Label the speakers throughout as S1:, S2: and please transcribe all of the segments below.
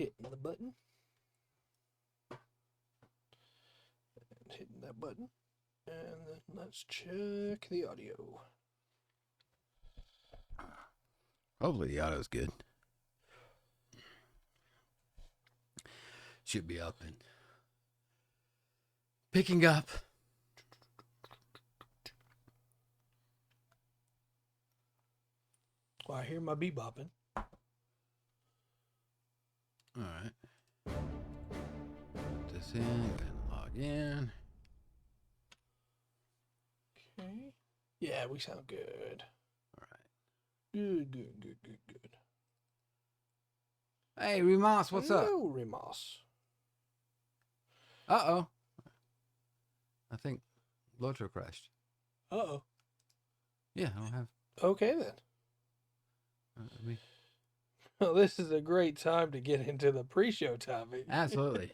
S1: hitting the button. And hitting that button. And then let's check the audio.
S2: Hopefully the audio's good. Should be up and picking up.
S1: Well, I hear my bebopping.
S2: Alright. Put this in and log in.
S1: Okay. Yeah, we sound good.
S2: Alright.
S1: Good.
S2: Hey, Remas, what's up?
S1: Hello, Remas.
S2: Uh-oh. I think LOTRO crashed.
S1: Uh-oh.
S2: Yeah, I don't have...
S1: Okay, then. Well, this is a great time to get into the pre-show topic.
S2: Absolutely.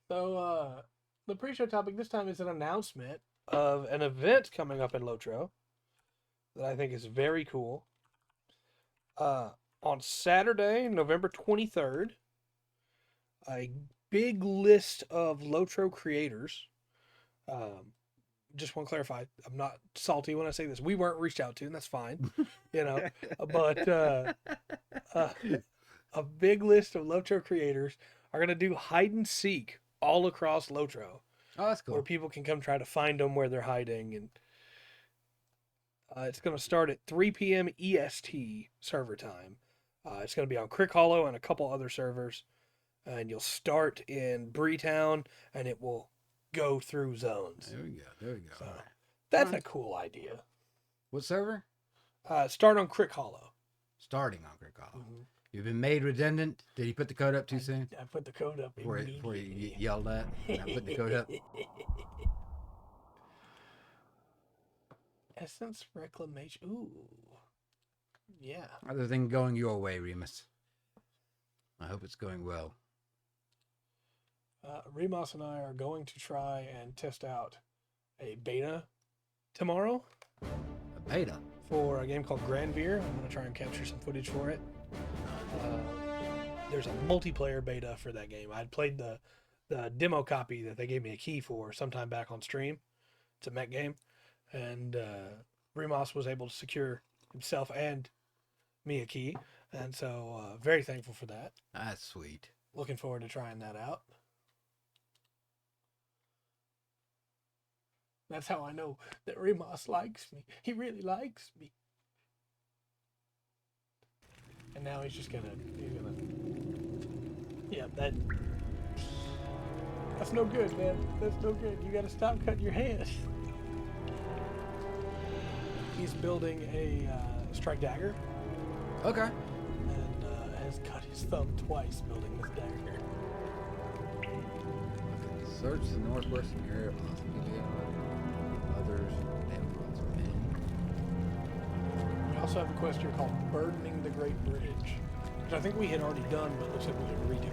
S1: So, the pre-show topic this time is an announcement of an event coming up in LOTRO that I think is very cool. On Saturday, November 23rd, a big list of LOTRO creators. Just want to clarify, I'm not salty when I say this. We weren't reached out to, and that's fine, you know. But a big list of LOTRO creators are going to do hide and seek all across LOTRO.
S2: Oh, that's cool.
S1: Where people can come try to find them where they're hiding. And it's going to start at 3 p.m. EST server time. It's going to be on Crick Hollow and a couple other servers. And you'll start in Breetown, and it will go through zones.
S2: There we go.
S1: So, that's a cool idea.
S2: What server?
S1: Start on Crick Hollow.
S2: Starting on Crick Hollow.
S1: Mm-hmm.
S2: You've been made redundant. Did he put the code up too soon?
S1: I put the code up
S2: Before you yelled at? I put the code up.
S1: Essence Reclamation. Ooh. Yeah.
S2: Other than going your way, Remus. I hope it's going well.
S1: Remus and I are going to try and test out a beta tomorrow.
S2: A beta?
S1: For a game called Granvir. I'm going to try and capture some footage for it. There's a multiplayer beta for that game. I'd played the demo copy that they gave me a key for sometime back on stream. It's a mech game. And Remus was able to secure himself and me a key. And so very thankful for that.
S2: That's sweet.
S1: Looking forward to trying that out. That's how I know that Remus likes me. He really likes me. And now he's gonna yeah, that's no good, man. That's no good. You gotta stop cutting your hand. He's building a strike dagger.
S2: Okay.
S1: And has cut his thumb twice building this dagger.
S2: Search the northwestern area of Osgiliath. Others influence men.
S1: We also have a quest here called Burdening the Great Bridge, which I think we had already done, but it looks like we can redo it.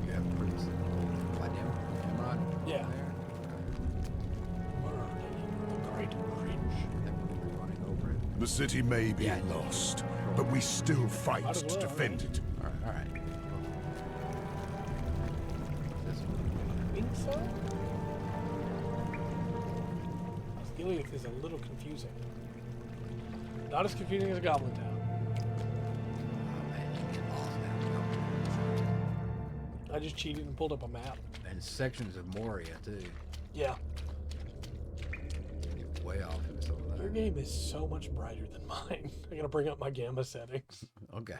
S2: You have a pretty simple Emerald
S1: Yeah.
S2: there.
S1: Burdening the Great Bridge.
S2: Running over it.
S3: The city may be lost, but we still fight
S1: Might as
S3: to
S1: well,
S3: defend
S1: right?
S3: it.
S2: All right. This one.
S1: I think so. Osgiliath is a little confusing. Not as confusing as Goblin Town.
S2: Oh man, you get lost now.
S1: I just cheated and pulled up a map.
S2: And sections of Moria too.
S1: Yeah.
S2: You're way off into some of
S1: Your
S2: that.
S1: game is so much brighter than mine. I gotta bring up my gamma settings.
S2: Okay.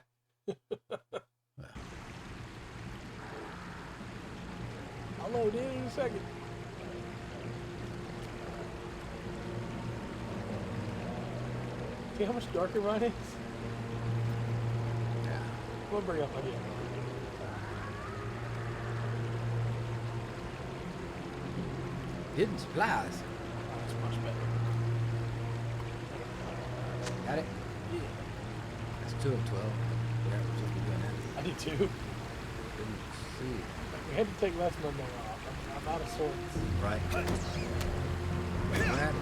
S1: I'll load in a second. See how much darker mine is?
S2: Yeah.
S1: I'm gonna bring up my gamma.
S2: Hidden supplies.
S1: That's much better.
S2: Got it?
S1: Yeah.
S2: That's 2 of 12. Yeah, we're supposed to be doing that.
S1: I did too.
S2: Didn't see.
S1: We had to take last Monday off. I'm out of sorts.
S2: Right. Wait for that.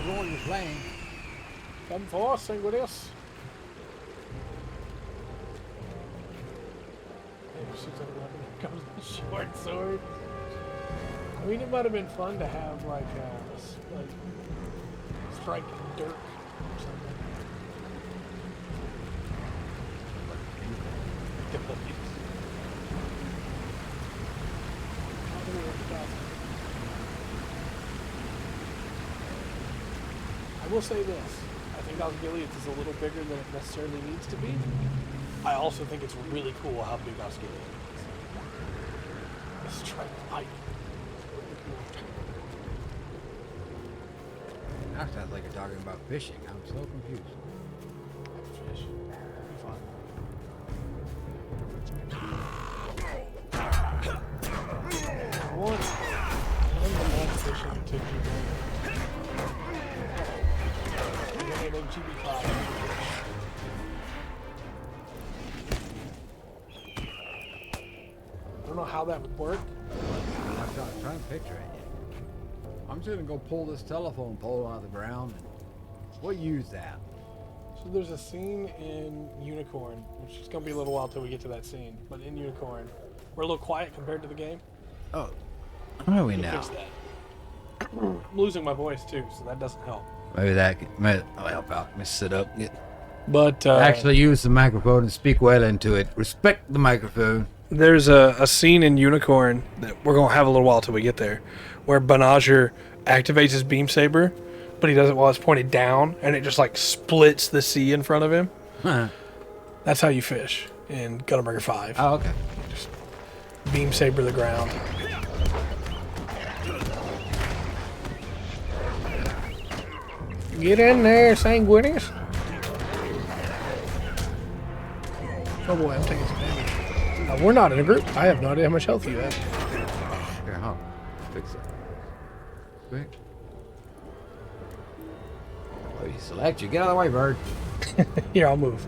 S2: the role you're playing.
S1: Come for us, Sanguinius. Comes the short sword. I mean, it might have been fun to have like strike dirt or something. I will say this. I think Osgiliath is a little bigger than it necessarily needs to be. I also think it's really cool how big Osgiliath is. The strike light.
S2: Now it sounds like you're talking about fishing. I'm so confused.
S1: Fish. Be fine. One the land fishing to keep going. And then they make GB cloud. I don't know how that would work.
S2: I'm trying to picture it. I'm just gonna go pull this telephone pole out of the ground and we'll use that.
S1: So there's a scene in Unicorn, which is going to be a little while till we get to that scene, but in Unicorn, we're a little quiet compared to the game.
S2: Oh, how are we
S1: We'll
S2: now?
S1: fix that. I'm losing my voice too, so that doesn't help.
S2: Maybe that might help out. Let me sit up.
S1: But
S2: Actually use the microphone and speak well into it. Respect the microphone.
S1: there's a scene in Unicorn that we're going to have a little while till we get there, where Banagher activates his beam saber, but he does it while it's pointed down, and it just like splits the sea in front of him. That's how you fish in Gunnerbreaker 5.
S2: Oh, okay.
S1: Just beam saber the ground. Get in there, Sanguinius. Oh boy, I'm taking some damage. We're not in a group. I have no idea how much health you have.
S2: Here, huh? Fix it. Quick. Oh, you select you. Get out of the way, bird.
S1: Here, I'll move.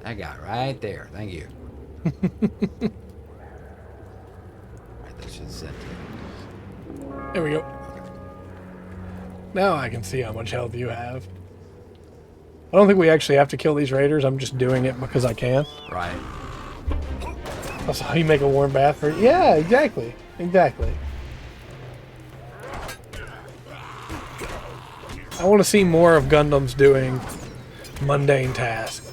S2: That guy right there. Thank you. Right, that should send it.
S1: There we go. Now I can see how much health you have. I don't think we actually have to kill these raiders. I'm just doing it because I can.
S2: Right.
S1: That's how you make a warm bath for... Yeah, exactly. Exactly. I want to see more of Gundams doing mundane tasks.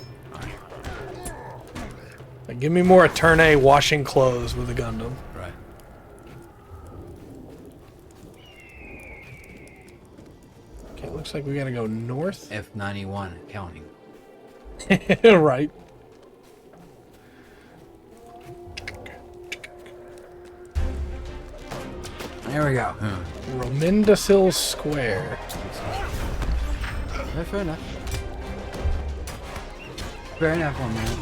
S1: Like, give me more Eternae washing clothes with a Gundam.
S2: Right.
S1: Okay, looks like we gotta go north.
S2: F91 counting.
S1: Right.
S2: There we go.
S1: Romindasil Square.
S2: That's fair enough. Fair enough on that.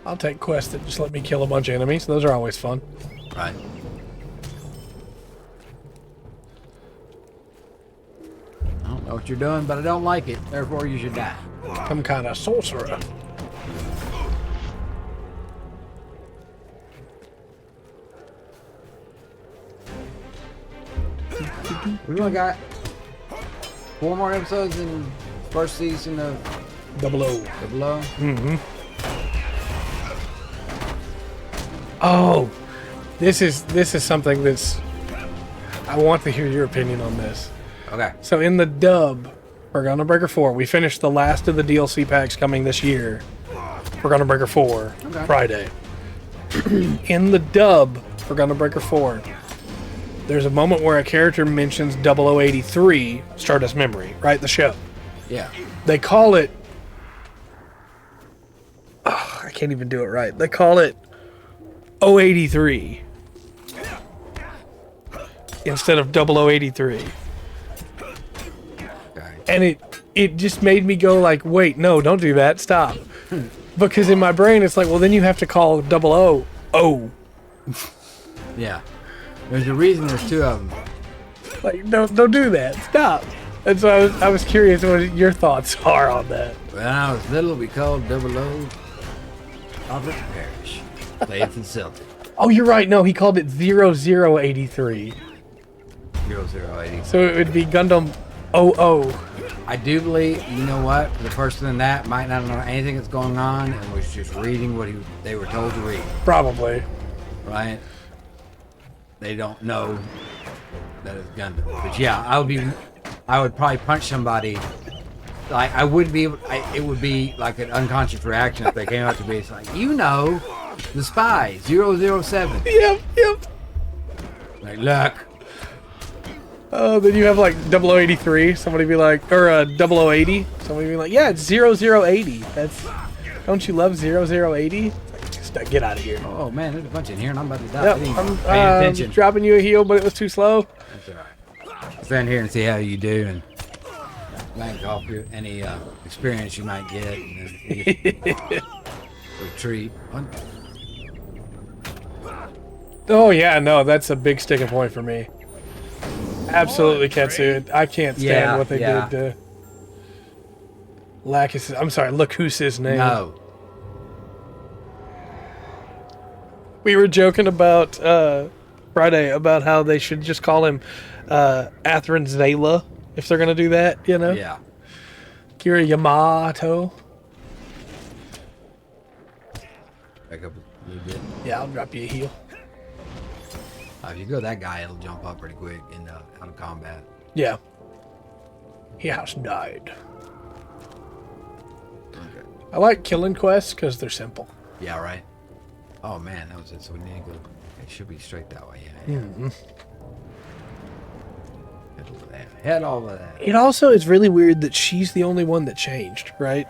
S1: I'll take quests that just let me kill a bunch of enemies. Those are always fun.
S2: Right. I don't know what you're doing, but I don't like it. Therefore, you should die.
S1: Some kind of sorcerer.
S2: We only got 4 more episodes in first season of
S1: Double O.
S2: Double O.
S1: Mm-hmm. Oh, this is something that's... I want to hear your opinion on this.
S2: Okay.
S1: So in the dub for Gunnerbreaker 4, we finished the last of the DLC packs coming this year for Gunnerbreaker 4
S2: Okay.
S1: Friday. In the dub for Gunnerbreaker 4, there's a moment where a character mentions 0083 Stardust Memory, right? The show.
S2: Yeah.
S1: They call it... Oh, I can't even do it right. They call it 083 instead of 0083.
S2: Okay.
S1: And it just made me go like, wait, no, don't do that. Stop. Because in my brain, it's like, well, then you have to call 00 O.
S2: Yeah. There's a reason there's 2 of them.
S1: Like, don't do that. Stop. And so I was curious what your thoughts are on that.
S2: When I was little, we called Double O Robert Parrish. Played for the Celtics.
S1: Oh, you're right. No, he called it 0083.
S2: 0080.
S1: So it would be Gundam 00.
S2: I do believe, you know what? The person in that might not know anything that's going on and was just reading what they were told to read.
S1: Probably.
S2: Right? They don't know that it's Gundam. But yeah, I would probably punch somebody. Like, I wouldn't be able, it would be like an unconscious reaction if they came up to me. It's like, you know, the spy, 007.
S1: Yep.
S2: Like, look.
S1: Oh, then you have like 0083. Somebody be like, or 0080. Somebody be like, yeah, it's 0080. That's, don't you love 0080? Like, get out of here.
S2: Oh man, there's a bunch in here and I'm about to die.
S1: Yep,
S2: I didn't
S1: I'm
S2: even pay attention.
S1: dropping you a heal, but it was too slow.
S2: That's alright. Stand here and see how you do and bank off any experience you might get. And then retreat.
S1: Oh yeah, no, that's a big sticking point for me. Absolutely, Ketsu. I can't stand what they did to Lacus. I'm sorry, look who's his name.
S2: No.
S1: We were joking about Friday about how they should just call him Atherin Zayla if they're gonna do that, you know?
S2: Yeah.
S1: Kira Yamato.
S2: Back up a little bit.
S1: Yeah, I'll drop you a heal.
S2: If you go that guy, it'll jump up pretty quick in out of combat.
S1: Yeah. He has died.
S2: Okay.
S1: I like killing quests because they're simple.
S2: Yeah, right. Oh man, that was it. So we need to go. It should be straight that way. Yeah.
S1: Mm-hmm.
S2: Head over there. Head over there.
S1: It also is really weird that she's the only one that changed, right?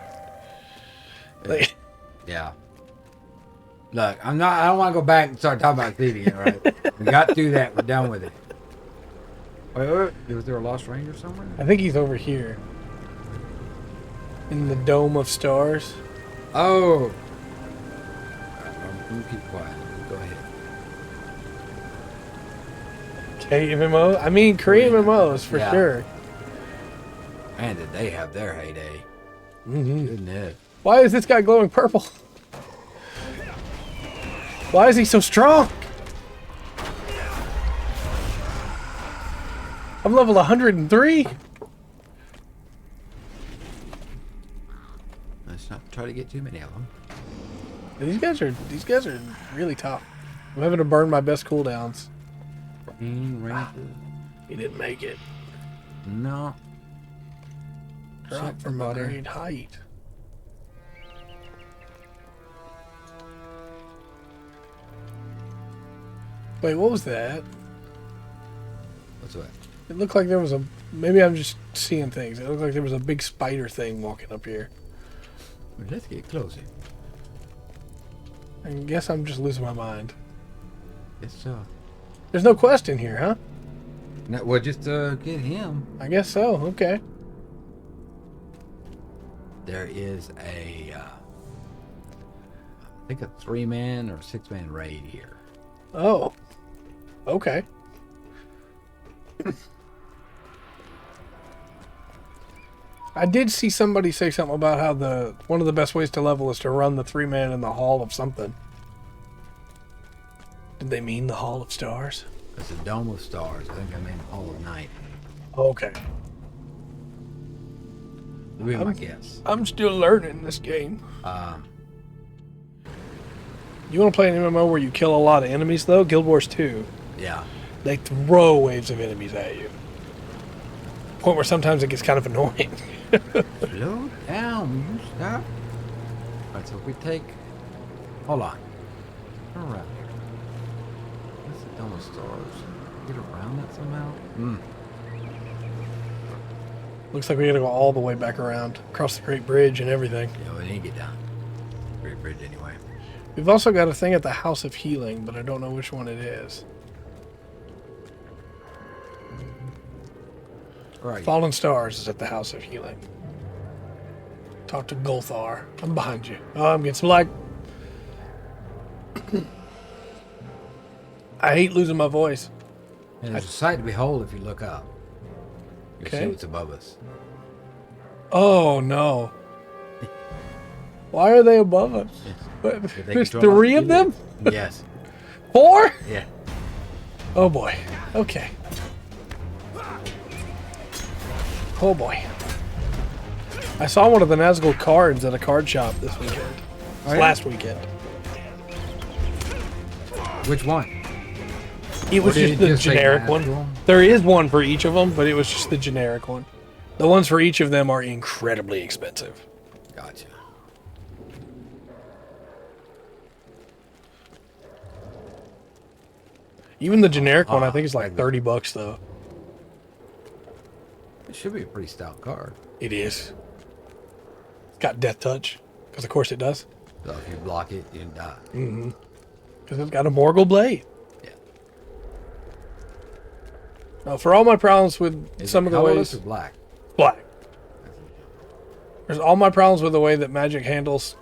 S1: Like,
S2: Yeah. Look, I don't want to go back and start talking about thieving it, right? We got through that. We're done with it. Wait. Was there a Lost Ranger somewhere?
S1: I think he's over here. In the Dome of Stars.
S2: Oh. I'm keep quiet. Go ahead.
S1: KMMO? I mean, Korean MMOs for
S2: Yeah.
S1: sure.
S2: Man, did they have their heyday?
S1: Mm-hmm.
S2: Goodness.
S1: Why is this guy glowing purple? Why is he so strong? I'm level 103.
S2: Let's not try to get too many of them.
S1: These guys are really tough. I'm having to burn my best cooldowns. He didn't make it.
S2: No.
S1: Drop from moderate height. Wait, what was that?
S2: What's that?
S1: It looked like there was a... Maybe I'm just seeing things. It looked like there was a big spider thing walking up here.
S2: Well, let's get closer.
S1: I guess I'm just losing my mind.
S2: It's
S1: There's no quest in here, huh?
S2: no, well, just get him.
S1: I guess so. Okay.
S2: There is a, I think a 3-man or 6-man raid here.
S1: Oh. Okay. I did see somebody say something about how one of the best ways to level is to run the 3-man in the Hall of something. Did they mean the Hall of Stars?
S2: It's a Dome of Stars. I think I mean Hall of Night.
S1: Okay.
S2: Would be my guess.
S1: I'm still learning this game.
S2: Um,
S1: You want to play an MMO where you kill a lot of enemies, though? Guild Wars 2.
S2: yeah.
S1: They throw waves of enemies at you. Point where sometimes it gets kind of annoying.
S2: Slow down. Will you stop? Alright, so if we take... Hold on. Turn around here. What's the Dome of Stars? Get around that somehow?
S1: Looks like we gotta go all the way back around, across the Great Bridge and everything.
S2: Yeah, we need to get down. Great Bridge anyway.
S1: We've also got a thing at the House of Healing, but I don't know which one it is.
S2: Right.
S1: Fallen Stars is at the House of Healing. Talk to Golthar. I'm behind you. Oh, I'm getting some lag. I hate losing my voice.
S2: And there's a sight to behold if you look up. You see
S1: Okay.
S2: what's above us.
S1: Oh, no. Why are they above us? But
S2: they
S1: there's
S2: control
S1: 3 of them?
S2: Yes.
S1: 4?
S2: Yeah.
S1: Oh boy. Okay. Oh boy. I saw one of the Nazgul cards at a card shop this weekend.
S2: Oh, yeah?
S1: Last weekend.
S2: Which one?
S1: It was
S2: Or did
S1: just
S2: it
S1: the
S2: just say
S1: generic
S2: Nazgul?
S1: one. There is one for each of them, but it was just the generic one. The ones for each of them are incredibly expensive.
S2: Gotcha.
S1: Even the generic one, I think, is like $30 though.
S2: It should be a pretty stout card.
S1: It is. It's got Death Touch, because of course it does.
S2: So if you block it, you die.
S1: Because it's got a Morgul Blade.
S2: Yeah.
S1: Now, for all my problems with
S2: Is
S1: some
S2: it
S1: of the
S2: colorless
S1: ways,
S2: or black?
S1: black. There's all my problems with the way that Magic handles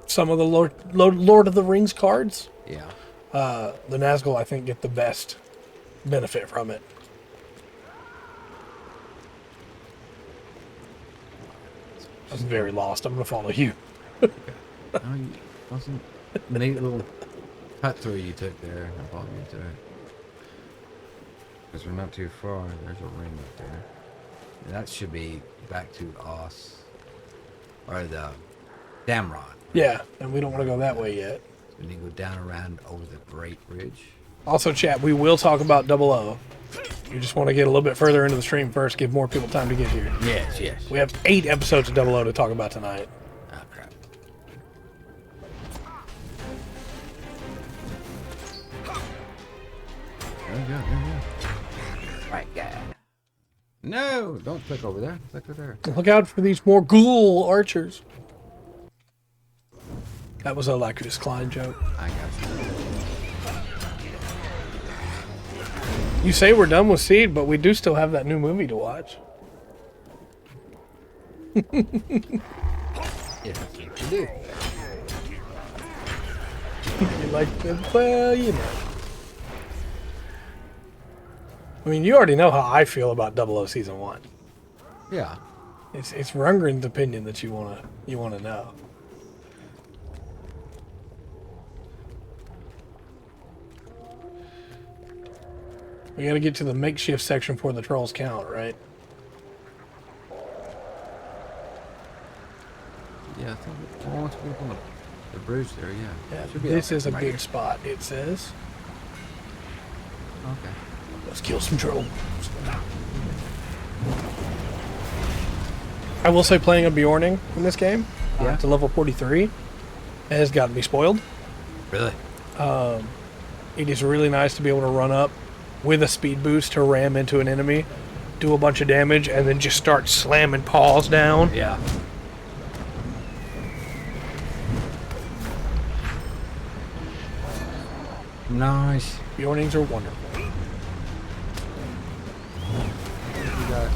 S1: some of the Lord of the Rings cards.
S2: Yeah.
S1: The Nazgul, I think, get the best benefit from it. I'm very lost. I'm going to follow you.
S2: Oh, you wasn't the neat little cut through you took there. I followed you to it. Because we're not too far. There's a ring up there. And that should be back to Os. Or the Damrod.
S1: Yeah, and we don't want to go that way yet.
S2: We need to go down around over the Great Ridge.
S1: Also, chat, we will talk about 00. You just want to get a little bit further into the stream first, give more people time to get here.
S2: Yes, yes.
S1: We have 8 episodes of 00 to talk about tonight.
S2: Oh, crap. There we go, there we go. Right, guy. No, don't click over there. Click over there.
S1: Look out for these more ghoul archers. That was a Lacus Klein joke.
S2: I got you.
S1: You say we're done with Seed, but we do still have that new movie to watch.
S2: Yeah, that's what you do.
S1: You like the, well, you know. I mean, you already know how I feel about 00 Season 1.
S2: Yeah.
S1: It's Rundgren's opinion that you wanna know. We gotta get to the makeshift section for the trolls count, right?
S2: Yeah, I think once we get on the bridge there, yeah.
S1: Yeah,
S2: Should be
S1: this
S2: okay.
S1: is a
S2: Right
S1: good
S2: here.
S1: spot, it says.
S2: Okay.
S1: Let's kill some trolls. I will say playing a Bjorning in this game,
S2: Yeah.
S1: to level 43, has gotten me spoiled.
S2: Really?
S1: It is really nice to be able to run up with a speed boost to ram into an enemy, do a bunch of damage, and then just start slamming paws down.
S2: Yeah. Nice.
S1: Bjornings are wonderful.
S2: You got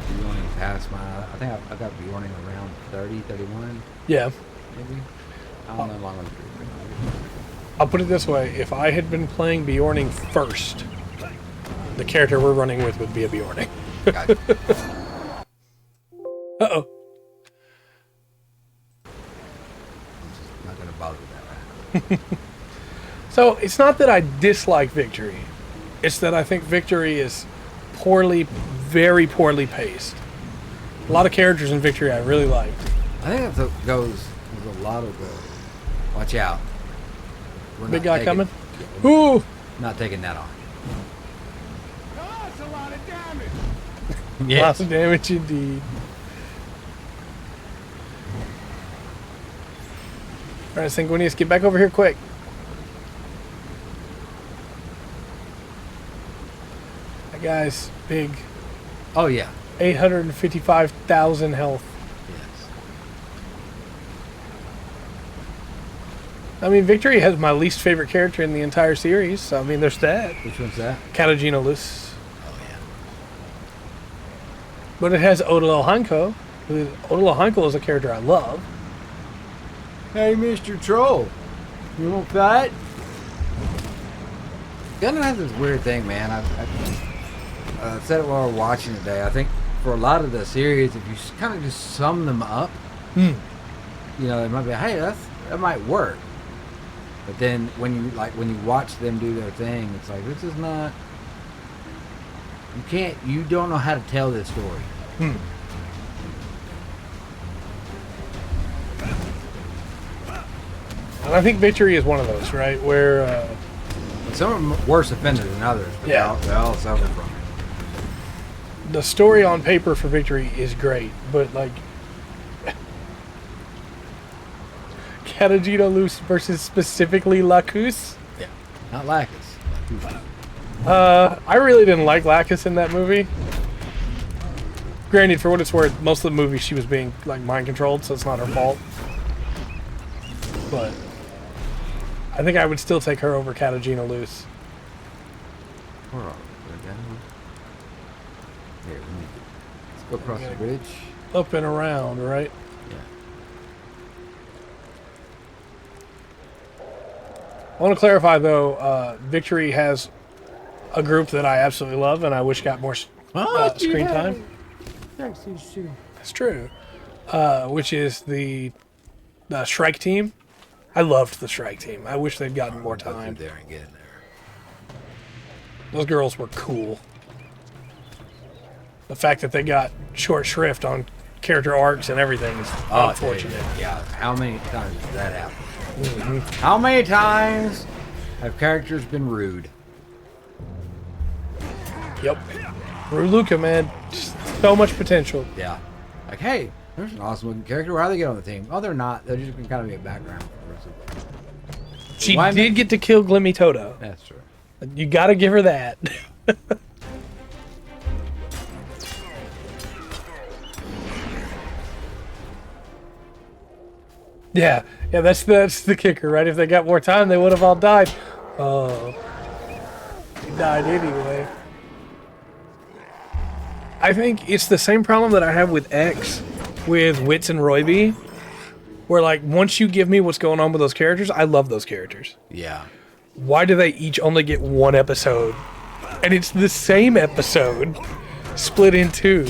S2: Bjorning past my. I think I got Bjorning around 30, 31,
S1: Yeah.
S2: maybe. I don't know how long I'm
S1: I'll put it this way. If I had been playing Bjorning first, the character we're running with would be a Bjorning.
S2: Gotcha.
S1: Uh-oh.
S2: I'm not gonna bother with that right.
S1: So, it's not that I dislike Victory. It's that I think Victory is very poorly paced. A lot of characters in Victory I really liked.
S2: I think that goes with a lot of the. Watch out. We're
S1: Big
S2: not
S1: guy
S2: taking-
S1: coming. Ooh!
S2: Not taking that on.
S3: Oh, that's a lot of damage.
S1: Lots of damage indeed. Alright, Sanguinius, get back over here quick. That guy's big.
S2: Oh yeah.
S1: 855,000 health.
S2: Yes.
S1: I mean, Victory has my least favorite character in the entire series. So, I mean, there's that.
S2: Which one's that?
S1: Kataginolus.
S2: Oh yeah.
S1: But it has Odilo Hanko. Odilo Hanko is a character I love.
S2: Hey, Mr. Troll. You want that? Gundam has this weird thing, man. I said it while we were watching today. I think for a lot of the series, if you kind of just sum them up, you know, it might be, hey, that might work. But then when you watch them do their thing, it's like this is not. You don't know how to tell this story.
S1: And I think Victory is one of those, right? Where
S2: Some of them are worse offended than others. But
S1: Yeah.
S2: they all suffer from it.
S1: the story on paper for Victory is great, but like Catagino Loose versus specifically Lacus.
S2: Yeah, not Lacus.
S1: I really didn't like Lacus in that movie. Granted, for what it's worth, most of the movie she was being like mind controlled, so it's not her fault. But I think I would still take her over Catagino Loose.
S2: Where are we? We're down. Here, let's go across the bridge.
S1: Up and around, right?
S2: Yeah.
S1: I want to clarify, though, Victory has a group that I absolutely love, and I wish got more screen time. That's true. Which is the Shrike team. I loved the Shrike team. I wish they'd gotten more
S2: Go
S1: time.
S2: through there and get in there.
S1: Those girls were cool. The fact that they got short shrift on character arcs and everything is unfortunate.
S2: Yeah. How many times does that happen? How many times have characters been rude?
S1: Yep. Rue Luca, man. Just so much potential.
S2: Yeah. Like, hey, there's an awesome looking character. How do they get on the team? Oh, they're not. They're just gonna kind of be a background for the rest of the
S1: She did get to kill Glimmy Toto.
S2: That's true.
S1: You gotta give her that. Yeah, that's the kicker, right? If they got more time, they would have all died. Oh, they died anyway. I think it's the same problem that I have with X, with Wits and Royby, where like once you give me what's going on with those characters, I love those characters.
S2: Yeah.
S1: Why do they each only get one episode? And it's the same episode, split in two.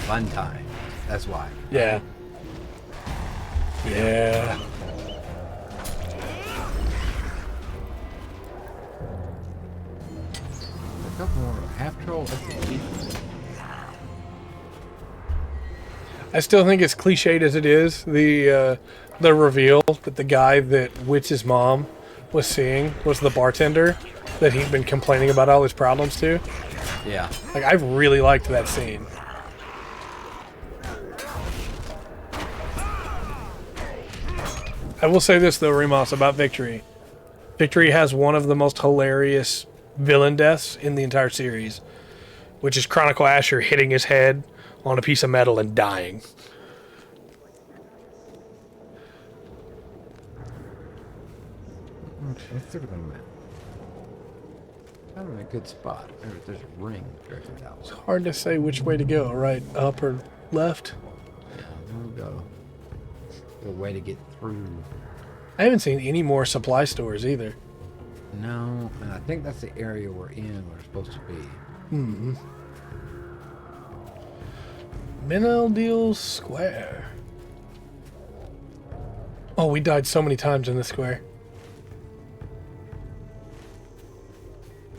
S2: Fun time. That's why.
S1: Yeah. Yeah.
S2: A couple more half troll.
S1: I still think it's cliched as it is, the reveal that the guy that Witz's mom was seeing was the bartender that he'd been complaining about all his problems to.
S2: Yeah.
S1: Like, I really liked that scene. I will say this, though, Remus, about Victory. Victory has one of the most hilarious villain deaths in the entire series, which is Chronicle Asher hitting his head on a piece of metal and dying.
S2: I'm in a good spot. There's a ring directly out.
S1: It's hard to say which way to go, right? Up or left?
S2: Yeah, there we go. The way to get through.
S1: I haven't seen any more supply stores either.
S2: No, and I think that's the area we're in. We're supposed to be.
S1: Mineldeal Square. Oh, we died so many times in this square.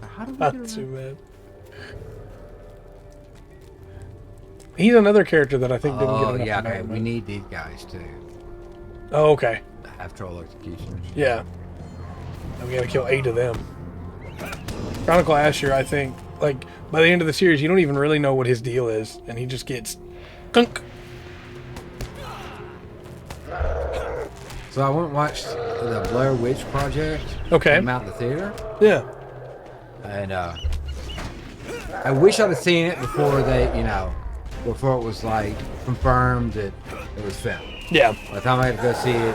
S2: How do we
S1: Not
S2: do
S1: too
S2: that?
S1: bad. He's another character that I think didn't get
S2: Oh
S1: enough
S2: yeah, okay.
S1: development.
S2: We need these guys too.
S1: Oh, okay.
S2: The half troll executioners.
S1: Yeah. And we gotta kill 8 of them. Chronicle Asher, I think, like, by the end of the series, you don't even really know what his deal is, and he just gets gunk.
S2: So I went and watched the Blair Witch Project.
S1: Okay.
S2: Came out in the theater,
S1: Yeah.
S2: and I wish I'd have seen it before before it was like confirmed that it was filmed.
S1: Yeah.
S2: By the time I had to go see it,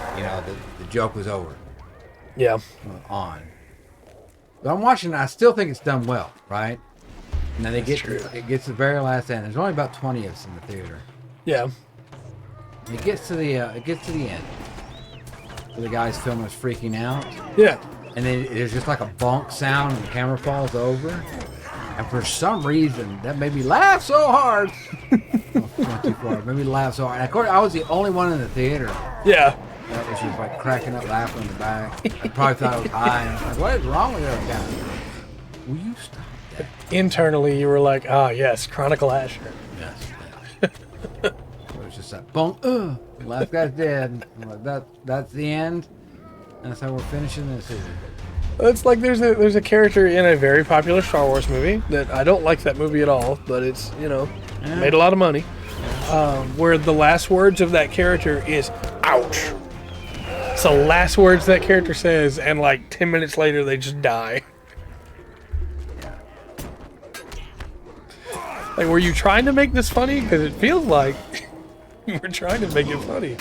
S2: the joke was over.
S1: Yeah.
S2: On. But I'm watching it, I still think it's done well, right? And then it gets to the very last end. There's only about 20 of us in the theater.
S1: Yeah.
S2: It gets to the end. So the guy's filming is freaking out.
S1: Yeah.
S2: And then there's just like a bonk sound and the camera falls over. And for some reason, that made me laugh so hard. Not too far. It made me laugh so hard. And of course, I was the only one in the theater
S1: Yeah.
S2: that was just like cracking up laughing in the back. I probably thought I was high. And I was like, what is wrong with that guy? Will you stop that?
S1: Internally, you were like, ah, yes, Chronicle Asher.
S2: Yes. It was just that boom. Last guy's dead. I'm like, that's the end. That's how we're finishing this season.
S1: It's like there's a character in a very popular Star Wars movie that I don't like that movie at all, but it's, made a lot of money, where the last words of that character is, ouch. It's the last words that character says, and like 10 minutes later, they just die. Like, were you trying to make this funny? Because it feels like you were trying to make it funny.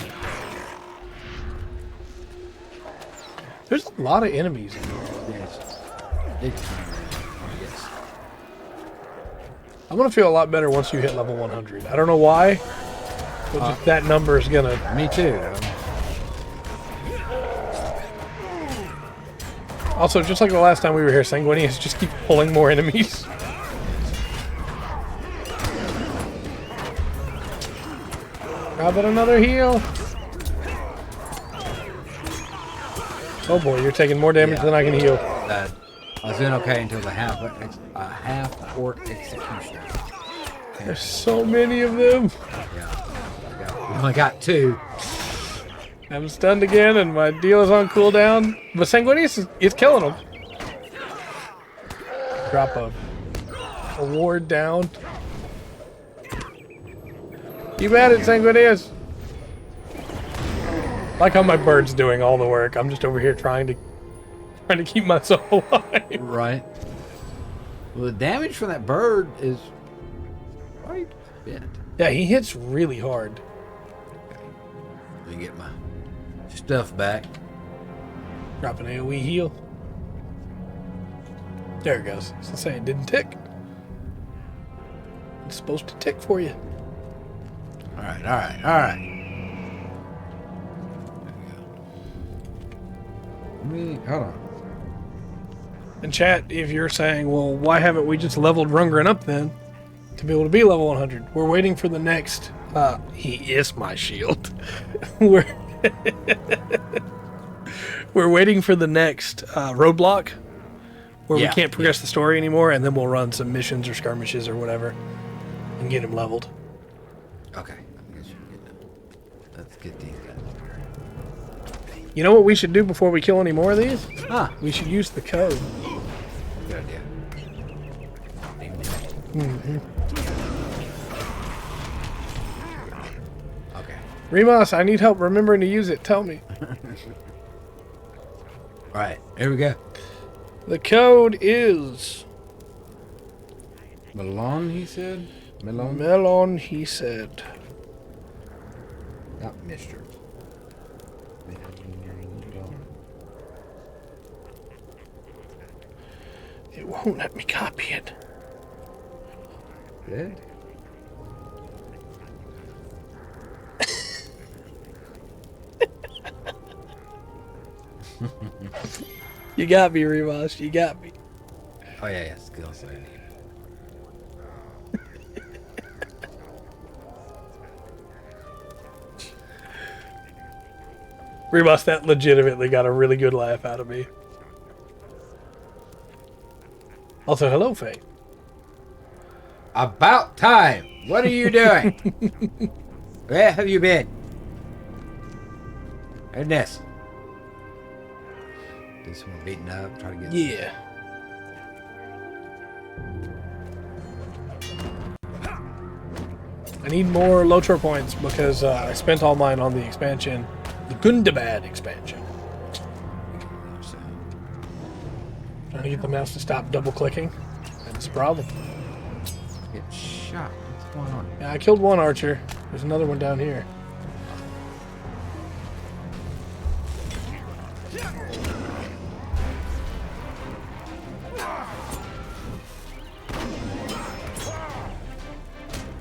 S1: There's a lot of enemies in here.
S2: Yes.
S1: I'm going to feel a lot better once you hit level 100. I don't know why, but just that number is going to...
S2: Me too.
S1: Also, just like the last time we were here, Sanguinius just keep pulling more enemies. How about another heal? Oh boy, you're taking more damage than I can heal.
S2: I was doing okay until the half orc executioner.
S1: There's so many of them.
S2: Yeah. We only got 2.
S1: I'm stunned again, and my deal is on cooldown. But Sanguinius is killing them. Drop a ward down. Keep at it, Sanguinius. Like how my bird's doing all the work. I'm just over here trying to keep myself alive.
S2: Right. Well, the damage from that bird is quite a bit.
S1: Yeah, he hits really hard.
S2: Let me get my stuff back.
S1: Drop an AoE heal. There it goes. As I say, it didn't tick. It's supposed to tick for you.
S2: All right. Hold on.
S1: And chat, if you're saying, well, why haven't we just leveled Rundgren up then to be able to be level 100? We're waiting for the next... he is my shield. We're waiting for the next roadblock where we can't progress the story anymore, and then we'll run some missions or skirmishes or whatever and get him leveled.
S2: Okay. Let's get these guys.
S1: You know what we should do before we kill any more of these?
S2: Huh.
S1: We should use the code.
S2: Good idea. Okay.
S1: Remus, I need help remembering to use it. Tell me.
S2: All right. Here we go.
S1: The code is...
S2: Melon, he said? Melon?
S1: Melon, he said.
S2: Not Mr.
S1: It won't let me copy it.
S2: Good.
S1: You got me, Remus. You got me.
S2: Oh, yeah. Skills.
S1: Remus, that legitimately got a really good laugh out of me. Also, hello, Faye.
S2: About time. What are you doing? Where have you been? And this. This one beaten up. Try to get.
S1: Yeah. I need more LOTRO points because I spent all mine on the expansion. The Gundabad expansion. Trying to get the mouse to stop double clicking. That's a problem.
S2: Get shot. What's going on?
S1: Yeah, I killed one archer. There's another one down here.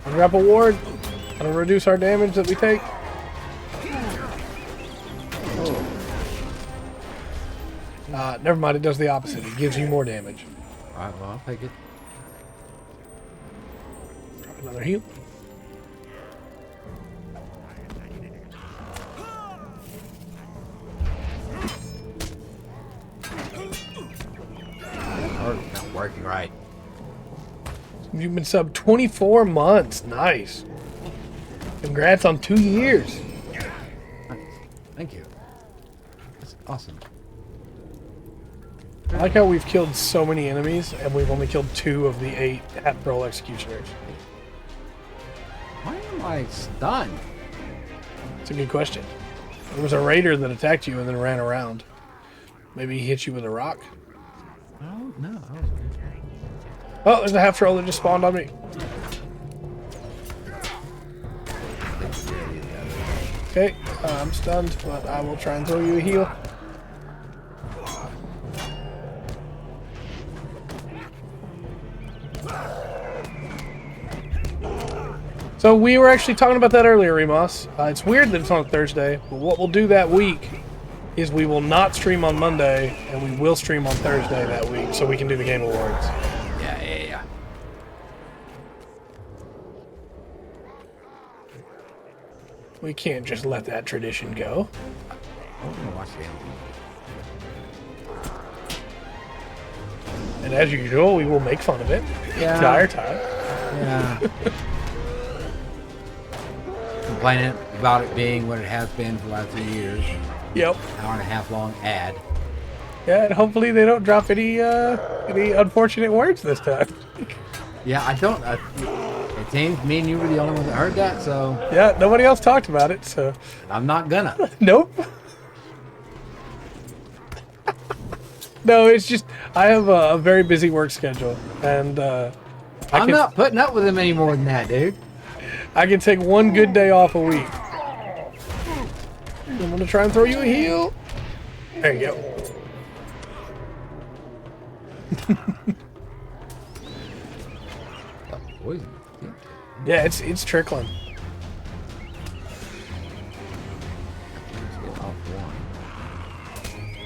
S1: Grapple ward. That'll reduce our damage that we take. Never mind, it does the opposite. It gives you more damage.
S2: Alright, well, I'll take it.
S1: Another heal.
S2: Not working right.
S1: You've been sub 24 months. Nice. Congrats on 2 years.
S2: Thank you. That's awesome.
S1: I like how we've killed so many enemies and we've only killed 2 of the 8 half-troll executioners.
S2: Why am I stunned?
S1: It's a good question. There was a raider that attacked you and then ran around. Maybe he hit you with a rock.
S2: Oh, no.
S1: Oh, there's a half-troll that just spawned on me. Okay, I'm stunned, but I will try and throw you a heal. So we were actually talking about that earlier, Remus. It's weird that it's on a Thursday, but what we'll do that week is we will not stream on Monday, and we will stream on Thursday that week, so we can do the Game Awards.
S2: Yeah.
S1: We can't just let that tradition go.
S2: I'm gonna watch the
S1: And as usual, we will make fun of it the entire time.
S2: Yeah. Complaining about it being what it has been for the last 2 years.
S1: Yep.
S2: Hour and a half long ad.
S1: Yeah, and hopefully they don't drop any unfortunate words this time.
S2: Yeah, I don't. It seems me and you were the only ones that heard that, so
S1: Yeah, nobody else talked about it, so
S2: I'm not gonna.
S1: nope. No, it's just I have a very busy work schedule, and
S2: I'm not putting up with him any more than that, dude.
S1: I can take one good day off a week. I'm gonna try and throw you a heal. There you go.
S2: Poison.
S1: Yeah, it's trickling.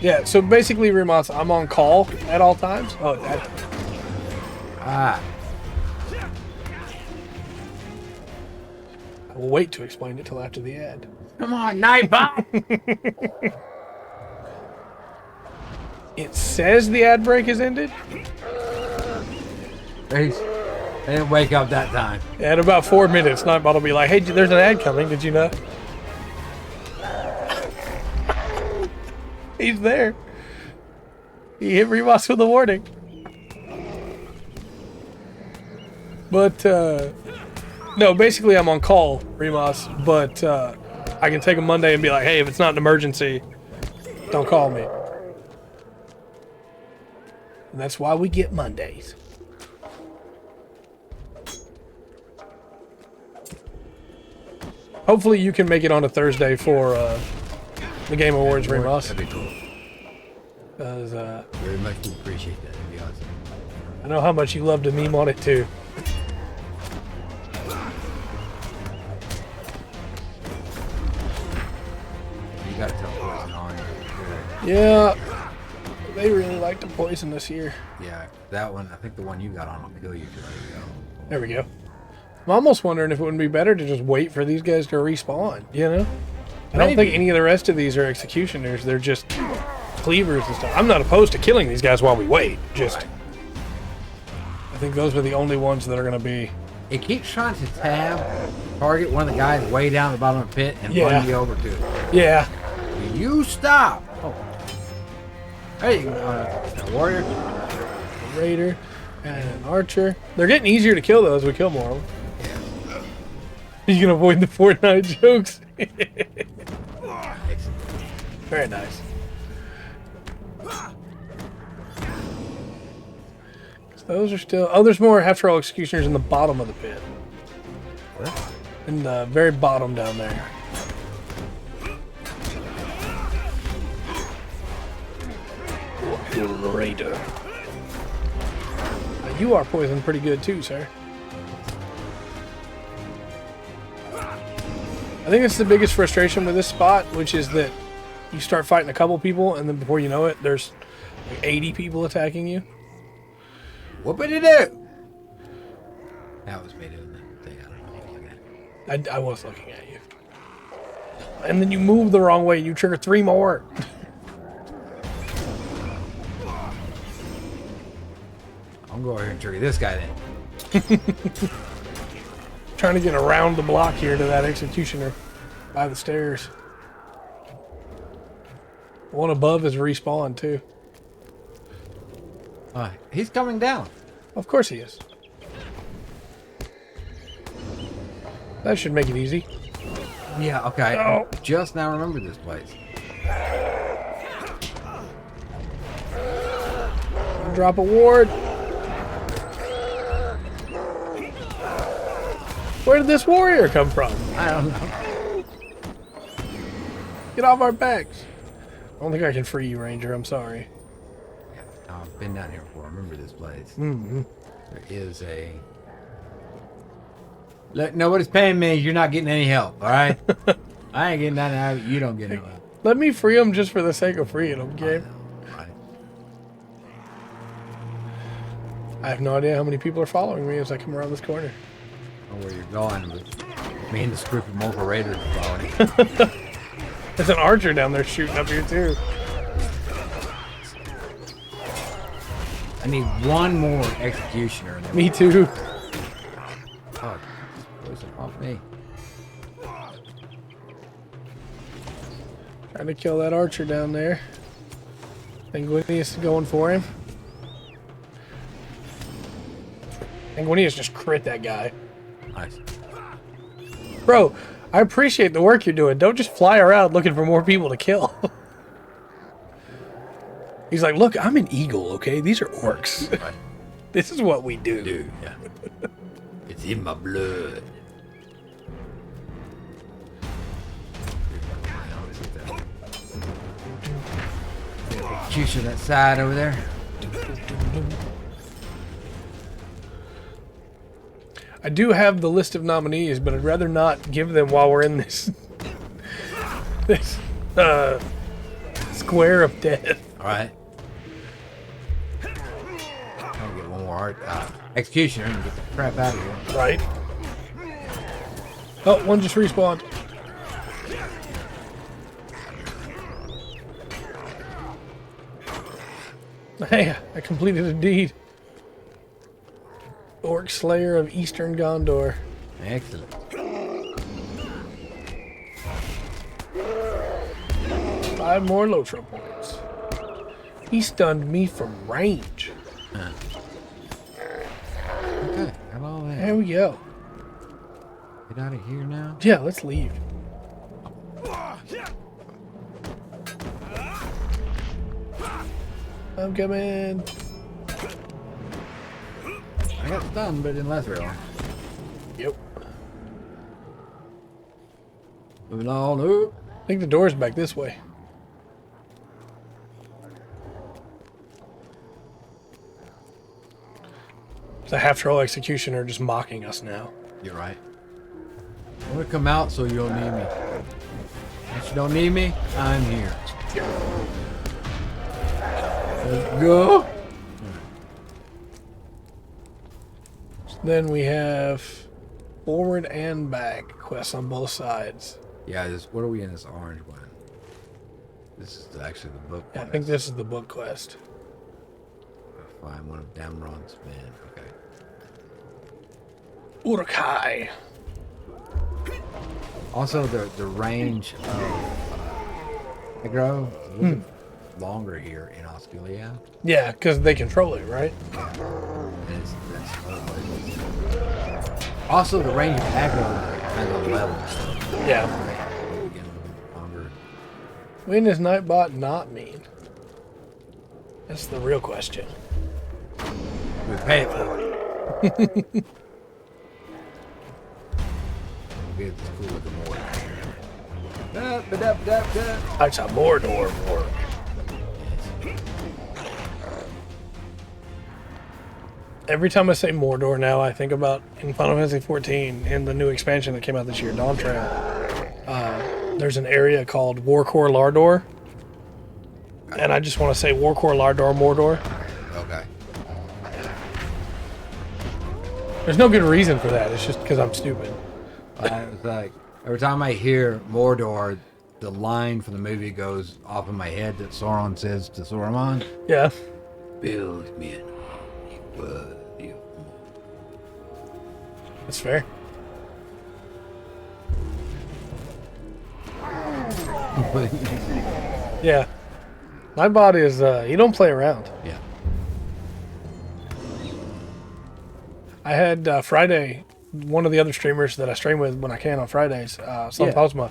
S1: Yeah, so basically, Remus, I'm on call at all times. Oh, that.
S2: Ah.
S1: I will wait to explain it till after the ad.
S2: Come on, Nightbot!
S1: It says the ad break is ended.
S2: They didn't wake up that time.
S1: In about 4 minutes, Nightbot will be like, "Hey, there's an ad coming. Did you know?" He's there. He hit Remus with a warning. But no, basically I'm on call, Remus. But I can take a Monday and be like, "Hey, if it's not an emergency, don't call me." And that's why we get Mondays. Hopefully you can make it on a Thursday for the Game Awards, Remus.
S2: That'd be cool.
S1: Because
S2: Very much appreciate that, to be honest.
S1: I know how much you love to meme on it too.
S2: You gotta tell Poison on.
S1: Yeah, they really like to poison us here.
S2: Yeah, that one, I think the one you got on will kill you.
S1: There we go. I'm almost wondering if it wouldn't be better to just wait for these guys to respawn, you know? I don't think any of the rest of these are executioners. They're just cleavers and stuff. I'm not opposed to killing these guys while we wait. Just, I think those are the only ones that are going to be...
S2: It keeps trying to target one of the guys way down the bottom of the pit and run you over to it.
S1: Yeah.
S2: You stop! Oh. Hey, a warrior.
S1: A raider and an archer. They're getting easier to kill though as we kill more of them. You can avoid the Fortnite jokes. Very nice. Those are still... Oh, there's more half-troll executioners in the bottom of the pit.
S2: What?
S1: In the very bottom down there. Raider. You are poisoned pretty good too, sir. I think that's the biggest frustration with this spot, which is that you start fighting a couple people, and then before you know it, there's like 80 people attacking you.
S2: What would it do? That was made in the thing.
S1: I was looking at you. And then you move the wrong way. You trigger 3 more.
S2: I'm going to go over here and trigger this guy then.
S1: Trying to get around the block here to that executioner by the stairs. One above is respawned too.
S2: He's coming down.
S1: Of course he is. That should make it easy.
S2: Yeah, okay.
S1: Oh.
S2: Just now remember this place.
S1: Drop a ward. Where did this warrior come from?
S2: I don't know.
S1: Get off our backs. I don't think I can free you, Ranger. I'm sorry.
S2: I've been down here before. I remember this place.
S1: Mm-hmm.
S2: There is a... Look, nobody's paying me. You're not getting any help, all right? I ain't getting down there. You don't get no help.
S1: Let me free him just for the sake of freeing him, okay?
S2: Right.
S1: I have no idea how many people are following me as I come around this corner.
S2: I don't know where you're going, but me and this group of mortal raiders are following.
S1: There's an archer down there shooting up here, too.
S2: I need one more executioner. And then
S1: Me too.
S2: Oh, listen off me.
S1: Trying to kill that archer down there. Sanguinius going for him. Sanguinius just crit that guy.
S2: Nice.
S1: Bro, I appreciate the work you're doing. Don't just fly around looking for more people to kill. He's like, look, I'm an eagle, okay? These are orcs.
S2: Right.
S1: This is what we do.
S2: Dude, yeah. It's in my blood. Execution that side over there.
S1: I do have the list of nominees, but I'd rather not give them while we're in this this square of death.
S2: All right. I'll get one more art executioner and get the crap out of here.
S1: Right. Oh, one just respawned. Hey, I completed a deed. Orc Slayer of Eastern Gondor.
S2: Excellent.
S1: 5 more LOTRO points. He stunned me from range.
S2: Okay, got all that.
S1: There we go.
S2: Get out of here now.
S1: Yeah, let's leave. I'm coming.
S2: I got stunned, but it didn't last very long.
S1: Yep.
S2: Moving on up.
S1: I think the door's back this way. The half-troll executioner just mocking us now.
S2: You're right. I'm gonna come out so you don't need me. If you don't need me, I'm here. Let's go.
S1: Then we have forward and back quests on both sides.
S2: Yeah, what are we in this orange one? This is actually the book.
S1: Yeah, I think this is the book quest.
S2: Find one of Damron's men. Okay.
S1: Urukai.
S2: Also, the range of aggro is a little bit longer here in Osgiliath.
S1: Yeah, because they control it, right?
S2: And also, the range of aggro has a level.
S1: Yeah.
S2: Again, longer.
S1: When does Nightbot not mean? That's the real question.
S2: We pay it for it. Get this cool looking more.
S1: That's a Mordor work. Every time I say Mordor now, I think about in Final Fantasy XIV and the new expansion that came out this year, Dawn Trail. There's an area called Warcore Lardor. And I just want to say Warcore Lardor Mordor.
S2: Okay.
S1: There's no good reason for that. It's just because I'm stupid.
S2: I was like, every time I hear Mordor, the line from the movie goes off in my head that Sauron says to Saruman,
S1: Yeah.
S2: "Build me an army worthy of
S1: That's fair.
S2: war."
S1: Yeah. Nightbot is, you don't play around.
S2: Yeah.
S1: I had Friday, one of the other streamers that I stream with when I can on Fridays, Son
S2: Yeah.
S1: Posma.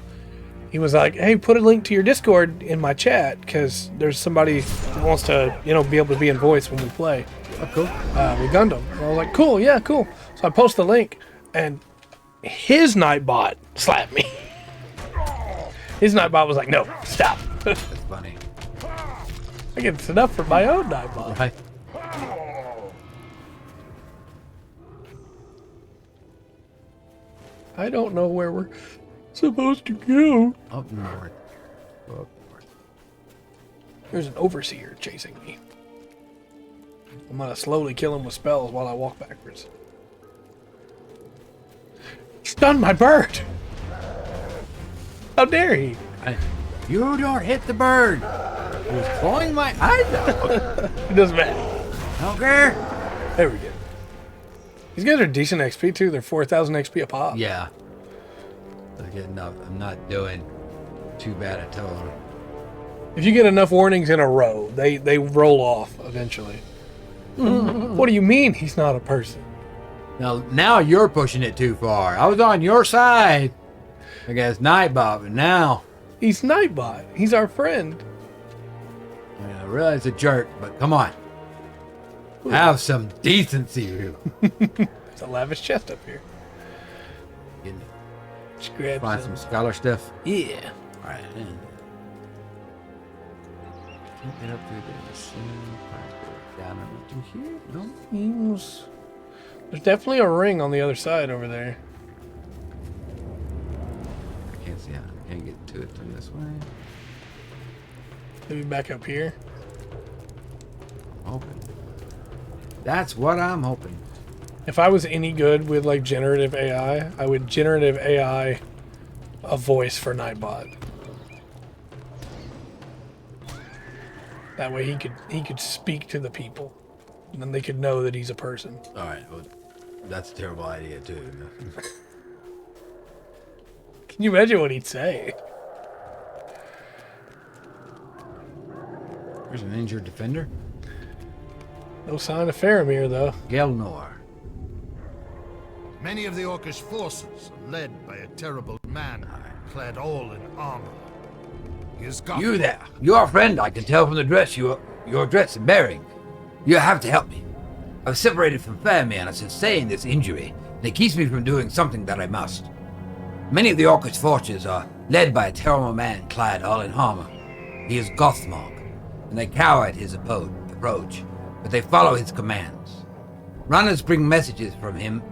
S1: He was like, "Hey, put a link to your Discord in my chat because there's somebody that wants to, be able to be in voice when we play."
S2: Oh, cool.
S1: With Gundam. And I was like, "Cool, yeah, cool." So I post the link, and his Nightbot slapped me. His Nightbot was like, "No, stop."
S2: That's funny.
S1: I get it's enough for my own Nightbot.
S2: Right.
S1: I don't know where we're supposed to go.
S2: Up north. Up north.
S1: There's an overseer chasing me. I'm gonna slowly kill him with spells while I walk backwards. Stun my bird! How dare he?
S2: You don't hit the bird. He was clawing my eyes out.
S1: It doesn't matter.
S2: I don't care.
S1: There we go. These guys are decent XP too. They're 4,000 XP a pop.
S2: Yeah. They're getting up. I'm not doing too bad at all.
S1: If you get enough warnings in a row, they roll off eventually. What do you mean he's not a person?
S2: Now you're pushing it too far. I was on your side against Nightbot, but now
S1: He's Nightbot. He's our friend.
S2: I realize it's a jerk, but come on. Have some decency, you.
S1: There's a lavish chest up here. Just grab
S2: Find some scholar stuff.
S1: Yeah.
S2: All right. Can't get up through this. Down over to here. No.
S1: There's definitely a ring on the other side over there.
S2: I can't see how. I can't get to it from this way.
S1: Maybe back up here.
S2: I'm hoping. That's what I'm hoping.
S1: If I was any good with like generative AI, I would generative AI a voice for Nightbot. That way he could speak to the people, and then they could know that he's a person.
S2: All right. Well, that's a terrible idea too.
S1: Can you imagine what he'd say?
S2: There's an injured defender.
S1: No sign of Faramir though.
S2: Gelnor.
S3: Many of the Orcish forces are led by a terrible man, clad all in armor. He is Goth.
S2: You there. You're a friend. I can tell from the dress your dress and bearing. You have to help me. I've separated from Faramir and I sustained this injury, and it keeps me from doing something that I must. Many of the Orcish forces are led by a terrible man clad all in armor. He is Gothmog, and they cower at his approach, but they follow his commands. Runners bring messages from him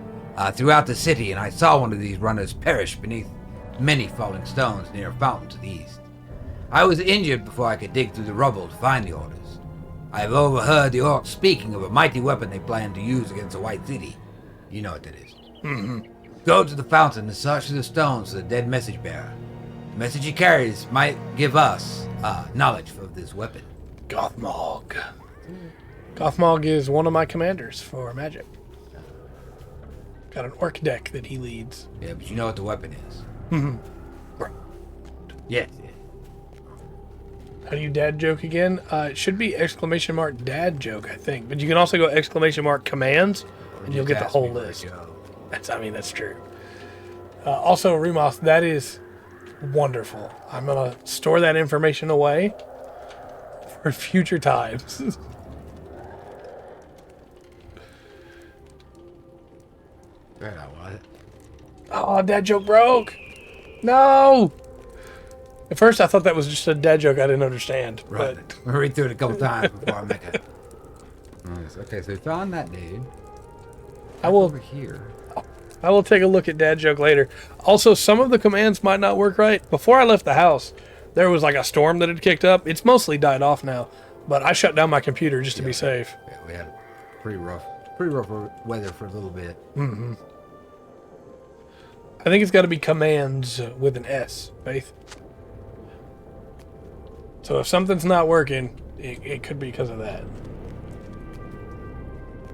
S2: throughout the city, and I saw one of these runners perish beneath many falling stones near a fountain to the east. I was injured before I could dig through the rubble to find the orders. I have overheard the orcs speaking of a mighty weapon they plan to use against the White City. You know what that is.
S1: Mm-hmm.
S2: Go to the fountain and search through the stones for the dead message bearer. The message he carries might give us knowledge of this weapon.
S1: Gothmog. Gothmog is one of my commanders for magic. Got an orc deck that he leads.
S2: Yeah, but you know what the weapon is.
S1: Mm-hmm.
S2: Yes.
S1: How do you dad joke again? It should be exclamation mark dad joke, I think. But you can also go exclamation mark commands, and you'll get the whole list. That's true. Also, Remoth, that is wonderful. I'm going to store that information away for future times.
S2: There I was.
S1: Oh, dad joke broke. No. At first, I thought that was just a dad joke I didn't understand.
S2: Right.
S1: But
S2: I'll read through it a couple times before I make it. Nice. Okay, so we found that dude.
S1: I will
S2: Over here.
S1: I will take a look at dad joke later. Also, some of the commands might not work right. Before I left the house, there was like a storm that had kicked up. It's mostly died off now, but I shut down my computer just to be safe.
S2: Yeah, we had pretty rough weather for a little bit.
S1: Mm-hmm. I think it's got to be commands with an S, Faith. So if something's not working, it could be because of that.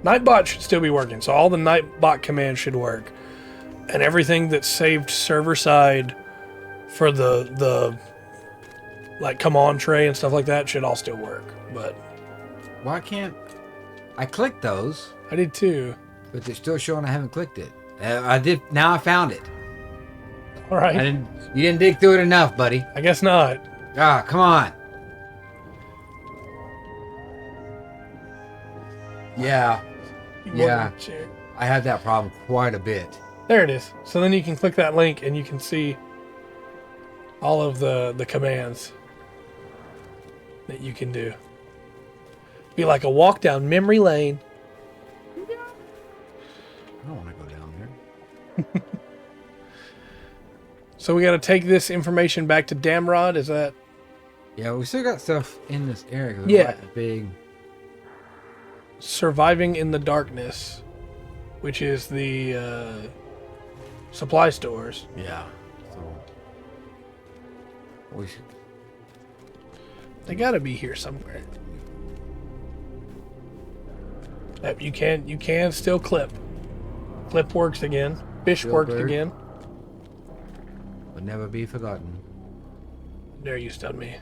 S1: Nightbot should still be working, so all the Nightbot commands should work. And everything that's saved server side for the like come on tray and stuff like that should all still work. But
S2: Why can't I click those?
S1: I did too.
S2: But they're still showing I haven't clicked it. I did. Now I found it.
S1: All right.
S2: You didn't dig through it enough, buddy.
S1: I guess not.
S2: Ah, come on. Yeah. Yeah. I had that problem quite a bit.
S1: There it is. So then you can click that link and you can see all of the commands that you can do. Be like a walk down memory lane.
S2: I don't want to go down there.
S1: So we got to take this information back to Damrod. Is that?
S2: Yeah, we still got stuff in this area. 'Cause
S1: Yeah.
S2: like big.
S1: Surviving in the Darkness, which is the supply stores.
S2: Yeah. So we should.
S1: They got to be here somewhere. Yep, you can still clip. Clip works again. Fish
S2: Still
S1: worked
S2: bird.
S1: again.
S2: Would never be forgotten.
S1: There you stud me.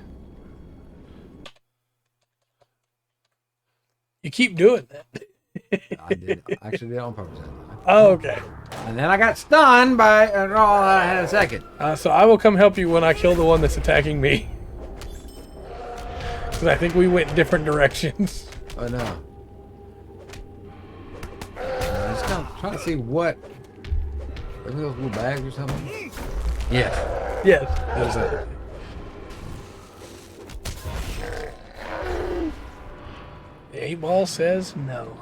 S1: You keep doing that.
S2: I did. I actually did it on purpose.
S1: Oh, okay.
S2: And then I got stunned by all I had a second.
S1: So I will come help you when I kill the one that's attacking me. Because I think we went different directions.
S2: Oh no. I'm just trying to see what. Are those little bags or something? Yes.
S1: Yes, that was it. The 8-ball says no.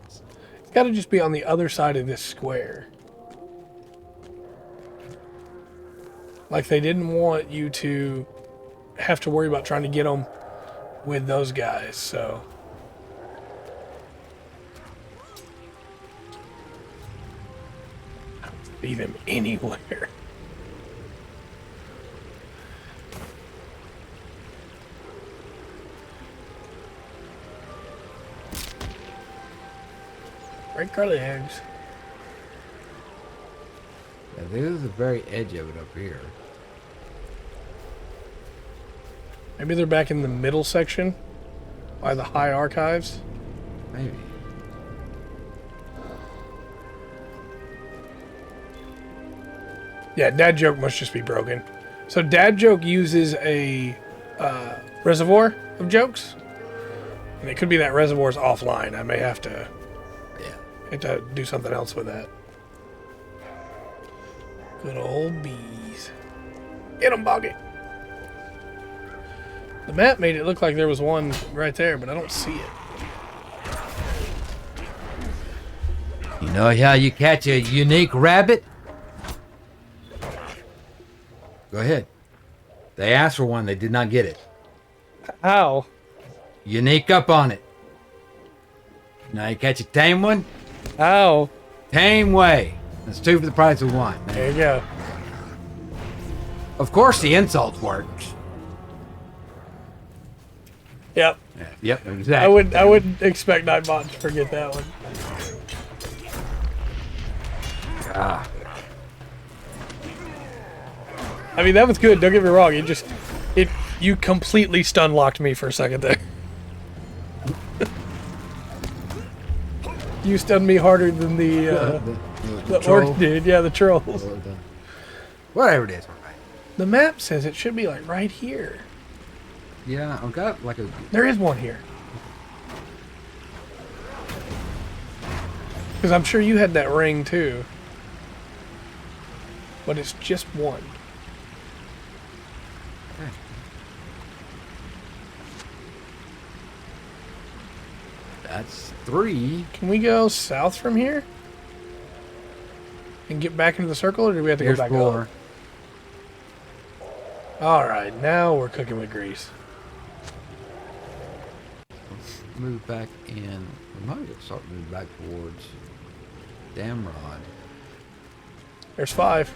S1: It's got to just be on the other side of this square. Like they didn't want you to have to worry about trying to get them with those guys, so. I don't see them anywhere. Break our legs.
S2: Yeah, this is the very edge of it up here.
S1: Maybe they're back in the middle section by the high archives.
S2: Maybe.
S1: Yeah, Dad Joke must just be broken. So Dad Joke uses a reservoir of jokes. And it could be that reservoir's offline. I may have to do something else with that. Good old bees. Get 'em, Boggy. The map made it look like there was one right there, but I don't see it.
S2: You know how you catch a unique rabbit? Go ahead. They asked for one. They did not get it.
S1: How?
S2: Unique up on it. Now you catch a tame one?
S1: How?
S2: Tame way. That's 2 for the price of 1.
S1: There you go.
S2: Of course the insults work.
S1: Yep.
S2: Yeah, yep, exactly.
S1: I wouldn't expect Nightbot to forget that one.
S2: Ah.
S1: I mean, that was good. Don't get me wrong. You completely stun locked me for a second there. You stunned me harder than the
S2: troll.
S1: orc did. Yeah, the trolls.
S2: Whatever it is.
S1: The map says it should be like right here.
S2: Yeah, I've got like a.
S1: There is one here. Because I'm sure you had that ring too. But it's just one.
S2: Okay. That's 3.
S1: Can we go south from here? And get back into the circle, or do we have to
S2: Here's
S1: go back
S2: 4.
S1: up? Alright, now we're cooking with grease.
S2: Move back in. We might start moving back towards. Damn rod.
S1: There's 5.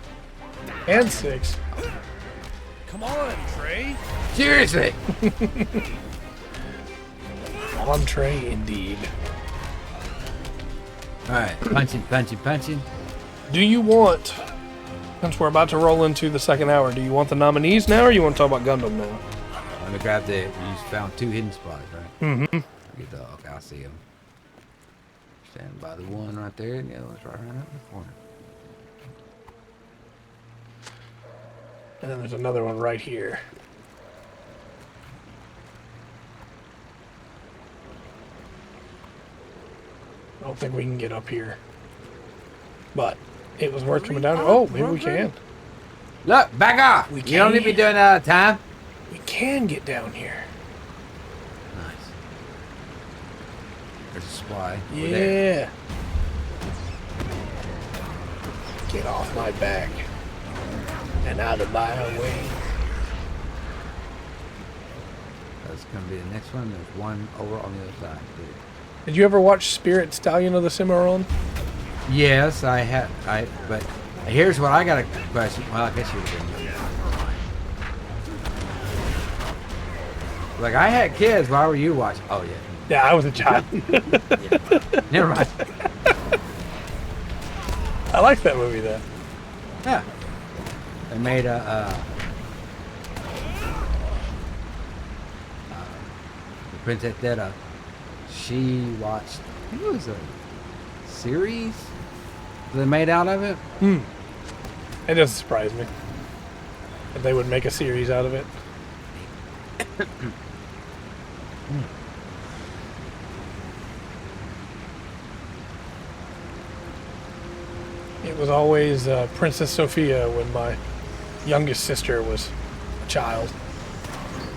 S1: And 6. Come on, Trey.
S2: Seriously.
S1: On Trey, indeed.
S2: Alright, punching.
S1: Do you want, since we're about to roll into the second hour, do you want the nominees now or you want to talk about Gundam now?
S2: Let me grab you found 2 hidden spots, right?
S1: Mm-hmm.
S2: Get the, okay, I see them. Standing by the one right there, and the other one's right around the corner.
S1: And then there's another one right here. I don't think we can get up here. But it was worth coming down. Oh, maybe we can.
S2: Look, back off!
S1: We
S2: You don't need to be
S1: can.
S2: doing that all the time.
S1: We can get down here.
S2: Nice. There's a supply. Over there.
S1: Yeah. Get off my back. And out of my way.
S2: That's going to be the next one. There's one over on the other side.
S1: Did you ever watch Spirit Stallion of the Cimarron?
S2: Yes, I had. But here's what I got a question. Well, I guess you would have been. Like, I had kids. Why were you watching? Oh, yeah.
S1: Yeah, I was a child.
S2: Yeah. Never mind.
S1: I like that movie, though.
S2: Yeah. They made the Princess Theta. She watched, I think it was a series they made out of it.
S1: It doesn't surprise me if they would make a series out of it. It was always Princess Sophia when my youngest sister was a child.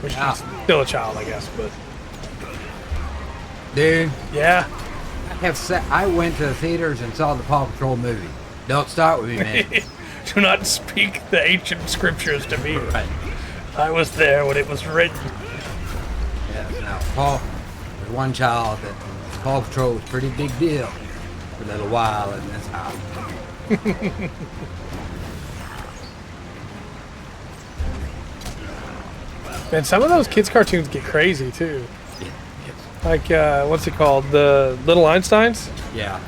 S1: Which is still a child, I guess, but...
S2: Dude,
S1: Yeah.
S2: I went to the theaters and saw the Paw Patrol movie. Don't start with me, man.
S1: Do not speak the ancient scriptures to me.
S2: Right.
S1: I was there when it was written.
S2: Yeah, now, there's one child that Paw Patrol was a pretty big deal for a little while in this house.
S1: Man, some of those kids' cartoons get crazy, too. Like, what's it called? The Little Einsteins?
S2: Yeah.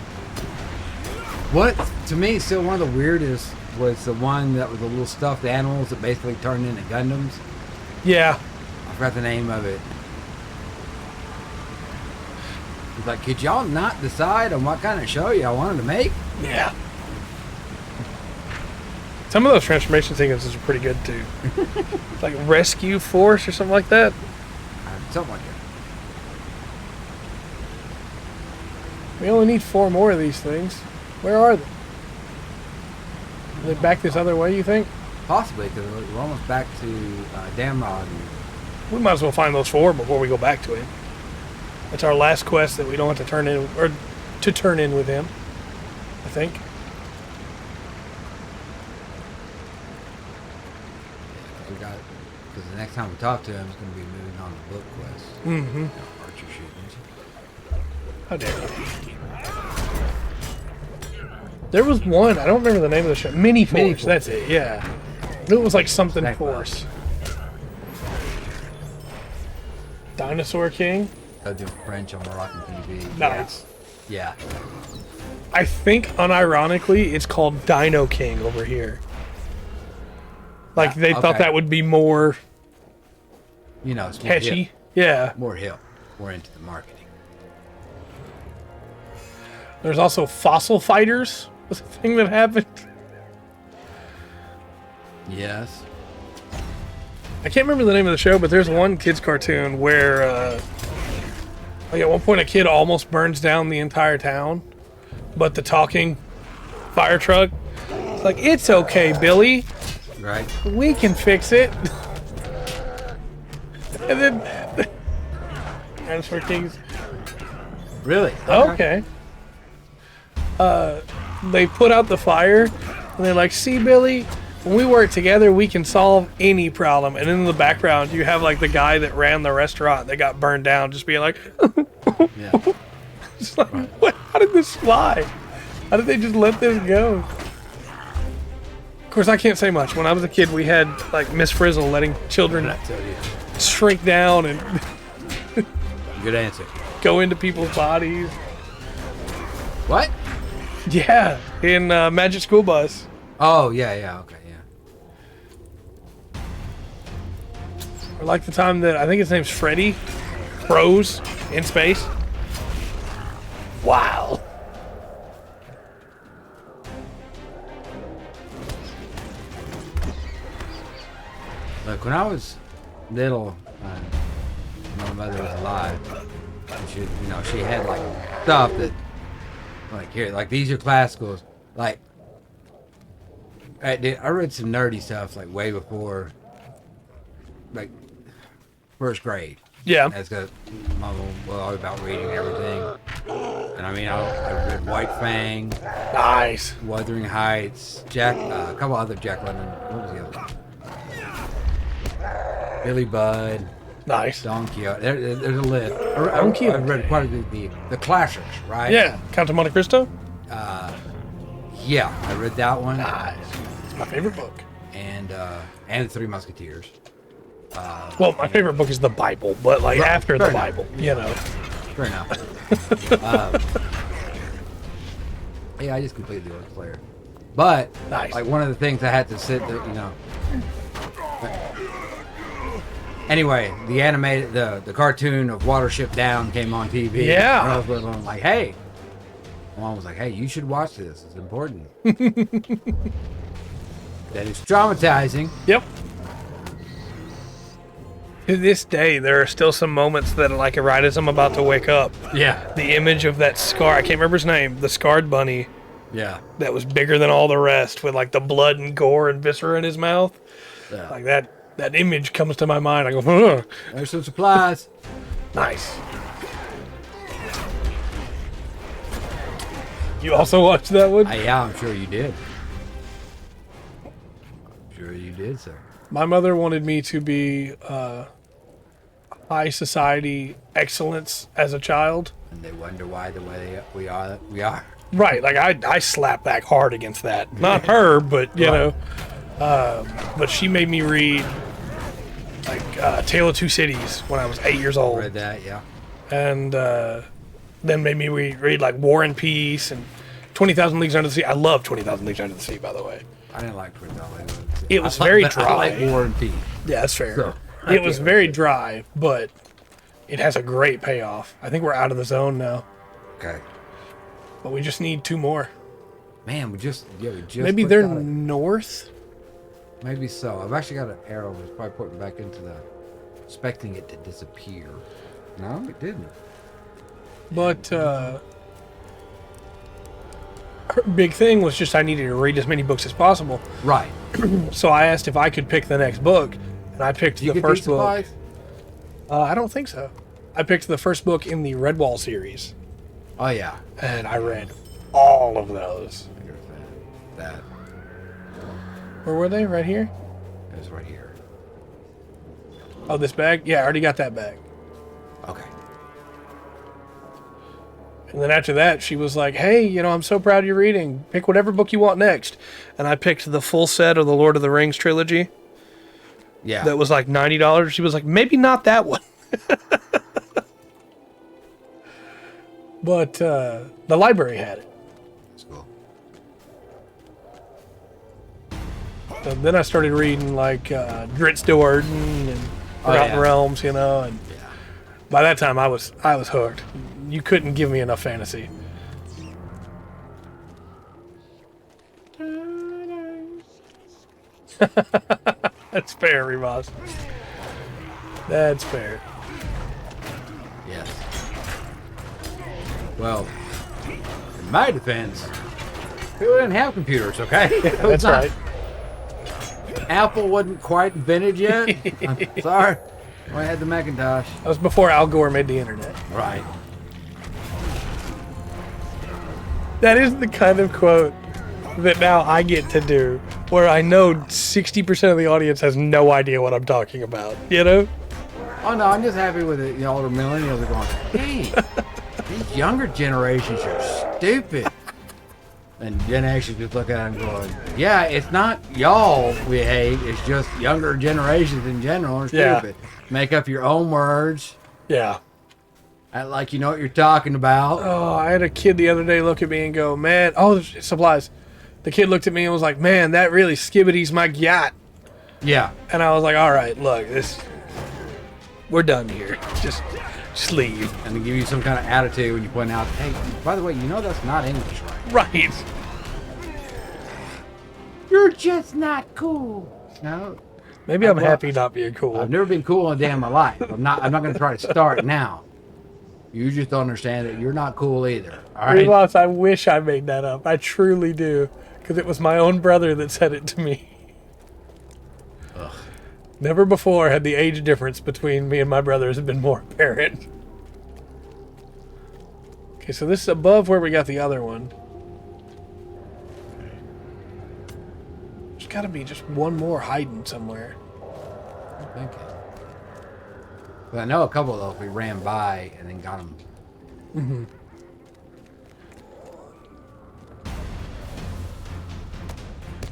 S2: What, to me, still one of the weirdest was the one that was the little stuffed animals that basically turned into Gundams.
S1: Yeah.
S2: I forgot the name of it. It's like, could y'all not decide on what kind of show y'all wanted to make?
S1: Yeah. Some of those transformation sequences are pretty good, too. Like Rescue Force or something like that.
S2: Something like that.
S1: We only need 4 more of these things. Where are they? Are they back this other way, you think?
S2: Possibly, because we're almost back to Damrod.
S1: We might as well find those 4 before we go back to him. That's our last quest that we don't have to turn in, or to turn in with him, I think.
S2: Because the next time we talk to him, it's going to be moving on to book quest.
S1: Mm-hmm.
S2: Archer shootings.
S1: How dare you. There was one, I don't remember the name of the show. Mini Force, that's it, yeah. I knew it was like something
S2: Snack
S1: Force. Dinosaur King?
S2: They'll do French on Moroccan TV.
S1: Nice.
S2: Yeah.
S1: I think, unironically, it's called Dino King over here. Like, they thought that would be more
S2: You know, it's more
S1: catchy.
S2: hip.
S1: Yeah.
S2: More hip. More into the marketing.
S1: There's also Fossil Fighters was a thing that happened.
S2: Yes.
S1: I can't remember the name of the show, but there's one kids cartoon where, like at one point a kid almost burns down the entire town, but the talking fire truck, it's like, it's okay, Billy.
S2: Right.
S1: We can fix it. And then Dinosaur Kings.
S2: Really?
S1: Okay. They put out the fire, and they're like, see, Billy, when we work together, we can solve any problem. And in the background, you have like the guy that ran the restaurant that got burned down, just being like,
S2: Yeah.
S1: it's like, what? How did this fly? How did they just let this go? Of course, I can't say much. When I was a kid, we had like Miss Frizzle letting children
S2: I tell you.
S1: shrink down and
S2: Good answer.
S1: go into people's bodies.
S2: What?
S1: Yeah, in Magic School Bus.
S2: Oh, yeah, okay, yeah.
S1: Or like the time that I think his name's Freddy froze in space. Wow.
S2: Look, when I was little, my mother was alive. And she had like stuff that, like here, like these are classicals. Like, I read some nerdy stuff like way before, like first grade.
S1: Yeah.
S2: That's got mom was all about reading everything. And I mean, I read White Fang,
S1: Nice.
S2: Wuthering Heights, a couple other Jack London. What was the other one? Billy Budd,
S1: Nice.
S2: Don Quixote. There's a list.
S1: Don Quixote.
S2: I've read quite a few the classics, right?
S1: Yeah. Count of Monte Cristo?
S2: Yeah, I read that one.
S1: Nice. It's my favorite book.
S2: And the Three Musketeers.
S1: Well, my favorite book is the Bible, but like
S2: Right,
S1: after the
S2: fair enough.
S1: Bible, you know.
S2: Fair enough. Yeah, I just completed the Orc Player. But
S1: Nice.
S2: like one of the things I had to sit there, Anyway, the animated, the cartoon of Watership Down came on TV.
S1: Yeah.
S2: And I was like, hey. Mom was like, hey, you should watch this. It's important. That is traumatizing.
S1: Yep. To this day, there are still some moments that, like, right as I'm about to wake up,
S2: Yeah.
S1: the image of that scar, I can't remember his name, the scarred bunny
S2: Yeah.
S1: that was bigger than all the rest with, like, the blood and gore and viscera in his mouth.
S2: Yeah.
S1: Like, that image comes to my mind. I go, ugh.
S2: There's some supplies.
S1: Nice. You also watched that one?
S2: Yeah, I'm sure you did. I'm sure you did, sir.
S1: My mother wanted me to be high society excellence as a child.
S2: And they wonder why the way we are.
S1: Right, like I slap back hard against that. Not her, but you know. But she made me read like Tale of Two Cities when I was 8 years old,
S2: Read that, yeah.
S1: and then made me read like War and Peace and 20,000 Leagues Under the Sea. I love 20,000 Leagues Under the Sea, by the way.
S2: I didn't like Prince Ali.
S1: It was very
S2: I
S1: dry.
S2: like War and Peace.
S1: Yeah, that's fair.
S2: So,
S1: It was very dry, but it has a great payoff. I think we're out of the zone now,
S2: Okay.
S1: but we just need 2 more.
S2: Man, we just
S1: Maybe
S2: put
S1: they're
S2: that-
S1: north.
S2: Maybe so. I've actually got an arrow that's probably putting back into the, expecting it to disappear. No, it didn't.
S1: But her big thing was just I needed to read as many books as possible.
S2: Right.
S1: So I asked if I could pick the next book, and I picked
S2: You
S1: the
S2: get
S1: first
S2: these
S1: book.
S2: supplies?
S1: I don't think so. I picked the first book in the Redwall series,
S2: Oh yeah.
S1: and I read all of those.
S2: That
S1: Where were they? Right here?
S2: is right here.
S1: Oh, this bag? Yeah, I already got that bag.
S2: Okay.
S1: And then after that, she was like, hey, you know, I'm so proud of your reading. Pick whatever book you want next. And I picked the full set of the Lord of the Rings trilogy.
S2: Yeah.
S1: That was like $90. She was like, maybe not that one. But the library had it.
S2: That's cool.
S1: And then I started reading like Dritz Do'Urden and Forgotten
S2: yeah.
S1: Realms, you know. And
S2: Yeah.
S1: by that time, I was hooked. You couldn't give me enough fantasy. That's fair, Rivas. That's fair.
S2: Yes. Well, in my defense, people didn't have computers, okay? It was
S1: That's
S2: not-
S1: right.
S2: Apple wasn't quite invented yet. I'm sorry. I had the Macintosh.
S1: That was before Al Gore made the internet.
S2: Right.
S1: That is the kind of quote that now I get to do, where I know 60% of the audience has no idea what I'm talking about, you know?
S2: Oh no, I'm just happy with it. You know, all the millennials are going, hey, these younger generations are stupid. And Gen X is just looking at it and going, yeah, it's not y'all we hate, it's just younger generations in general are
S1: Yeah.
S2: stupid. Make up your own words.
S1: Yeah.
S2: Act like you know what you're talking about.
S1: Oh, I had a kid the other day look at me and go, man, oh, there's supplies. The kid looked at me and was like, man, that really skibbities my yacht.
S2: Yeah.
S1: And I was like, all right, look, we're done here. Just leave.
S2: And they give you some kind of attitude when you point out, hey, by the way, you know that's not English, right?
S1: Right.
S2: You're just not cool. No.
S1: Maybe I'm happy not being cool.
S2: I've never been cool in a day in my life. I'm not going to try to start now. You just don't understand that you're not cool either. All right.
S1: Relots, I wish I made that up. I truly do. Because it was my own brother that said it to me.
S2: Ugh.
S1: Never before had the age difference between me and my brothers been more apparent. Okay, so this is above where we got the other one. There's got to be just one more hiding somewhere.
S2: I'm thinking. But I know a couple of those we ran by and then got them.
S1: Mm-hmm.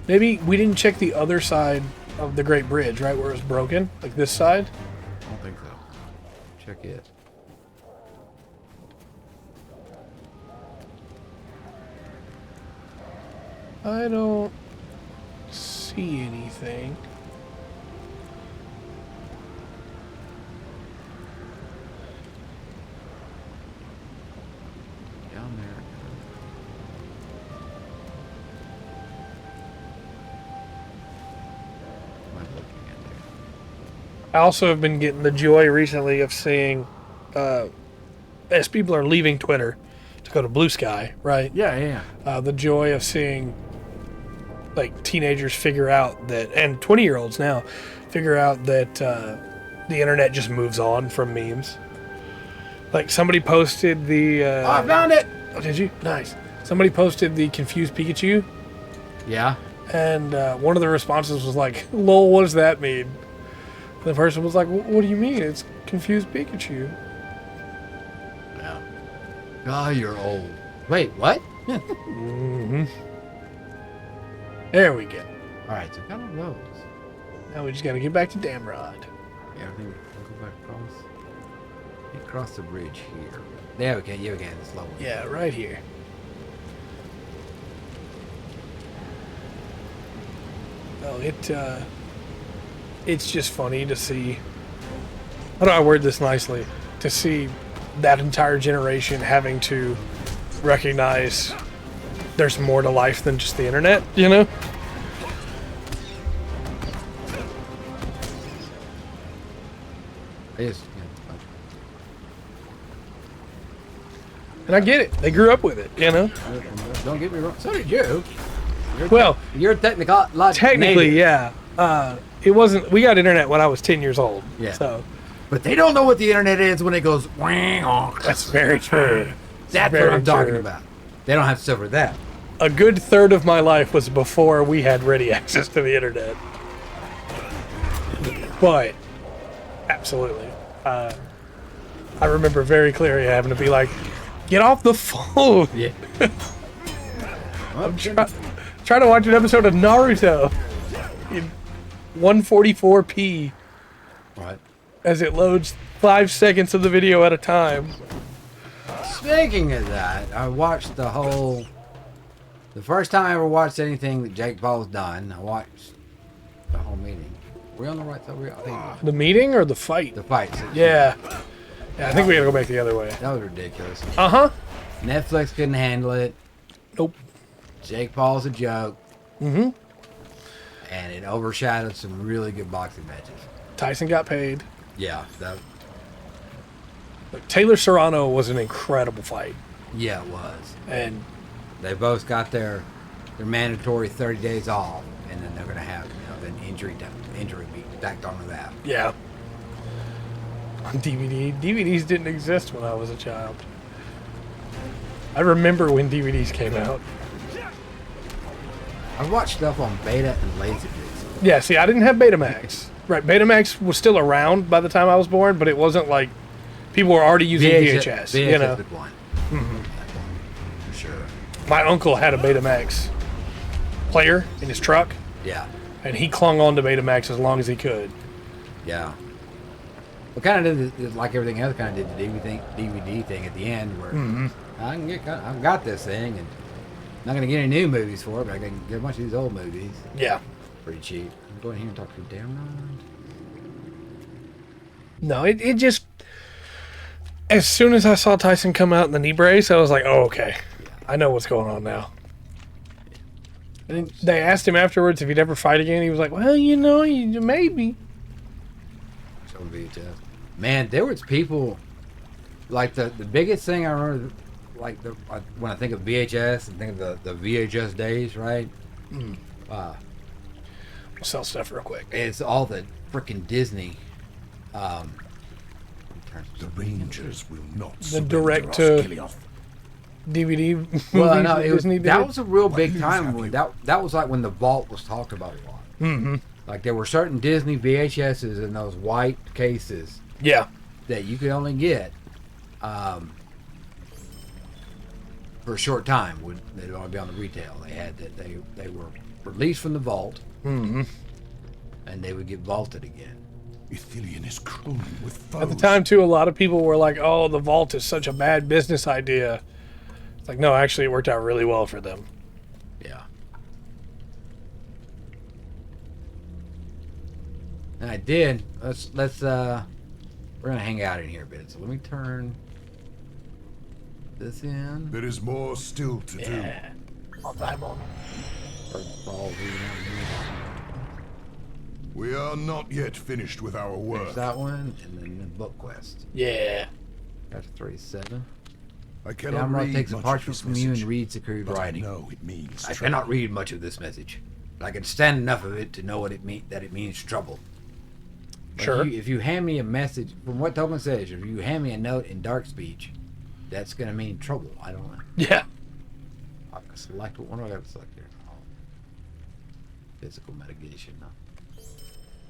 S1: Maybe we didn't check the other side of the Great Bridge, right, where it was broken? Like this side?
S2: I don't think so. Check it.
S1: I don't see anything.
S2: Down there. What am I looking at there?
S1: I also have been getting the joy recently of seeing, as people are leaving Twitter to go to Blue Sky, right?
S2: Yeah.
S1: The joy of seeing, like, teenagers figure out that, and 20-year-olds now, figure out that the internet just moves on from memes. Like, somebody posted the...
S2: Oh, I found it!
S1: Oh, did you? Nice. Somebody posted the Confused Pikachu,
S2: Yeah.
S1: and one of the responses was like, lol, what does that mean? And the person was like, what do you mean? It's Confused Pikachu.
S2: Yeah. Oh, you're old. Wait, what?
S1: Mm-hmm. There we go.
S2: Alright, so kind of those.
S1: Now we just got to get back to Damrod.
S2: Yeah, I think we'll go back across. Across the bridge here. There we go. You again. It's low.
S1: Yeah, right here. Oh, it's just funny to see. How do I word this nicely? To see that entire generation having to recognize there's more to life than just the internet, you know?
S2: It is.
S1: And I get it. They grew up with it, you know?
S2: Don't get me wrong. So did you.
S1: Well,
S2: You're
S1: technically, yeah. It wasn't. We got internet when I was 10 years old.
S2: Yeah.
S1: So
S2: But they don't know what the internet is when it goes. Wang.
S1: that's very true.
S2: That's
S1: very
S2: what I'm talking
S1: true.
S2: about. They don't have to suffer that.
S1: A good third of my life was before we had ready access to the internet. But absolutely, I remember very clearly having to be like, "Get off the phone!"
S2: Yeah.
S1: I'm trying to watch an episode of Naruto in 144p
S2: What?
S1: as it loads 5 seconds of the video at a time.
S2: Speaking of that, I watched the first time I ever watched anything that Jake Paul's done. I watched the whole meeting. Were we on the right side? I think
S1: The meeting or the fight?
S2: the fights.
S1: Yeah. I think we gotta go back the other way.
S2: That was ridiculous.
S1: Uh-huh.
S2: Netflix couldn't handle it.
S1: Nope.
S2: Jake Paul's a joke.
S1: Mm-hmm.
S2: And it overshadowed some really good boxing matches.
S1: Tyson got paid.
S2: Yeah,
S1: Look, Taylor Serrano was an incredible fight.
S2: it was.
S1: And
S2: They both got their mandatory 30 days off, and then they're going to have an injury be backed onto that.
S1: yeah. On DVD. DVDs didn't exist when I was a child. I remember when DVDs came out.
S2: I watched stuff on beta and Laserdisc.
S1: Yeah, see, I didn't have Betamax. Right, Betamax was still around by the time I was born, but it wasn't like people were already using VHS, you know.
S2: Good one.
S1: Mm-hmm.
S2: For sure.
S1: My uncle had a Betamax player in his truck,
S2: Yeah.
S1: and he clung on to Betamax as long as he could.
S2: Yeah. Well, kind of did like everything else. Kind of did the DVD thing at the end, where I've got this thing, and I'm not gonna get any new movies for it, but I can get a bunch of these old movies
S1: Yeah.
S2: pretty cheap. I'm going here and talk to Damron.
S1: No, it just... As soon as I saw Tyson come out in the knee brace, I was like, oh, okay. I know what's going on now. And then they asked him afterwards if he'd ever fight again. He was like, well, you maybe.
S2: So VHS. Man, there was people, like the biggest thing I remember, like when I think of VHS and think of the VHS days, right?
S1: Sell stuff real quick.
S2: It's all the freaking Disney.
S3: The Rangers will not
S1: The direct to DVD movie.
S2: Well, no,
S1: Disney did.
S2: that was a real big time when that was like when the vault was talked about a lot.
S1: Mm-hmm.
S2: Like there were certain Disney VHSs in those white cases
S1: Yeah.
S2: that you could only get for a short time. They'd only be on the retail. They had that they were released from the vault,
S1: Mm-hmm.
S2: and they would get vaulted again.
S3: Ithilien is crawling with foes.
S1: At the time, too, a lot of people were like, oh, the vault is such a bad business idea. It's like, no, actually, it worked out really well for them.
S2: Yeah. And I did. Let's we're gonna hang out in here a bit. So let me turn this in.
S3: There is more still to do.
S1: All time on.
S3: We are not yet finished with our
S2: There's
S3: work.
S2: that one, and then the book quest.
S1: Yeah.
S2: That's 37.
S3: I cannot
S2: Damron
S3: read
S2: takes a
S3: much of
S2: parchment
S3: this
S2: from you and
S3: message,
S2: reads the crude
S3: but I
S2: writing.
S3: know it means
S2: I
S3: trouble.
S2: cannot read much of this message, but I can stand enough of it to know what that it means trouble. But
S1: Sure.
S2: If you hand me a message, from what Tolkien says, if you hand me a note in dark speech, that's going to mean trouble. I don't know.
S1: Yeah.
S2: I can select what one do I got to select here? Oh. Physical mitigation. No.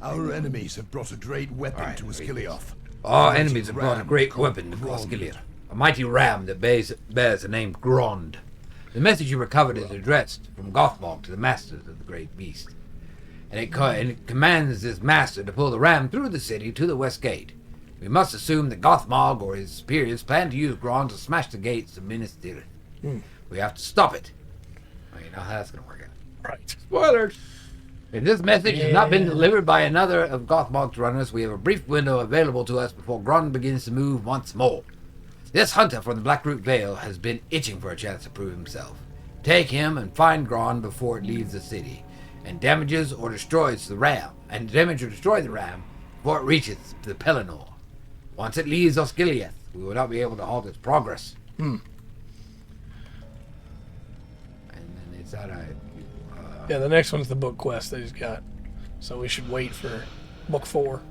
S3: Our enemies have brought a great weapon
S2: Alright,
S3: to
S2: read
S3: Osgiliath.
S2: Our
S3: A
S2: enemies have brought a
S3: ram
S2: great
S3: called
S2: weapon to
S3: Grond.
S2: Osgiliath, a mighty ram that bears the name Grond. The message you recovered is addressed from Gothmog to the masters of the great beast, and it commands his master to pull the ram through the city to the west gate. We must assume that Gothmog or his superiors plan to use Grond to smash the gates of Minas Tirith. We have to stop it. Well, you know how that's going to work out.
S1: Right.
S2: Spoilers! If this message has not been delivered by another of Gothmog's runners, we have a brief window available to us before Grond begins to move once more. This hunter from the Blackroot Vale has been itching for a chance to prove himself. Take him and find Grond before it leaves the city, and damage or destroy the ram before it reaches the Pelennor. Once it leaves Osgiliath, we will not be able to halt its progress. And then it's out of...
S1: Yeah, the next one's the book quest that he's got. So we should wait for book 4.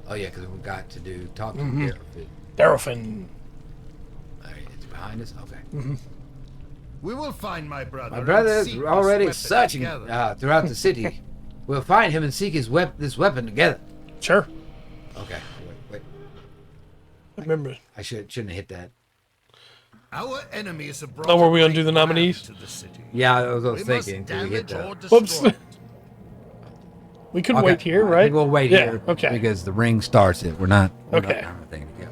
S2: Oh yeah, because we've got to talk to Gareth.
S1: Darrowfin.
S2: Alright, it's behind us? Okay.
S3: We will find my brother.
S2: My
S3: and
S2: brother is
S3: seek this
S2: already
S3: weapon
S2: searching
S3: together.
S2: throughout the city. We'll find him and seek this weapon together.
S1: Sure.
S2: Okay, wait.
S1: Remember.
S2: I shouldn't have hit that.
S3: Our enemies have brought
S1: Oh, were
S3: a
S1: we gonna
S3: great
S1: do the
S3: ram
S1: nominees?
S3: to the city.
S2: Yeah, I was
S3: We must
S2: thinking until we hit
S3: damage
S2: the...
S3: or destroy
S1: Whoops.
S3: it.
S1: We could
S2: Okay,
S1: wait here,
S2: I
S1: right?
S2: think we'll wait
S1: Yeah,
S2: here.
S1: okay.
S2: Because the ring starts it. We're not
S1: Okay.
S2: thinking to go.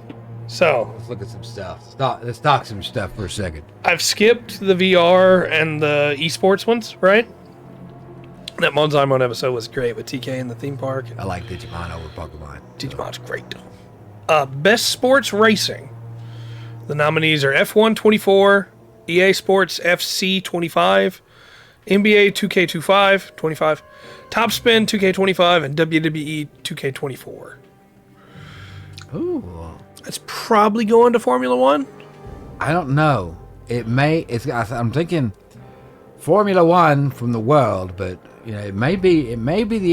S1: So,
S2: Let's look at some stuff. Let's talk some stuff for a second.
S1: I've skipped the VR and the esports ones, right? That Monzaimon episode was great with TK in the theme park.
S2: I like Digimon over Pokemon.
S1: Digimon's great. Best sports racing. The nominees are F1 24, EA Sports FC 25, NBA 2K25 25, Top Spin 2K25, and WWE 2K24.
S2: Ooh.
S1: That's probably going to Formula One.
S2: I don't know. I'm thinking Formula One from the world, but it may be the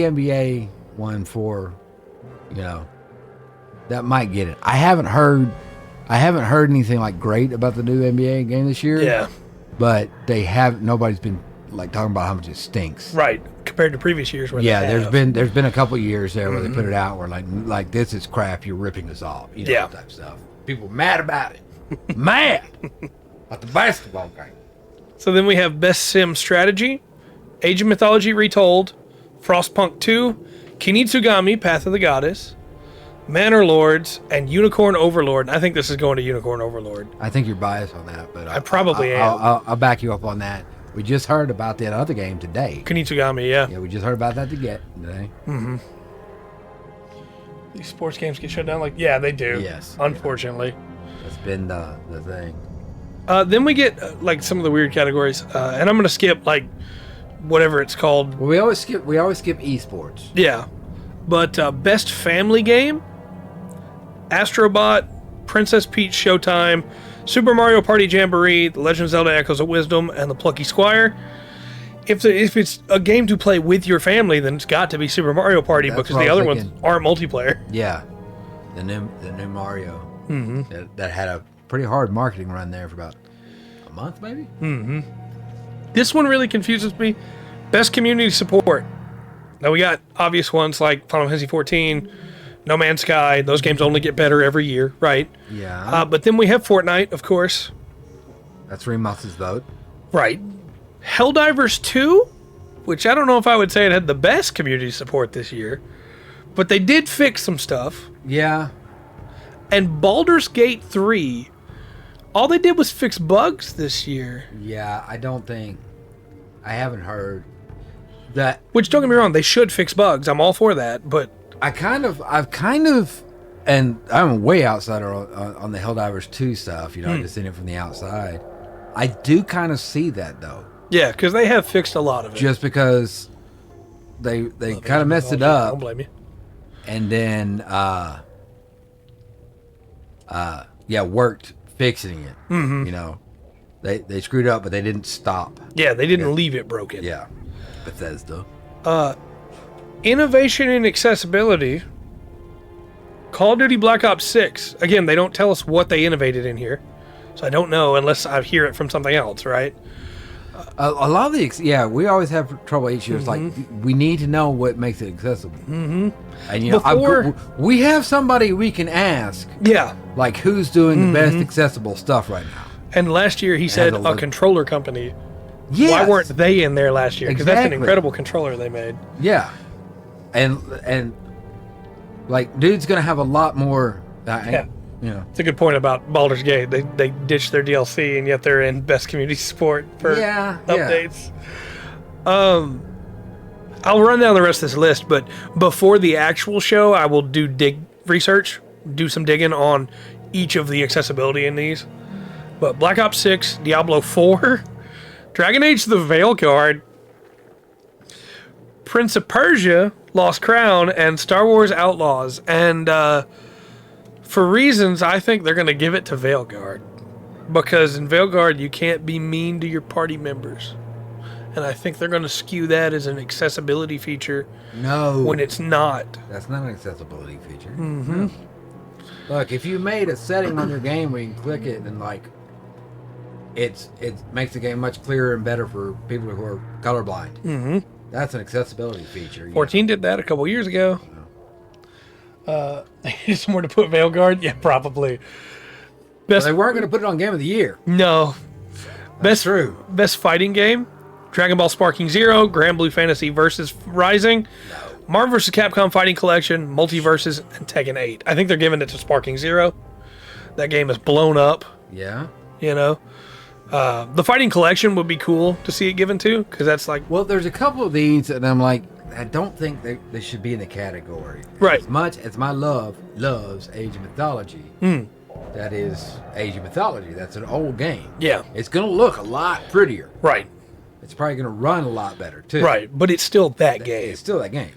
S2: NBA one for, that might get it. I haven't heard anything like great about the new NBA game this year.
S1: Yeah.
S2: But nobody's been like talking about how much it stinks.
S1: Right, compared to previous years where
S2: Yeah,
S1: they
S2: there's
S1: have.
S2: been a couple years there where they put it out where like this is crap, you're ripping us off,
S1: Yeah.
S2: type stuff. People mad about it. mad about the basketball game.
S1: So then we have Best Sim Strategy, Age of Mythology Retold, Frostpunk 2, Kinitsugami, Path of the Goddess, Manor Lords, and Unicorn Overlord. And I think this is going to Unicorn Overlord.
S2: I think you're biased on that, but
S1: I probably am.
S2: I'll back you up on that. We just heard about that other game today.
S1: Kinitsugami, yeah.
S2: Yeah, we just heard about that today.
S1: Mm-hmm. These sports games get shut down? Like, yeah, they do.
S2: Yes.
S1: Unfortunately.
S2: That's been the thing.
S1: Then we get, like, some of the weird categories. And I'm going to skip, like, whatever it's called.
S2: Well, we always skip esports.
S1: Yeah. But Best Family Game, Astrobot, Princess Peach Showtime, Super Mario Party Jamboree, The Legend of Zelda Echoes of Wisdom, and The Plucky Squire. If it's a game to play with your family, then it's got to be Super Mario Party because the other ones aren't multiplayer.
S2: Yeah, the new Mario
S1: Mm-hmm.
S2: that had a pretty hard marketing run there for about a month, maybe.
S1: Mm-hmm. This one really confuses me. Best Community Support. Now we got obvious ones like Final Fantasy 14, No Man's Sky. Those games only get better every year, right?
S2: Yeah.
S1: But then we have Fortnite, of course.
S2: That's Remus's vote.
S1: Right. Helldivers 2, which I don't know if I would say it had the best community support this year, but they did fix some stuff.
S2: Yeah.
S1: And Baldur's Gate 3, all they did was fix bugs this year.
S2: Yeah, I haven't heard that.
S1: Which, don't get me wrong, they should fix bugs. I'm all for that, but
S2: I've kind of, and I'm way outsider on the Helldivers 2 stuff, I just seen it from the outside. I do kind of see that, though.
S1: yeah, because they have fixed a lot of it.
S2: Just because they kind of messed it up.
S1: Don't blame you.
S2: And then, worked fixing it.
S1: Mm-hmm.
S2: They screwed up, but they didn't stop.
S1: Yeah, they didn't leave it broken.
S2: Yeah. Bethesda.
S1: Innovation and accessibility. Call of Duty Black Ops 6. Again, they don't tell us what they innovated in here. So I don't know unless I hear it from something else, right?
S2: A lot of we always have trouble each year. It's like, we need to know what makes it accessible.
S1: Mm-hmm.
S2: And, we have somebody we can ask.
S1: Yeah.
S2: Like, who's doing the best accessible stuff right now?
S1: And last year he said a controller company.
S2: Yes.
S1: Why weren't they in there last year? Because that's an
S2: Exactly.
S1: incredible controller they made.
S2: Yeah. And like, dude's going to have a lot more.
S1: Yeah. It's a good point about Baldur's Gate. They ditched their DLC and yet they're in best community support for updates. I'll run down the rest of this list, but before the actual show, I will do some digging on each of the accessibility in these. But Black Ops 6, Diablo 4, Dragon Age the Veilguard, Prince of Persia, Lost Crown, and Star Wars Outlaws. And for reasons, I think they're going to give it to Veilguard. Because in Veilguard, you can't be mean to your party members. And I think they're going to skew that as an accessibility feature.
S2: No.
S1: When it's not.
S2: That's not an accessibility feature.
S1: Mm-hmm.
S2: No. Look, if you made a setting on your game where you can click it and, like, it makes the game much clearer and better for people who are colorblind.
S1: Mm-hmm.
S2: That's an accessibility feature.
S1: 14 did that a couple years ago. Somewhere to put Veilguard? Yeah, probably.
S2: Well, they weren't going to put it on Game of the Year.
S1: No.
S2: That's true.
S1: Best fighting game? Dragon Ball Sparking Zero, Grand Blue Fantasy Versus Rising, Marvel vs. Capcom Fighting Collection, Multiverses, and Tekken 8. I think they're giving it to Sparking Zero. That game is blown up.
S2: Yeah.
S1: The Fighting Collection would be cool to see it given to, because that's like...
S2: Well, there's a couple of these, and I'm like, I don't think they should be in the category.
S1: Right.
S2: As much as my loves Age of Mythology, that is Age of Mythology. That's an old game.
S1: Yeah.
S2: It's going to look a lot prettier.
S1: Right.
S2: It's probably going to run a lot better, too.
S1: Right, but it's still that game.
S2: It's still that game.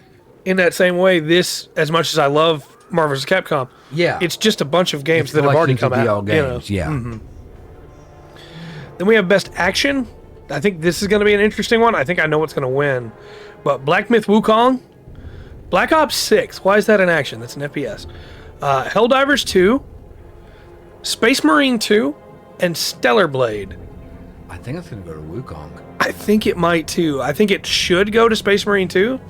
S1: In that same way, this, as much as I love Marvel vs. Capcom,
S2: yeah,
S1: it's just a bunch of games that have already come out.
S2: Games, yeah.
S1: Mm-hmm. Then we have Best Action. I think this is going to be an interesting one. I think I know what's going to win. But Black Myth Wukong, Black Ops 6. Why is that an action? That's an FPS. Helldivers 2, Space Marine 2, and Stellar Blade.
S2: I think it's going to go to Wukong.
S1: I think it might too. I think it should go to Space Marine 2.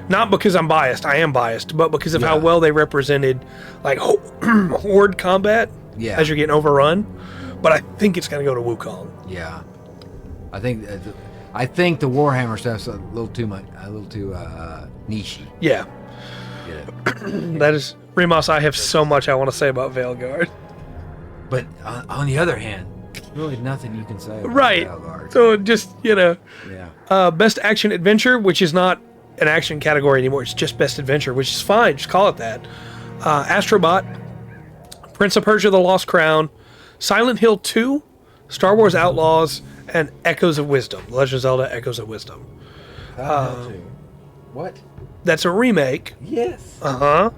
S1: Not because I'm biased. I am biased. But because of how well they represented like horde combat.
S2: Yeah.
S1: as you're getting overrun. But I think it's going to go to Wukong.
S2: Yeah. I think the Warhammer stuff's a little too niche.
S1: Yeah. That is... Remos, I have so much I want to say about Veilguard.
S2: But on the other hand, really nothing you can say about
S1: Right.
S2: Veilguard.
S1: So just,
S2: Yeah.
S1: best action adventure, which is not an action category anymore. It's just best adventure, which is fine. Just call it that. Astrobot, Prince of Persia: The Lost Crown, Silent Hill 2, Star Wars Outlaws, and Echoes of Wisdom. The Legend of Zelda: Echoes of Wisdom.
S2: What?
S1: That's a remake.
S2: Yes.
S1: Uh-huh.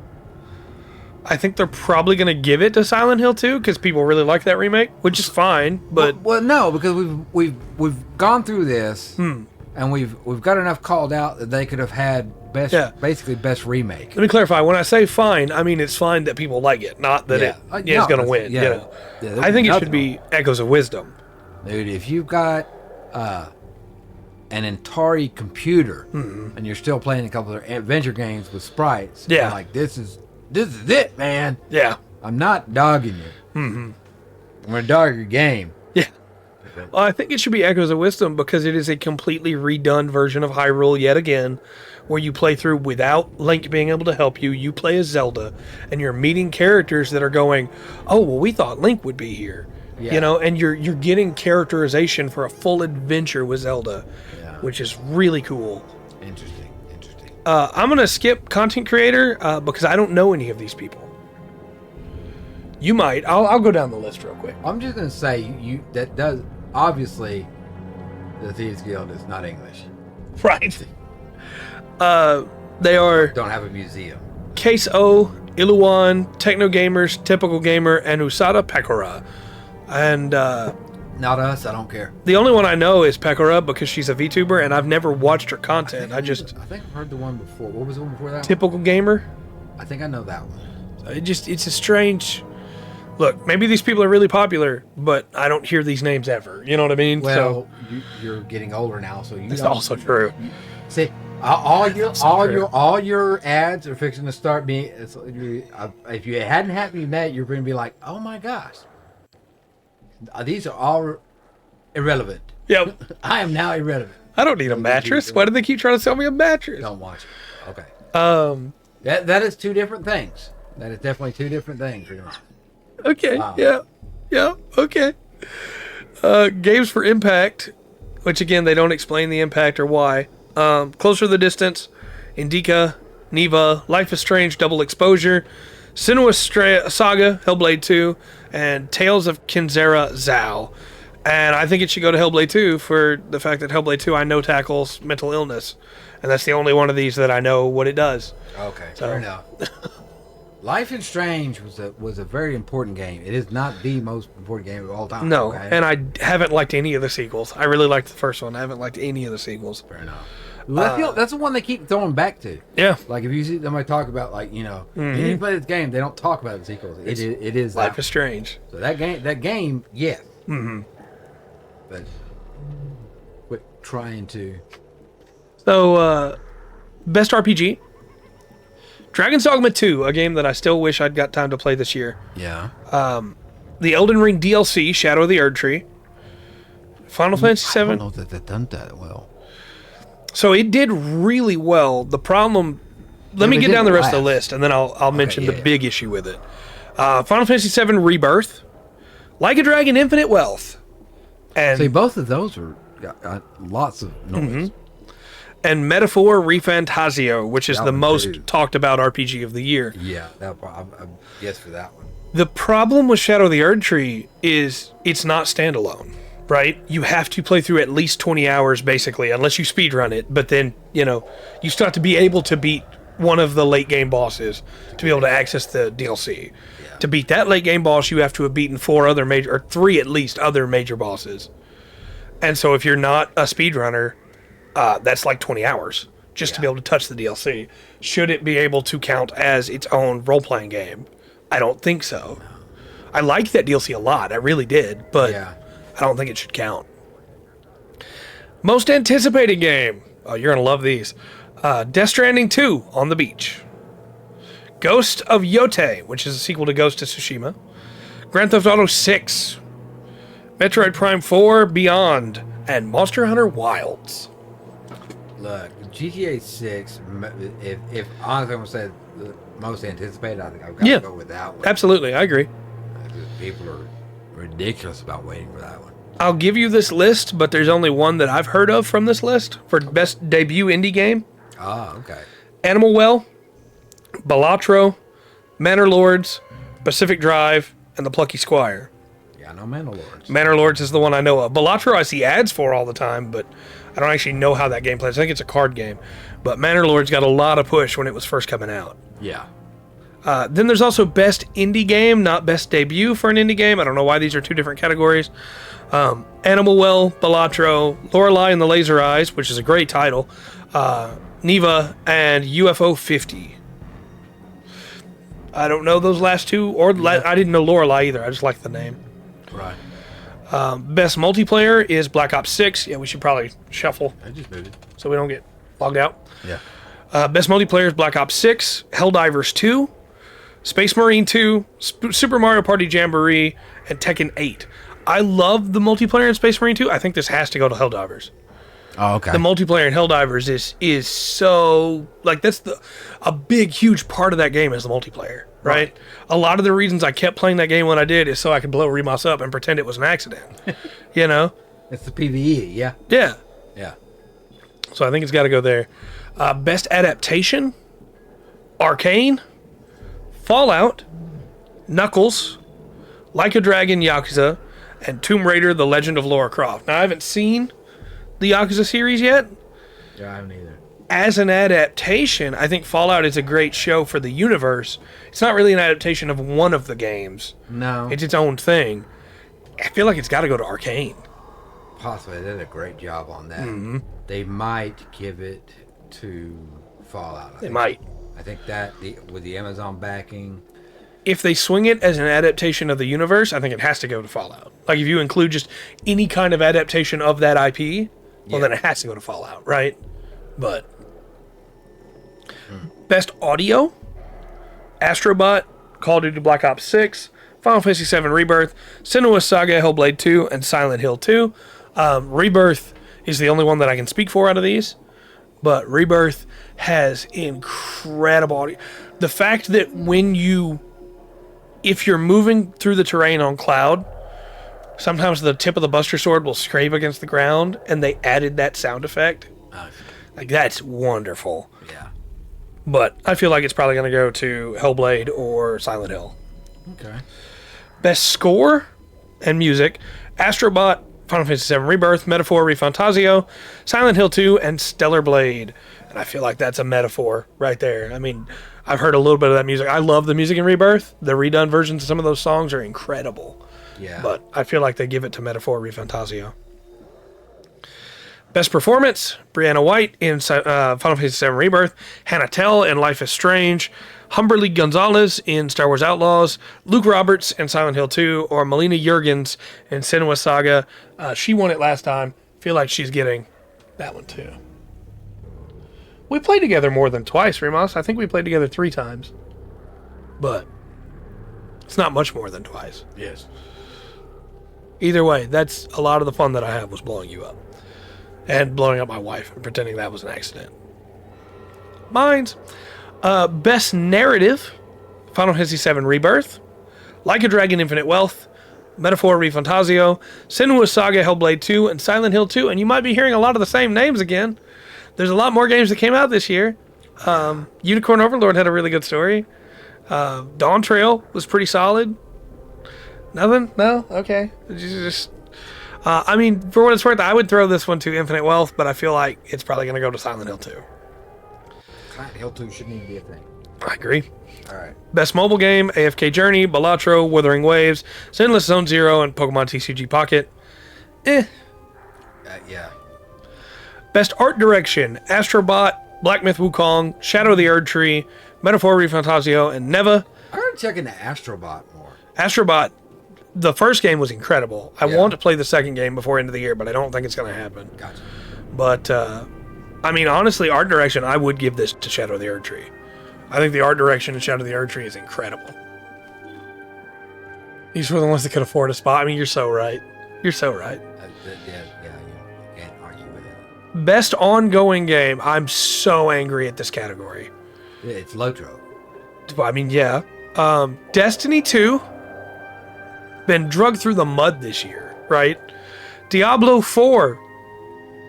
S1: I think they're probably going to give it to Silent Hill 2 because people really like that remake, which is fine. But
S2: well, no, because we've gone through this, and we've got enough called out that they could have had basically best remake.
S1: let me clarify. When I say fine, I mean it's fine that people like it, not that it's going to win.
S2: Yeah.
S1: I think it should be Echoes of Wisdom.
S2: Dude, if you've got an Atari computer and you're still playing a couple of adventure games with sprites,
S1: Yeah.
S2: like this is it, man.
S1: Yeah.
S2: I'm not dogging you. I'm gonna dog your game.
S1: Yeah. Well, I think it should be Echoes of Wisdom because it is a completely redone version of Hyrule yet again, where you play through without Link being able to help you. You play as Zelda, and you're meeting characters that are going, "Oh, well, we thought Link would be here,"
S2: Yeah.
S1: and you're getting characterization for a full adventure with Zelda, which is really cool.
S2: Interesting.
S1: I'm gonna skip content creator because I don't know any of these people. You might. I'll go down the list real quick.
S2: I'm just gonna say that does obviously the Thieves Guild is not English.
S1: Right. They are
S2: Don't have a museum.
S1: Case O, Iluwan, Techno Gamers, Typical Gamer, and Usada Pekora. And
S2: Not us. I don't care.
S1: the only one I know is Pekora because she's a VTuber, and I've never watched her content.
S2: I think I've heard the one before. What was the one before that?
S1: Typical Gamer.
S2: I think I know that one.
S1: It's a strange. Look, maybe these people are really popular, but I don't hear these names ever. You know what I mean?
S2: Well, you're getting older now, so you.
S1: That's
S2: don't-
S1: also true.
S2: See, all your ads are fixing to start being. If you hadn't happened to that, you're going to be like, oh my gosh, these are all irrelevant.
S1: Yep.
S2: I am now irrelevant.
S1: I don't need a mattress. Why do they keep trying to sell me a mattress?
S2: Don't watch it. Okay. That is two different things. That is definitely two different things. Pretty much.
S1: Okay.
S2: Wow.
S1: Yeah. Okay. Games for Impact, which again they don't explain the impact or why. Closer to the Distance, Indica, Neva, Life is Strange, Double Exposure, Senua's Saga, Hellblade 2, and Tales of Kinzera Zhao. And I think it should go to Hellblade 2 for the fact that Hellblade 2 I know tackles mental illness, and that's the only one of these that I know what it does.
S2: Okay. Fair enough. Life is Strange was a very important game. It is not the most important game of all time.
S1: No,
S2: okay?
S1: and I haven't liked any of the sequels. I really liked the first one. I haven't liked any of the sequels.
S2: Fair enough. That's the one they keep throwing back to.
S1: Yeah.
S2: Like if you see somebody talk about you play this game, they don't talk about the sequels. It is
S1: Life is Strange.
S2: So that game, yes.
S1: Mm-hmm.
S2: But quit trying to.
S1: So, best RPG. Dragon's Dogma 2, a game that I still wish I'd got time to play this year.
S2: Yeah.
S1: The Elden Ring DLC, Shadow of the Erdtree. Final Fantasy
S2: I
S1: VII.
S2: don't know that they've done that well.
S1: So it did really well. The problem... Let me
S2: they
S1: get down the
S2: didn't
S1: rest of the
S2: last.
S1: list, and then I'll mention the
S2: yeah.
S1: big issue with it. Final Fantasy VII Rebirth. Like a Dragon Infinite Wealth. And
S2: See, both of those got lots of noise.
S1: and Metaphor Refantasio, which is
S2: That
S1: the
S2: one
S1: most
S2: too.
S1: talked about RPG of the year.
S2: Yeah, I guess for that one.
S1: The problem with Shadow of the Erdtree is it's not standalone, right? You have to play through at least 20 hours, basically, unless you speedrun it. But then, you still have to be able to beat one of the late game bosses to be able to access the DLC. Yeah. To beat that late game boss, you have to have beaten 3 at least other major bosses. And so if you're not a speedrunner, that's like 20 hours just to be able to touch the DLC. Should it be able to count as its own role-playing game? I don't think so. I liked that DLC a lot. I really did, but I don't think it should count. Most anticipated game. Oh, you're going to love these. Death Stranding 2, On the Beach. Ghost of Yote, which is a sequel to Ghost of Tsushima. Grand Theft Auto 6, Metroid Prime 4 Beyond, and Monster Hunter Wilds.
S2: Look, GTA 6, if honestly I'm going to say the most anticipated, I think I've got to go with that one.
S1: Absolutely, I agree.
S2: Because people are ridiculous about waiting for that one.
S1: I'll give you this list, but there's only one that I've heard of from this list for best debut indie game.
S2: Oh, okay.
S1: Animal Well, LOTRO, Manor Lords, Pacific Drive, and The Plucky Squire.
S2: Yeah, I know Manor Lords.
S1: Manor Lords is the one I know of. LOTRO I see ads for all the time, but I don't actually know how that game plays. I think it's a card game. But Manor Lords got a lot of push when it was first coming out.
S2: Yeah.
S1: Then there's also Best Indie Game, not Best Debut for an indie game. I don't know why these are two different categories. Animal Well, LOTRO, Lorelei and the Laser Eyes, which is a great title, Neva, and UFO 50. I don't know those last two, or I didn't know Lorelei either. I just like the name.
S2: Right.
S1: Best multiplayer is Black Ops 6. Yeah, we should probably shuffle
S2: I just moved it.
S1: so we don't get logged out.
S2: Yeah.
S1: Best multiplayer is Black Ops 6, Helldivers 2, Space Marine 2, Super Mario Party Jamboree, and Tekken 8. I love the multiplayer in Space Marine 2. I think this has to go to Helldivers.
S2: Oh, okay.
S1: The multiplayer in Helldivers is so, like, that's a big, huge part of that game is the multiplayer, right? A lot of the reasons I kept playing that game when I did is so I could blow Remus up and pretend it was an accident, you know?
S2: It's the PvE, yeah.
S1: Yeah.
S2: Yeah.
S1: So I think it's got to go there. Best adaptation, Arcane, Fallout, Knuckles, Like a Dragon Yakuza, and Tomb Raider, The Legend of Lara Croft. Now, I haven't seen the Yakuza series yet.
S2: Yeah, I haven't either.
S1: As an adaptation, I think Fallout is a great show for the universe. It's not really an adaptation of one of the games.
S2: No.
S1: It's its own thing. I feel like it's got to go to Arcane.
S2: Possibly. They did a great job on that.
S1: Mm-hmm.
S2: They might give it to Fallout.
S1: They might.
S2: I think that with the Amazon backing.
S1: If they swing it as an adaptation of the universe, I think it has to go to Fallout. Like, if you include just any kind of adaptation of that IP, well, then it has to go to Fallout, right? But best audio, Astrobot, Call of Duty Black Ops 6, Final Fantasy VII Rebirth, Senua's Saga, Hellblade 2, and Silent Hill 2. Rebirth is the only one that I can speak for out of these, but Rebirth has incredible audio. The fact that if you're moving through the terrain on Cloud, sometimes the tip of the Buster Sword will scrape against the ground, and they added that sound effect. Like, that's wonderful.
S2: Yeah.
S1: But I feel like it's probably going to go to Hellblade or Silent Hill.
S2: Okay.
S1: Best score and music, Astrobot, Final Fantasy VII Rebirth, Metaphor ReFantazio, Silent Hill 2, and Stellar Blade. And I feel like that's a metaphor right there. I mean, I've heard a little bit of that music. I love the music in Rebirth. The redone versions of some of those songs are incredible.
S2: Yeah.
S1: But I feel like they give it to Metaphor ReFantazio. Best performance, Brianna White in Final Fantasy VII Rebirth, Hannah Tell in Life is Strange, Humberly Gonzalez in Star Wars Outlaws, Luke Roberts in Silent Hill 2, or Melina Jurgens in Senua's Saga. She won it last time. Feel like she's getting that one too. We played together more than twice, Remus. I think we played together 3 times. But it's not much more than twice.
S2: Yes.
S1: Either way, that's a lot of the fun that I have was blowing you up. And blowing up my wife and pretending that was an accident. Mine's best narrative, Final Fantasy VII Rebirth, Like a Dragon Infinite Wealth, Metaphor ReFantazio, Senua's Saga Hellblade 2, and Silent Hill 2. And you might be hearing a lot of the same names again. There's a lot more games that came out this year. Unicorn Overlord had a really good story. Dawn Trail was pretty solid. Nothing? No? Okay. I mean, for what it's worth, I would throw this one to Infinite Wealth, but I feel like it's probably going to go to Silent Hill 2.
S2: Silent Hill 2 shouldn't even be a thing.
S1: I agree.
S2: All right.
S1: Best mobile game, AFK Journey, LOTRO, Wuthering Waves, Zenless Zone Zero, and Pokemon TCG Pocket.
S2: Yeah.
S1: Best art direction, Astrobot, Black Myth Wukong, Shadow of the Erd Tree, Metaphor ReFantazio, and Neva.
S2: I heard checking the Astrobot more.
S1: Astrobot, the first game was incredible. I want to play the second game before end of the year, but I don't think it's going to happen.
S2: Gotcha.
S1: But, I mean, honestly, art direction, I would give this to Shadow of the Erd Tree. I think the art direction in Shadow of the Erd Tree is incredible. These were the ones that could afford a spot. I mean, you're so right. You're so right.
S2: Yeah, you can't argue with it.
S1: Best ongoing game. I'm so angry at this category.
S2: Yeah, it's LOTRO.
S1: I mean, yeah. Destiny 2. Been drugged through the mud this year, right? Diablo 4.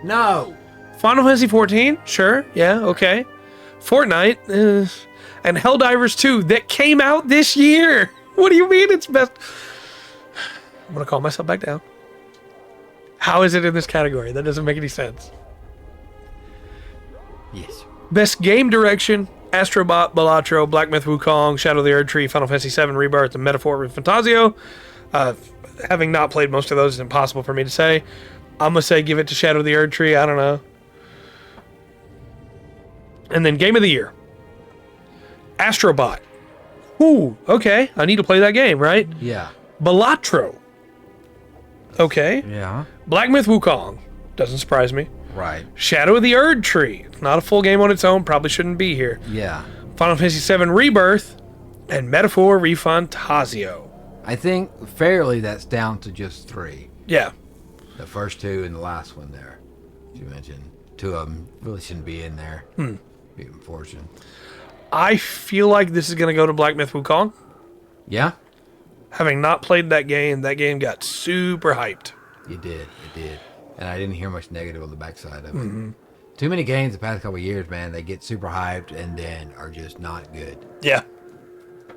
S2: No.
S1: Final Fantasy 14. Sure. Yeah. Okay. Fortnite. And Helldivers 2 that came out this year. What do you mean it's best? I'm going to calm myself back down. How is it in this category? That doesn't make any sense.
S2: Yes.
S1: Best game direction: Astrobot, LOTRO, Black Myth Wukong, Shadow of the Erdtree, Final Fantasy VII Rebirth, and Metaphor with Fantasio. Having not played most of those, it's impossible for me to say. I'm going to say give it to Shadow of the Erdtree. I don't know. And then Game of the Year: Astrobot. Ooh, okay. I need to play that game, right?
S2: Yeah.
S1: LOTRO. Okay.
S2: Yeah.
S1: Black Myth Wukong. Doesn't surprise me.
S2: Right.
S1: Shadow of the Erdtree. Not a full game on its own. Probably shouldn't be here.
S2: Yeah.
S1: Final Fantasy VII Rebirth. And Metaphor Refantasio.
S2: I think fairly that's down to just 3.
S1: Yeah.
S2: The first 2 and the last one there. You mentioned 2 of them really shouldn't be in there. Be unfortunate.
S1: I feel like this is going to go to Black Myth Wukong.
S2: Yeah.
S1: Having not played that game got super hyped.
S2: It did. And I didn't hear much negative on the backside of it. Too many games the past couple of years, man. They get super hyped and then are just not good.
S1: Yeah.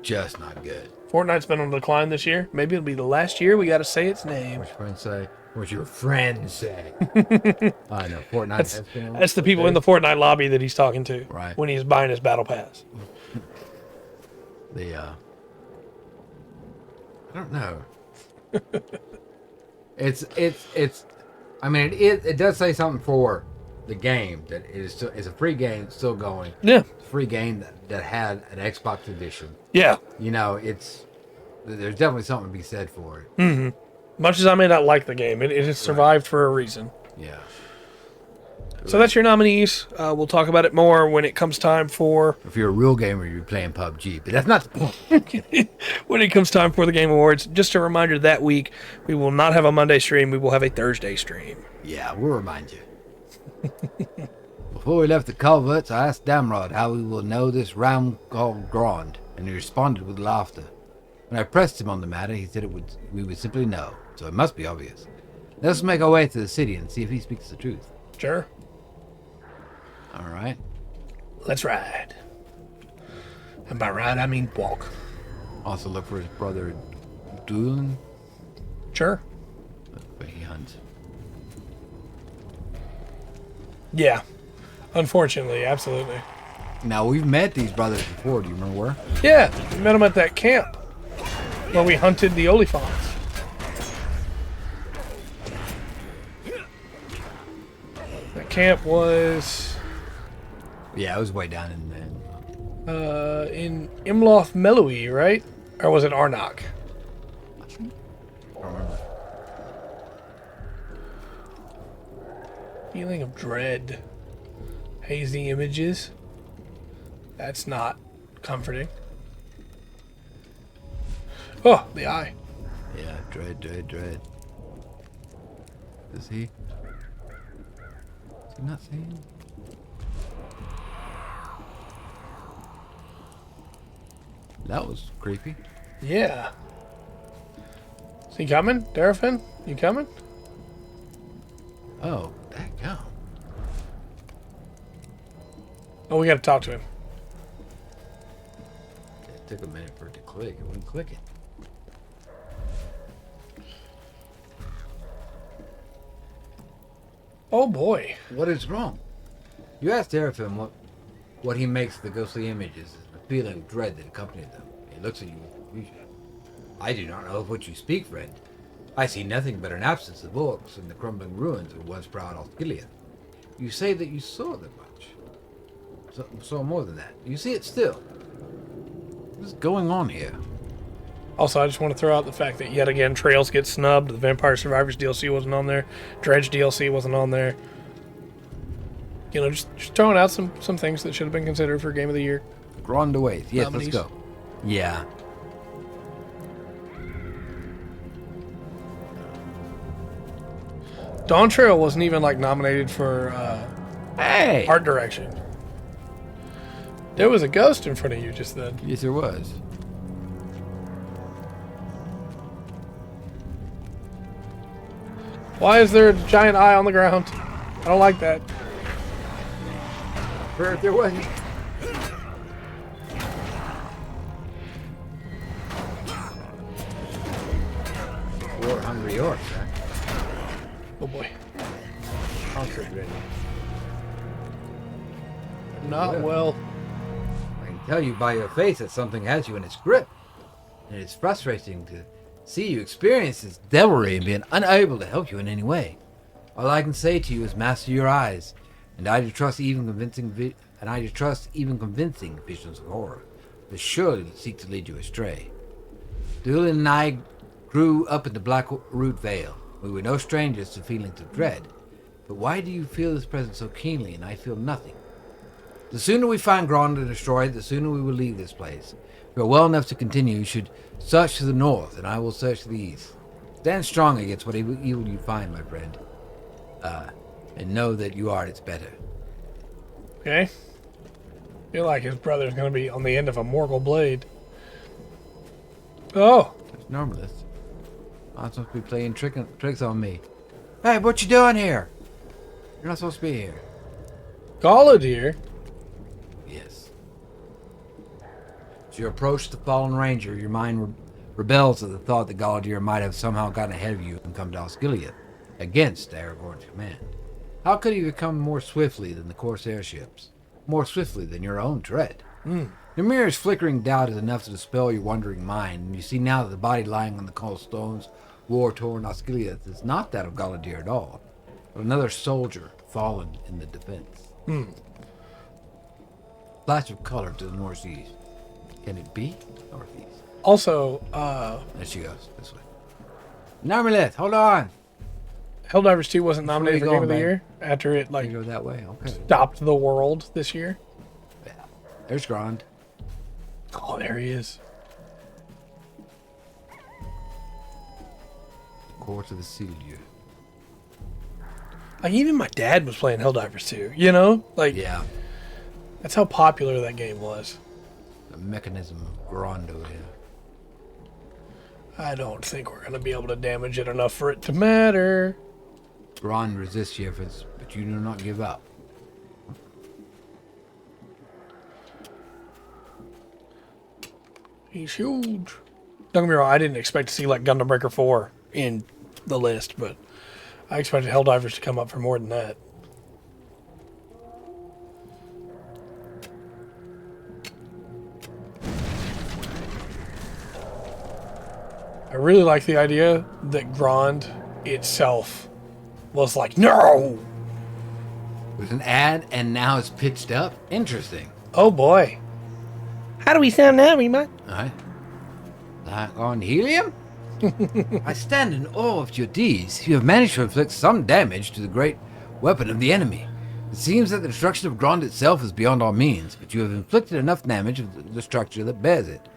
S2: Just not good.
S1: Fortnite's been on decline this year. Maybe it'll be the last year we got to say its name.
S2: What's your friend say? What's your friend say? I know. Fortnite has been on.
S1: That's the people in the Fortnite lobby that he's talking to.
S2: Right.
S1: When he's buying his battle pass.
S2: I don't know. It's I mean it does say something for the game that it is still, it's a free game, it's still going.
S1: Yeah.
S2: It's a free game that had an Xbox edition.
S1: Yeah.
S2: You know, there's definitely something to be said for it.
S1: Much as I may not like the game, it has survived for a reason.
S2: Yeah.
S1: So that's your nominees. We'll talk about it more when it comes time for...
S2: If you're a real gamer, you'd be playing PUBG, but that's not the point.
S1: when it comes time for the Game Awards. Just a reminder, that week, we will not have a Monday stream. We will have a Thursday stream.
S2: Yeah, we'll remind you. Before we left the culverts, I asked Damrod how we will know this round called Grand, and he responded with laughter. When I pressed him on the matter, he said we would simply know, so it must be obvious. Let us make our way to the city and see if he speaks the truth.
S1: Sure.
S2: All right.
S1: Let's ride. And by ride, I mean walk.
S2: Also look for his brother, Doolin.
S1: Sure.
S2: But he hunts.
S1: Yeah. Unfortunately, absolutely.
S2: Now, we've met these brothers before. Do you remember where?
S1: Yeah, we met them at that camp where we hunted the Olifants. That camp was
S2: Yeah, it was way down in
S1: in Imloth Melui, right? Or was it Arnok?
S2: I don't remember.
S1: Feeling of dread. Hazy images. That's not comforting. Oh, the eye.
S2: Yeah, dread. Is he? Is he not seeing? That was creepy.
S1: Yeah. Is he coming? Darafin? You coming?
S2: Oh, that
S1: Oh, we gotta talk to him.
S2: It took a minute for it to click. It wouldn't click it.
S1: Oh boy.
S2: What is wrong? You asked Terrafin what he makes of the ghostly images, the feeling of dread that accompanied them. He looks at you with confusion. I do not know of what you speak, friend. I see nothing but an absence of orcs and the crumbling ruins of once proud Osgiliath. You say that you saw them much. Saw more than that. You see it still. What is going on here?
S1: Also, I just want to throw out the fact that yet again Trails gets snubbed. The Vampire Survivors DLC wasn't on there. Dredge DLC wasn't on there. You know, just throwing out some things that should have been considered for Game of the Year.
S2: Grand Waith. Yes,
S1: Nominees.
S2: let's go. Yeah.
S1: Dawn Trail wasn't even like nominated for
S2: Hey!
S1: art direction. There was a ghost in front of you just then.
S2: Yes, there was.
S1: Why is there a giant eye on the ground? I don't like that.
S2: If there wasn't. Four hungry orcs, huh?
S1: Oh boy.
S2: Concert ready.
S1: Not
S2: Yeah.
S1: well.
S2: I can tell you by your face that something has you in its grip. And it's frustrating to see you experience this devilry and being unable to help you in any way. All I can say to you is master your eyes, and I do trust even convincing visions of horror, but surely seek to lead you astray. Doolin and I grew up in the Black Root Vale. We were no strangers to feelings of dread. But why do you feel this presence so keenly and I feel nothing? The sooner we find Grond and destroy it, the sooner we will leave this place. If you are well enough to continue, you should search to the north, and I will search to the east. Stand strong against what evil you find, my friend. And know that you are its better.
S1: Okay. Feel like his brother's gonna be on the end of a Morgul blade. Oh,
S2: It's normalist. I'm supposed to be playing tricks on me. Hey, what you doing here? You're not supposed to be here.
S1: Galadir.
S2: Yes. As you approach the fallen ranger, your mind rebels at the thought that Galadir might have somehow gotten ahead of you and come to Osgiliath against Aragorn's command. How could he have come more swiftly than the Corsair ships? More swiftly than your own tread? The mirror's flickering doubt is enough to dispel your wandering mind, and you see now that the body lying on the cold stones, war-torn Osgiliath, is not that of Galadir at all, but another soldier fallen in the defense. Flash of color to the northeast. Can it be northeast?
S1: Also,
S2: There she goes, this way. Narmalith, hold on!
S1: Helldivers 2 wasn't
S2: That's where
S1: nominated
S2: you're
S1: for Game
S2: going,
S1: of the
S2: man.
S1: Year after it
S2: You
S1: like
S2: go that way, okay.
S1: stopped the world this year.
S2: Yeah. There's Grond.
S1: Oh, there he is.
S2: Court of the Silju.
S1: Like even my dad was playing Helldivers 2. You know, like
S2: Yeah,
S1: that's how popular that game was.
S2: the mechanism of Grondo here.
S1: I don't think we're gonna be able to damage it enough for it to matter.
S2: Grond resists your efforts, but you do not give up.
S1: He's huge. Don't get me wrong, I didn't expect to see like Gundam Breaker 4 in the list, but I expected Helldivers to come up for more than that. I really like the idea that Grond itself was like, no!
S2: There's an ad, and now it's pitched up. Interesting.
S1: Oh boy. How do we sound now, Rima?
S2: Alright. Like on helium? I stand in awe of your deeds. You have managed to inflict some damage to the great weapon of the enemy. It seems that the destruction of Grond itself is beyond our means, but you have inflicted enough damage of the structure that bears it,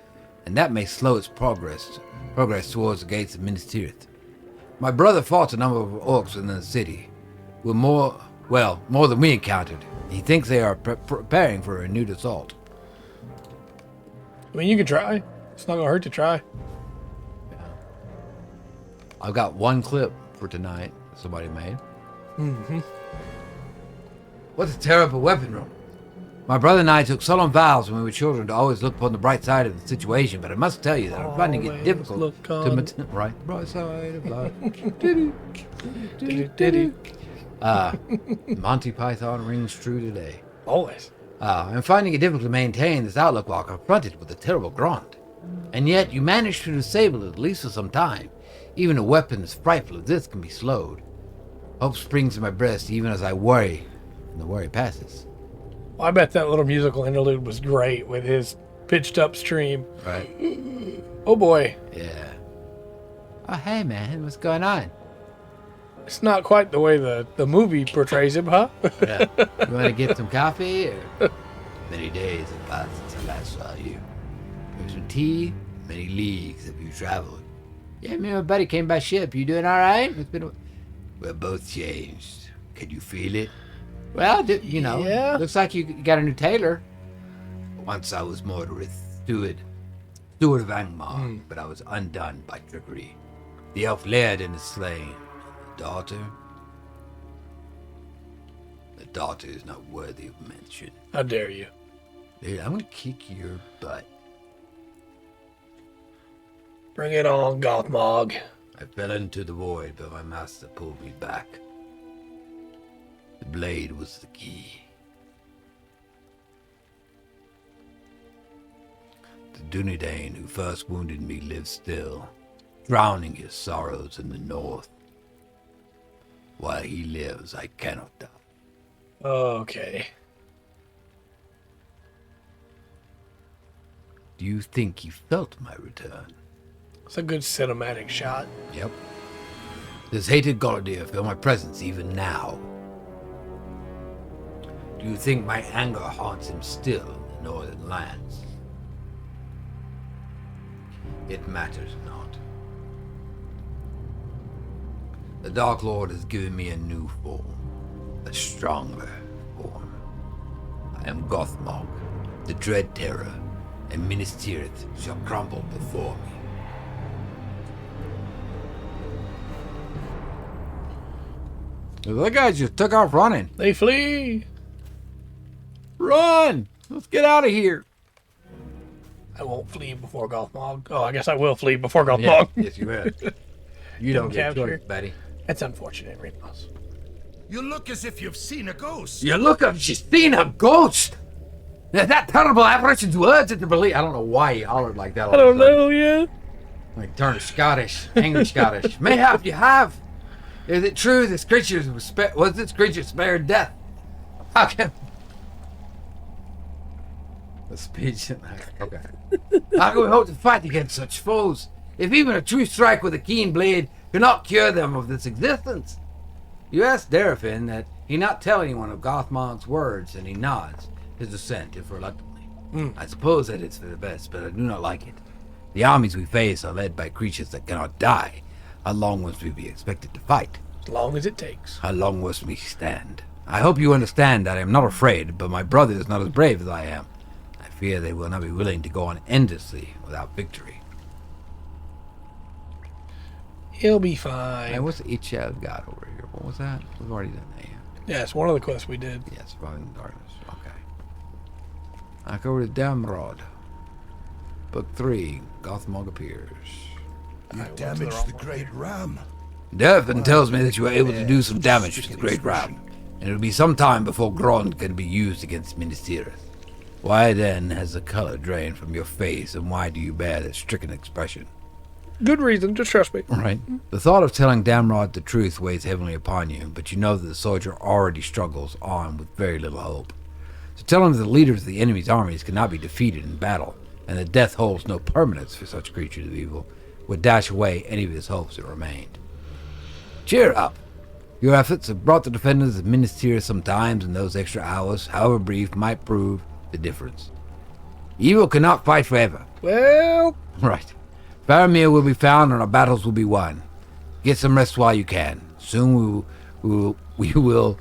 S2: and that may slow its progress towards the gates of Minas Tirith. My brother fought a number of orcs within the city, with more than we encountered. He thinks they are preparing for a renewed assault.
S1: I mean, you can try. It's not gonna hurt to try.
S2: I've got one clip for tonight that somebody made.
S1: Mm-hmm.
S2: What a terrible weaponry. My brother and I took solemn vows when we were children to always look upon the bright side of the situation, but I must tell you that I'm finding it
S1: Always
S2: difficult
S1: look
S2: to
S1: on-
S2: maintain. Right, bright side of life.
S1: Diddy.
S2: Monty Python rings true today.
S1: Always.
S2: I'm finding it difficult to maintain this outlook while confronted with a terrible Grond. And yet you managed to disable it at least for some time. Even a weapon as frightful as this can be slowed. Hope springs in my breast even as I worry, and the worry passes.
S1: Well, I bet that little musical interlude was great with his pitched up stream.
S2: Right?
S1: Oh boy.
S2: Yeah. Oh, hey man, what's going on?
S1: It's not quite the way the movie portrays him, huh?
S2: Yeah. You want to get some coffee? Or... Many days have passed since I last saw you. There's some tea. Many leagues have you traveled. Yeah, me and my buddy came by ship. You doing all right? It's been We're both changed. Can you feel it? Well, you know,
S1: Yeah.
S2: looks like you got a new tailor. Once I was Mordorith, steward of Angmar, but I was undone by trickery. The elf Laird is slain. The daughter is not worthy of mention.
S1: How dare you?
S2: Dude, I'm gonna kick your butt.
S1: Bring it on, Gothmog.
S2: I fell into the void, but my master pulled me back. The blade was the key. The Dunedain who first wounded me lives still, drowning his sorrows in the north. While he lives, I cannot die.
S1: Okay.
S2: Do you think he felt my return?
S1: It's a good cinematic shot.
S2: Yep. This hated Golodir feel my presence even now. Do you think my anger haunts him still in the northern lands? It matters not. The Dark Lord has given me a new form, a stronger form. I am Gothmog, the Dread Terror, and Minas Tirith shall crumble before me. That guy just took off running.
S1: They flee.
S2: Run! Let's get out of here.
S1: I won't flee before Gothmog. Oh, I guess I will flee before Gothmog.
S2: Yes, you will. You don't get
S1: capture.
S2: choice, buddy.
S1: That's unfortunate, Ramos.
S3: You look as if you've seen a ghost.
S2: You look up, she's seen a ghost. That terrible apparition's words at the belief. I don't know why he hollered like that.
S1: I don't know yet.
S2: Like turned Scottish, angry Scottish. Mayhap you have. Is it true this creature was this creature spared death? How can the speech? Okay. How can we hope to fight against such foes? If even a true strike with a keen blade cannot cure them of this existence. You ask Darafin that he not tell anyone of Gothmog's words, and he nods his assent, if reluctantly. I suppose that it's for the best, but I do not like it. The armies we face are led by creatures that cannot die. How long must we be expected to fight?
S1: As long as it takes.
S2: How long must we stand? I hope you understand that I am not afraid, but my brother is not as brave as I am. I fear they will not be willing to go on endlessly without victory.
S1: He'll be fine.
S2: Hey, what's the Ichel got over here? What was that? We've already done that.
S1: Yeah, it's one of the quests we did.
S2: Yeah, surviving the darkness. Okay. I go to Damrod. Book 3. Gothmog appears.
S3: You
S1: I went to the
S3: damaged
S1: wrong
S3: the
S1: one.
S3: great ram.
S2: Devin tells me that you were able to do some damage to the Great Ram, and it'll be some time before Grond can be used against Minas Tirith. Why then has the color drained from your face, and why do you bear that stricken expression?
S1: Good reason, just trust me.
S2: Right. The thought of telling Damrod the truth weighs heavily upon you, but you know that the soldier already struggles on with very little hope. So tell him that the leaders of the enemy's armies cannot be defeated in battle, and that death holds no permanence for such creatures of evil, would dash away any of his hopes that remained. Cheer up! Your efforts have brought the defenders of Minas Tirith sometimes, and those extra hours, however brief, might prove the difference. Evil cannot fight forever.
S1: Well,
S2: Right. Faramir will be found and our battles will be won. Get some rest while you can. Soon we will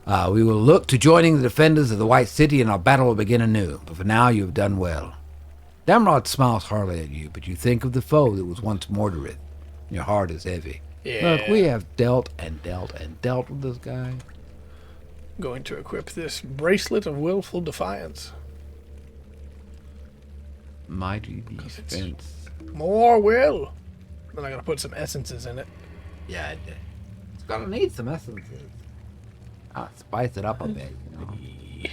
S2: look to joining the defenders of the White City, and our battle will begin anew. But for now, you have done well. Damrod smiles heartily at you, but you think of the foe that was once Mordorith. Your heart is heavy.
S1: yeah.
S2: Look, we have dealt and dealt and dealt with this guy.
S1: Going to equip this bracelet of willful defiance.
S2: Mighty defense.
S1: More will. Then I gotta put some essences in it.
S2: Yeah, it's gonna need some essences. Spice it up a bit, you know.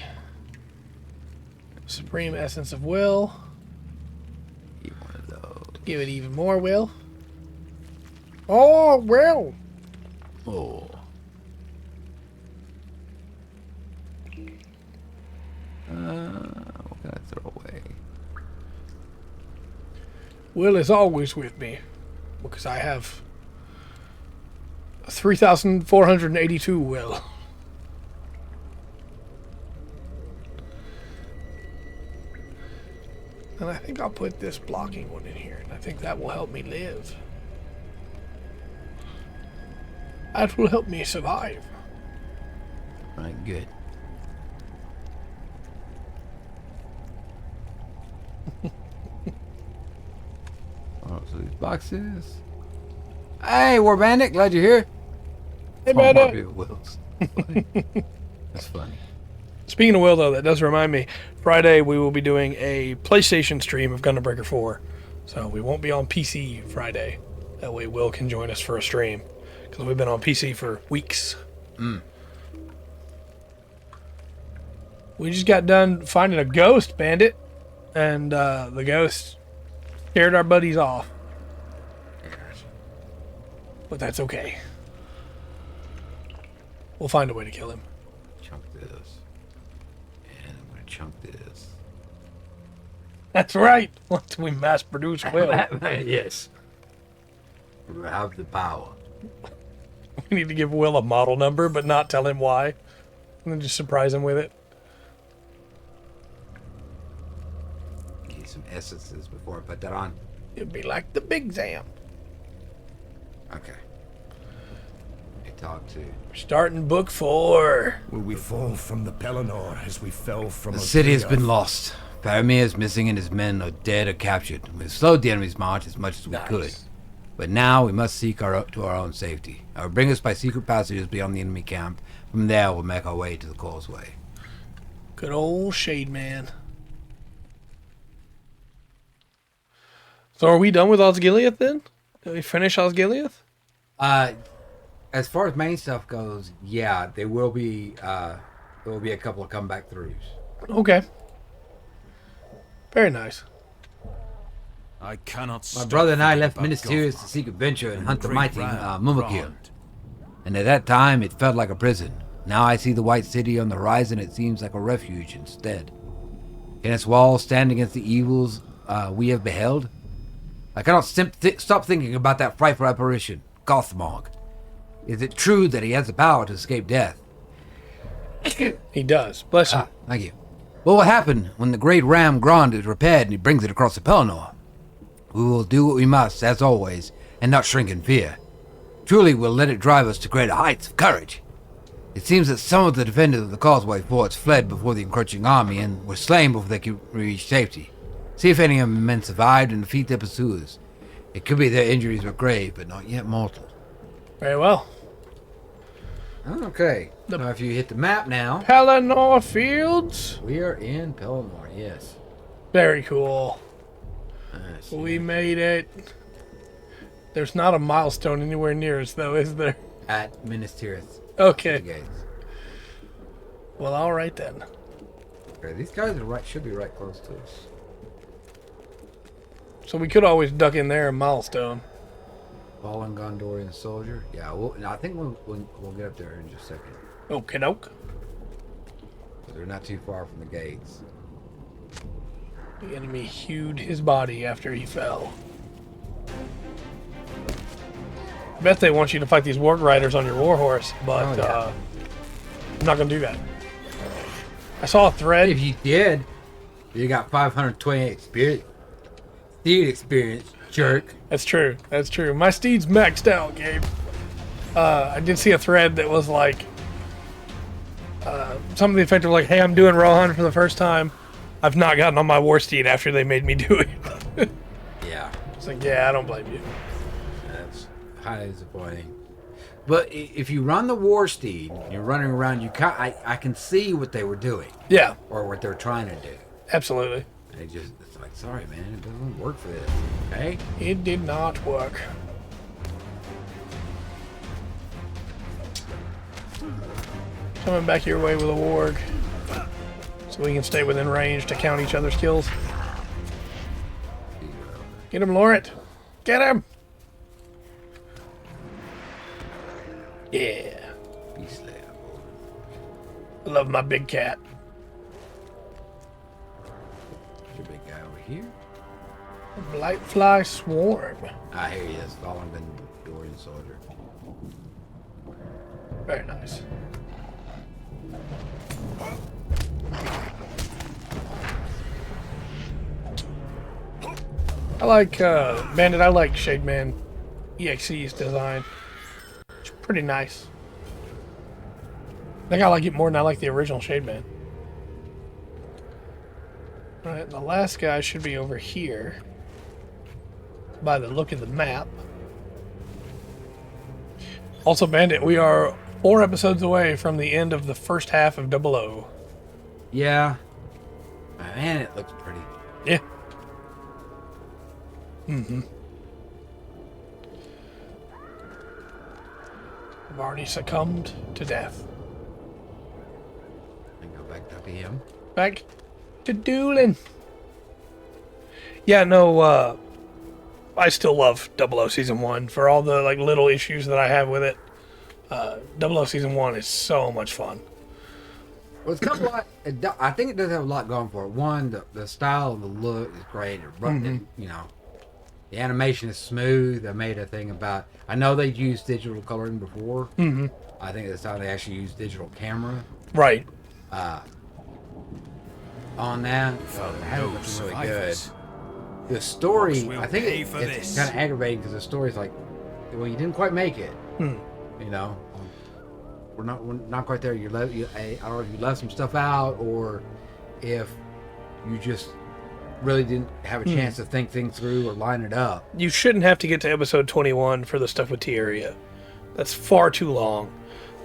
S1: Supreme essence of will.
S2: Eat one of those.
S1: Give it even more will. Oh, will.
S2: Oh. What can I throw away?
S1: Will is always with me. Because I have 3,482 will. And I think I'll put this blocking one in here. And I think that will help me live. That will help me survive.
S2: Right, good. Oh, so these boxes. Hey, War Bandit, glad you're here.
S1: Hey,
S2: Oh, more
S1: Bandit.
S2: people Wills. Funny. That's funny.
S1: Speaking of Will, though, that does remind me. Friday, we will be doing a PlayStation stream of Gundam Breaker 4. So we won't be on PC Friday. That way Will can join us for a stream. Because we've been on PC for weeks. We just got done finding a ghost, Bandit. And the ghost scared our buddies off. But that's okay. We'll find a way to kill him.
S2: Chunk this. And I'm going to chunk this.
S1: That's right. Once we mass produce Will,
S2: Yes. We have the power.
S1: we need to give Will a model number, but not tell him why. And then just surprise him with it.
S2: Get some essences before I put that on.
S1: It'd be like the Big Zam.
S2: Okay. I talk to.
S1: Starting book 4.
S4: Will we fall from the Pelennor as we fell from
S2: The
S4: Osgiliath?
S2: city has been lost. Faramir is missing and his men are dead or captured. We've slowed the enemy's march as much as we could. But now we must seek to our own safety. I will bring us by secret passages beyond the enemy camp. From there we'll make our way to the causeway.
S1: Good old Shade Man. So are we done with Osgiliath then? Did we finish Osgiliath?
S2: As far as main stuff goes, yeah, there will be a couple of comeback throughs.
S1: Okay. Very nice.
S4: I cannot
S2: My
S4: stop
S2: brother and I
S4: thinking
S2: left
S4: about
S2: Minas Tirith to
S4: Gothmog
S2: seek adventure and
S4: and
S2: hunt the
S4: great
S2: mighty
S4: Ram
S2: Mumakil.
S4: Grant.
S2: And at that time, it felt like a prison. Now I see the white city on the horizon. It seems like a refuge instead. Can its walls stand against the evils we have beheld? I cannot stop thinking about that frightful apparition, Gothmog. Is it true that he has the power to escape death?
S1: He does. Bless him.
S2: Thank you. What will happen when the great Ram Grant is repaired and he brings it across the Pelennor? We will do what we must, as always, and not shrink in fear. Truly, we'll let it drive us to greater heights of courage. It seems that some of the defenders of the Causeway forts fled before the encroaching army and were slain before they could reach safety. See if any of the men survived and defeat their pursuers. It could be their injuries were grave, but not yet mortal.
S1: Very well.
S2: Okay. Now, if you hit the map now,
S1: Pelennor Fields.
S2: we are in Pelennor, yes.
S1: Very cool.
S2: Yes.
S1: We made it. There's not a milestone anywhere near us, though, is there?
S2: At Minas Tirith.
S1: Okay.
S2: Gates.
S1: Well, all right then.
S2: Okay, these guys are should be right close to us.
S1: So we could always duck in there and milestone.
S2: Fallen Gondorian soldier. Yeah, I think we'll get up there in just a second.
S1: Okie doke.
S2: They're not too far from the gates.
S1: The enemy hewed his body after he fell. I bet they want you to fight these warg riders on your warhorse, but I'm not going to do that. I saw a thread.
S2: If you did, you got 528 experience. Steed experience, jerk.
S1: That's true. That's true. My steed's maxed out, Gabe. I did see a thread that was like something to the effect of like, hey, I'm doing Rohan for the first time. I've not gotten on my war steed after they made me do it.
S2: Yeah,
S1: It's like, yeah, I don't blame you.
S2: that's highly disappointing. But if you run the war steed, you're running around. I can see what they were doing
S1: Yeah,
S2: or what they're trying to do.
S1: absolutely.
S2: It's like, sorry, man, it doesn't work for this. Okay.
S1: It did not work. Coming back your way with a warg. So we can stay within range to count each other's kills. Get him, Laurent. Get him! Yeah.
S2: Beast lab.
S1: I love my big cat.
S2: There's your big guy over here.
S1: Blightfly Swarm.
S2: I hear you. That's Fallen Gondorian soldier.
S1: Very nice. I like Bandit. I like Shade Man EXE's design. It's pretty nice. I think I like it more than I like the original Shade Man. Alright, the last guy should be over here. By the look of the map. Also, Bandit, we are 4 episodes away from the end of the first half of 00.
S2: Yeah. Man, it looks pretty.
S1: Yeah. Mm-hmm. I've already succumbed to death.
S2: And go back to him.
S1: Back to dueling. Yeah, no, I still love 00 Season 1 for all the like little issues that I have with it. 00 Season 1 is so much fun.
S2: Well, it's got a lot. I think it does have a lot going for it. One, the style and the look is great. You know, the animation is smooth. They made a thing about. I know they used digital coloring before. Mm-hmm. I think this time they actually used digital camera.
S1: Right.
S2: On that, it looks really good. The story, I think it's kind of aggravating because the story's like, well, you didn't quite make it. You know, we're not quite there. I don't know if you left some stuff out or if you just really didn't have a chance to think things through or line it up.
S1: You shouldn't have to get to episode 21 for the stuff with Tieria. That's far too long.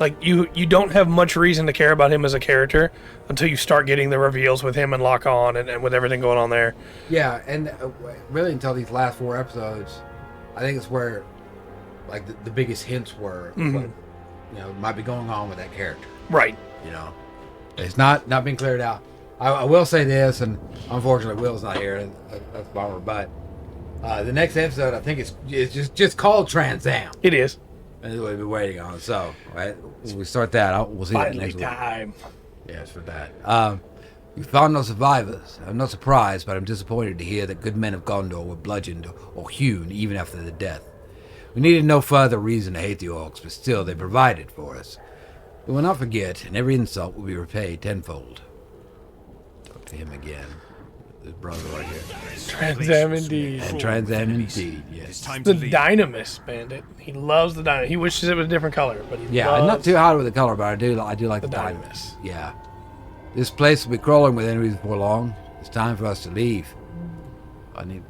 S1: Like, you don't have much reason to care about him as a character until you start getting the reveals with him and Lock On and with everything going on there.
S2: Yeah, and really until these last 4 episodes, I think it's where, like, the biggest hints were, what, you know, might be going on with that character.
S1: Right.
S2: You know, it's not been cleared out. I will say this, and unfortunately Will's not here, and that's a bummer, but the next episode, I think it's just called Trans Am.
S1: It is.
S2: And we'll be waiting on. So, right, when we start that, we'll see that next week.
S1: Time.
S2: Yes, for that. You found no survivors. I'm not surprised, but I'm disappointed to hear that good men of Gondor were bludgeoned or hewn even after their death. We needed no further reason to hate the orcs, but still they provided for us. We will not forget, and every insult will be repaid tenfold. Talk to him again. His brother right here.
S1: Trans Am indeed.
S2: And Trans Am indeed, yes.
S1: The Dynamis Bandit. He loves the Dynamis. He wishes it was a different color, but he
S2: I'm
S1: loves
S2: not too hot with the color, but I do like the
S1: Dynamis.
S2: Yeah. This place will be crawling with enemies before long. It's time for us to leave.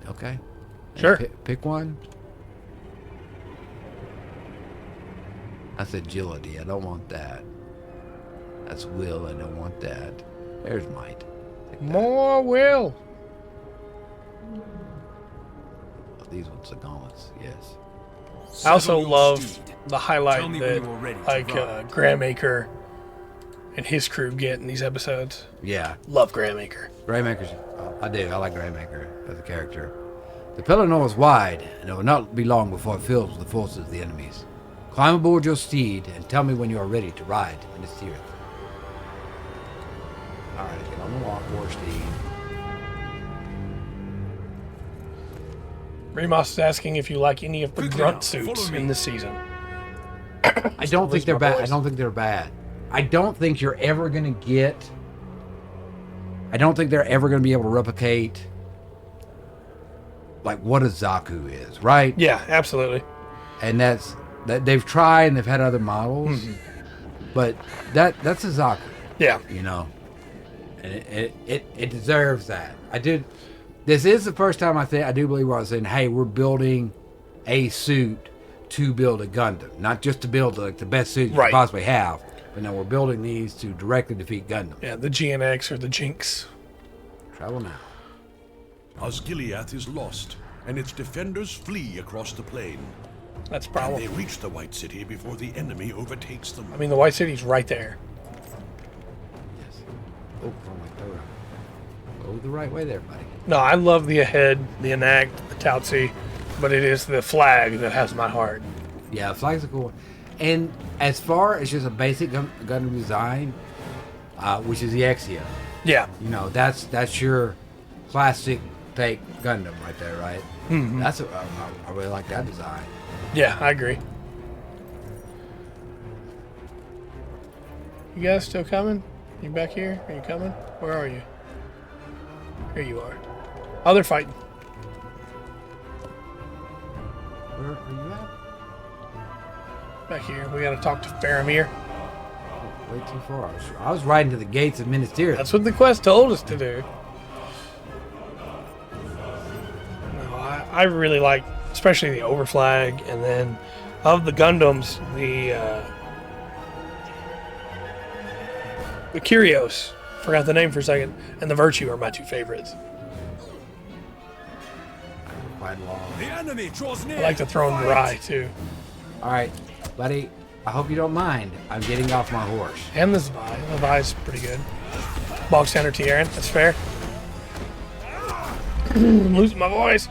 S2: Okay.
S1: Sure.
S2: Pick one. That's agility. I don't want that. That's will. I don't want that. There's might.
S1: More will.
S2: Oh, these ones are gauntlets. Yes.
S1: I also love the highlight that like Grandmaker and his crew get in these episodes.
S2: Yeah.
S1: Love Grandmaker.
S2: Greymaker's. I do. I like Greymaker as a character. The Pelennor is wide, and it will not be long before it fills with the forces of the enemies. Climb aboard your steed and tell me when you are ready to ride in its teeth. All right, get on the war steed.
S1: Remus is asking if you like any of the grunt suits in this season.
S2: I don't think they're bad. I don't think they're bad. I don't think you're ever going to get... I don't think they're ever going to be able to replicate like what a Zaku is, right?
S1: Yeah, absolutely.
S2: And that they've tried and they've had other models, but that's a Zaku.
S1: Yeah.
S2: You know, and it deserves that. This is the first time I do believe where I was saying, hey, we're building a suit to build a Gundam, not just to build like the best suit you could possibly have, but no, we're building these to directly defeat Gundam.
S1: Yeah, the GNX or the Jinx.
S2: Travel now.
S4: Osgiliath is lost, and its defenders flee across the plain.
S1: That's
S4: And
S1: probably.
S4: they reach the White City before the enemy overtakes them.
S1: I mean, the White City's right there.
S2: Yes. Oh, go the right way there, buddy.
S1: No, I love the Ahead, the Enact, the Tautsi, but it is the flag that has my heart.
S2: Yeah, flag's a cool one. And as far as just a basic Gundam design, which is the Exia,
S1: Yeah.
S2: you know, that's your classic take Gundam right there, right? Mm-hmm. I really like that design.
S1: Yeah, I agree. You guys still coming? You back here? Are you coming? Where are you? Here you are. Oh, they're fighting.
S2: Where are you at?
S1: Back here, we gotta talk to Faramir.
S2: Way too far. I was riding to the gates of Minas Tirith.
S1: That's what the quest told us to do. No, I really like, especially the Overflag, and then of the Gundams, the Curios. Forgot the name for a second, and the Virtue are my two favorites.
S2: Quite long.
S4: The enemy draws near.
S1: I like the Throne Rye too,
S2: All right, buddy. I hope you don't mind. I'm getting off my horse.
S1: and the Zvi. The Zvi's pretty good. Bog Center Tieran, that's fair. I'm losing my voice.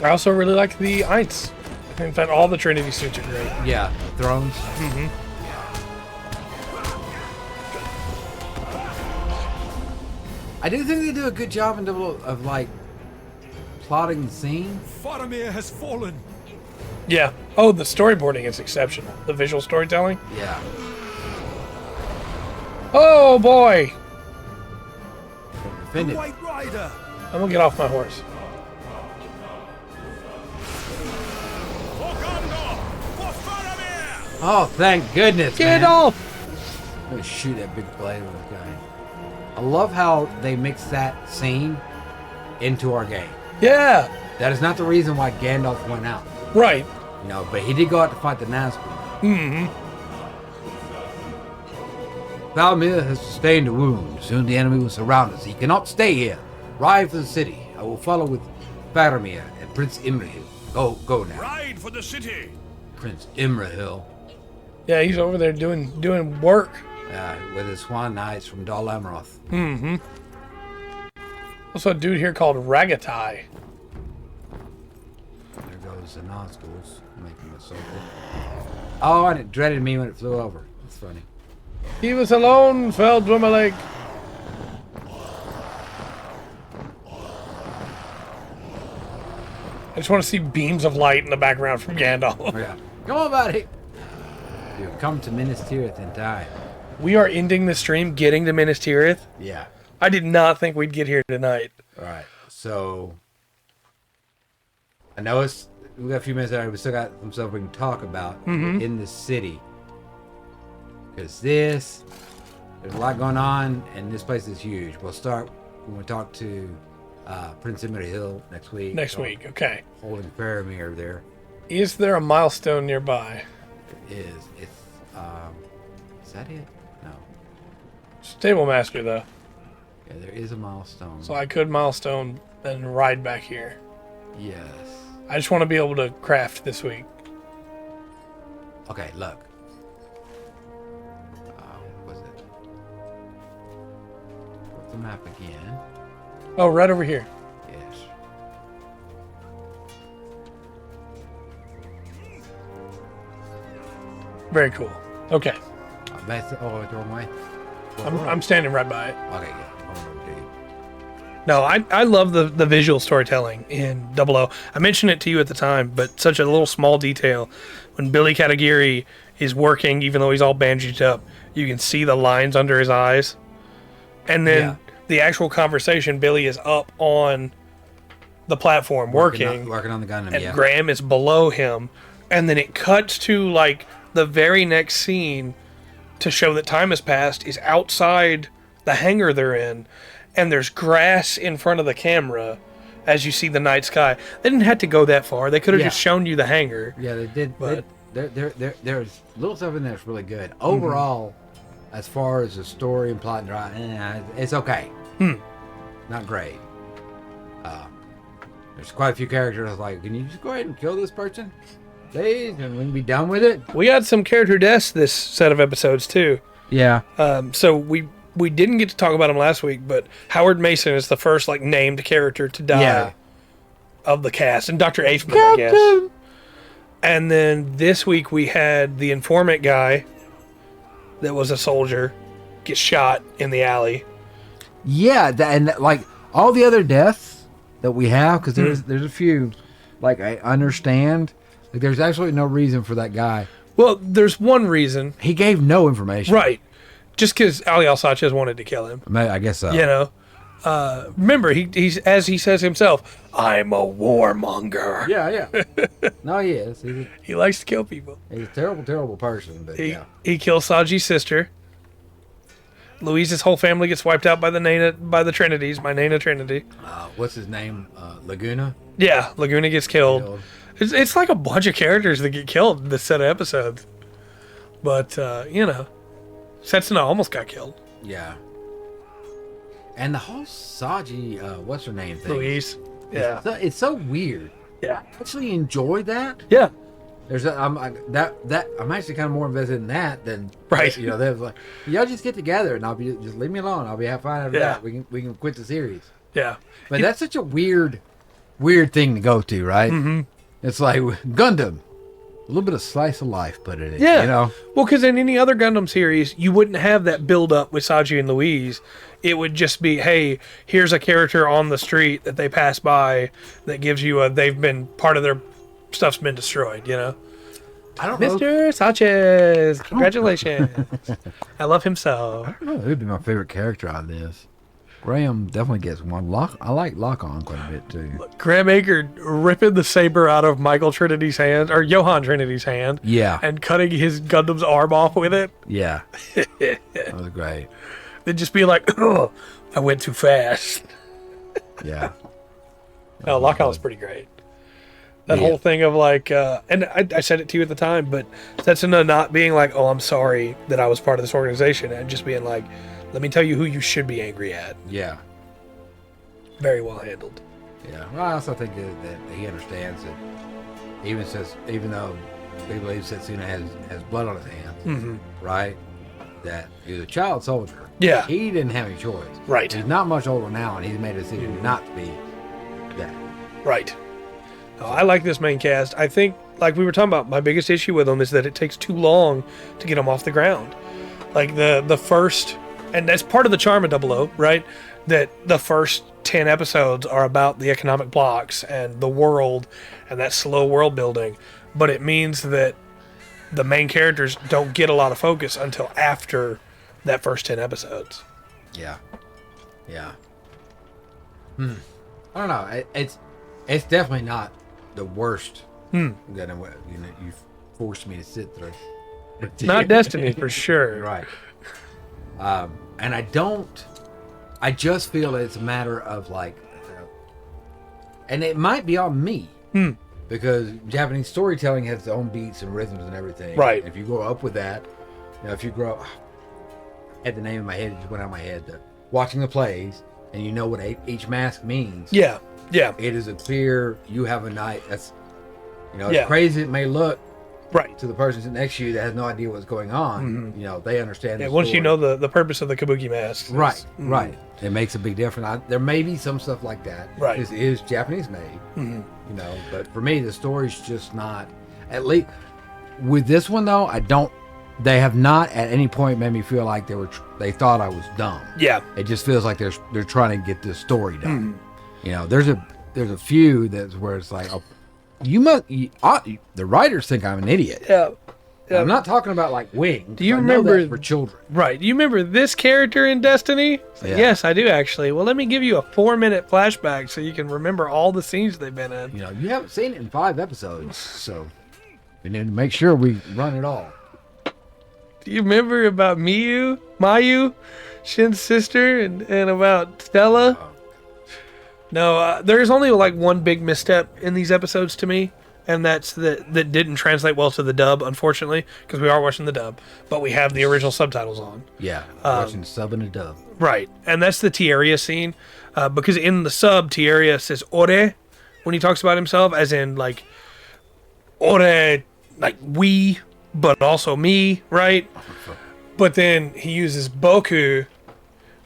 S1: I also really like the Eints. In fact, all the Trinity suits are great.
S2: Yeah, thrones. I do think they do a good job in of like plotting the scene.
S4: Faramir has fallen.
S1: Yeah. Oh, the storyboarding is exceptional. The visual storytelling.
S2: Yeah.
S1: Oh boy!
S2: Defend it.
S4: White Rider.
S1: I'm gonna get off my horse.
S4: For Gondor. For Faramir.
S2: Oh, thank goodness,
S1: Get
S2: man.
S1: off!
S2: I'm gonna shoot that big blade with this guy. I love how they mix that scene into our game.
S1: Yeah.
S2: That is not the reason why Gandalf went out,
S1: Right.
S2: you know, but he did go out to fight the Nazgûl.
S1: Mm-hmm.
S2: Faramir has sustained a wound. Soon the enemy will surround us. He cannot stay here. Ride for the city. I will follow with Faramir and Prince Imrahil. Go now.
S4: Ride for the city.
S2: Prince Imrahil,
S1: Yeah, he's over there doing work.
S2: with his Swan Knights from Dol Amroth.
S1: Mm-hmm. Also, a dude here called Ragatai.
S2: There goes the Nazgûls making a circle. Oh, and it dreaded me when it flew over. That's funny.
S1: He was alone, fell Dwimmerlake. I just want to see beams of light in the background from Gandalf.
S2: Yeah. Come on, buddy. You've come to Minas Tirith in time.
S1: We are ending the stream getting to Minas Tirith.
S2: Yeah.
S1: I did not think we'd get here tonight.
S2: All right. So, I know we got a few minutes there. We still got some stuff we can talk about in the city. Because there's a lot going on, and this place is huge. We'll start when we talk to Prince Imrahil next week.
S1: Next week, okay.
S2: Holding Faramir there.
S1: Is there a milestone nearby?
S2: It is. It's, is that it? No.
S1: Stable Master, though.
S2: Yeah, there is a milestone.
S1: So I could milestone and ride back here.
S2: Yes.
S1: I just want to be able to craft this week.
S2: Okay, look. What was it? What's the map again?
S1: Oh, right over here.
S2: Yes.
S1: Very cool. Okay.
S2: That's the wrong way.
S1: I'm standing right by it.
S2: Okay, yeah.
S1: No, I love the visual storytelling in 00. I mentioned it to you at the time, but such a little small detail. When Billy Katagiri is working, even though he's all bandaged up, you can see the lines under his eyes. And then the actual conversation, Billy is up on the platform working
S2: on the Gundam,
S1: and Graham is below him. And then it cuts to like the very next scene to show that time has passed is outside the hangar they're in. And there's grass in front of the camera as you see the night sky. They didn't have to go that far. They could have just shown you the hangar.
S2: Yeah, they did.
S1: But
S2: there's little stuff in there that's really good. Overall, as far as the story and plot and drama, it's okay. Not great. There's quite a few characters I was like, can you just go ahead and kill this person? Please, and we can be done with it.
S1: We had some character deaths this set of episodes too.
S2: Yeah.
S1: So we didn't get to talk about him last week, but Howard Mason is the first like named character to die of the cast, and Dr. Aveman, I guess. And then this week we had the informant guy that was a soldier get shot in the alley.
S2: Yeah, and like all the other deaths that we have, because there's a few, like I understand, like there's absolutely no reason for that guy.
S1: Well, there's one reason.
S2: He gave no information.
S1: Right. Just because Ali Al-Sanchez wanted to kill him.
S2: I guess so.
S1: You know? Remember, he's as he says himself, I'm a warmonger.
S2: Yeah. No, he is.
S1: He likes to kill people.
S2: He's a terrible, terrible person. But
S1: He kills Saji's sister. Louise's whole family gets wiped out by the Trinities, by Nana Trinity.
S2: What's his name? Laguna.
S1: Yeah, Laguna gets killed. It's like a bunch of characters that get killed in this set of episodes. But Setsuna almost got killed.
S2: Yeah. And the whole Saji, what's her name thing?
S1: Louise. Yeah.
S2: It's so weird.
S1: Yeah.
S2: I actually enjoy that.
S1: Yeah.
S2: I'm actually kind of more invested in that than
S1: right.
S2: They're like, y'all just get together and I'll be just leave me alone. I'll be fine after that. We can quit the series.
S1: Yeah.
S2: But that's such a weird thing to go to, right? Mm-hmm. It's like Gundam. A little bit of slice of life, put it in.
S1: Yeah. Well, because in any other Gundam series, you wouldn't have that build up with Saji and Louise. It would just be, hey, here's a character on the street that they pass by that gives you they've been part of their stuff's been destroyed,
S2: I don't know.
S1: Mr. Sanchez, congratulations. I love him so.
S2: I don't know who'd be my favorite character out of this. Graham definitely gets one. I like Lock-On quite a bit too.
S1: Graham Aker ripping the saber out of Michael Trinity's hand, or Johan Trinity's hand.
S2: Yeah.
S1: And cutting his Gundam's arm off with it.
S2: Yeah. That was great.
S1: They'd just be like, oh, I went too fast.
S2: Yeah.
S1: No, Lock-On was pretty great. That whole thing of like, and I said it to you at the time, but Setsuna not being like, oh, I'm sorry that I was part of this organization, and just being like, let me tell you who you should be angry at.
S2: Yeah.
S1: Very well handled.
S2: Yeah. Well, I also think that he understands that even though they believe Setsuna has blood on his hands, right? That he was a child soldier.
S1: Yeah.
S2: He didn't have any choice.
S1: Right.
S2: He's not much older now, and he's made a decision not to be that.
S1: Right. I like this main cast. I think, like we were talking about, my biggest issue with them is that it takes too long to get them off the ground. Like the first, and that's part of the charm of 00, right? That the first 10 episodes are about the economic blocks and the world and that slow world building. But it means that the main characters don't get a lot of focus until after that first 10 episodes.
S2: Yeah. Yeah. I don't know. It's definitely not the worst. You forced me to sit through.
S1: Not Destiny for sure.
S2: Right. And I just feel that it's a matter of like, and it might be on me because Japanese storytelling has its own beats and rhythms and everything.
S1: Right.
S2: And if you grow up with that, if you grow up, I had the name in my head, it just went out of my head, watching the plays, and you know what each mask means.
S1: Yeah. Yeah.
S2: It is a clear, you have a night. That's, as crazy it may look,
S1: right,
S2: to the person sitting next to you that has no idea what's going on. They understand.
S1: Yeah,
S2: the
S1: once
S2: story.
S1: you know the purpose of the kabuki mask.
S2: Right. It makes a big difference. There may be some stuff like that.
S1: Right.
S2: This is Japanese made. But for me, the story's just not. At least with this one though, they have not at any point made me feel like they thought I was dumb. Yeah. It just feels like they're trying to get this story done. There's a few that's where it's like, the writers think I'm an idiot. Yeah. I'm not talking about like Wings.
S1: Do you remember
S2: that's for children?
S1: Right. Do you remember this character in Destiny?
S2: Yeah.
S1: Yes, I do actually. Well, let me give you a 4-minute flashback so you can remember all the scenes they've been in.
S2: You haven't seen it in 5 episodes, so we need to make sure we run it all.
S1: Do you remember about Mayu, Shin's sister, and about Stella? No, there's only like one big misstep in these episodes to me, and that didn't translate well to the dub, unfortunately, because we are watching the dub, but we have the original subtitles on.
S2: Yeah, watching sub and a dub.
S1: Right, and that's the Tieria scene, because in the sub, Tieria says "ore" when he talks about himself, as in like "ore," like we, but also me, right? But then he uses "boku,"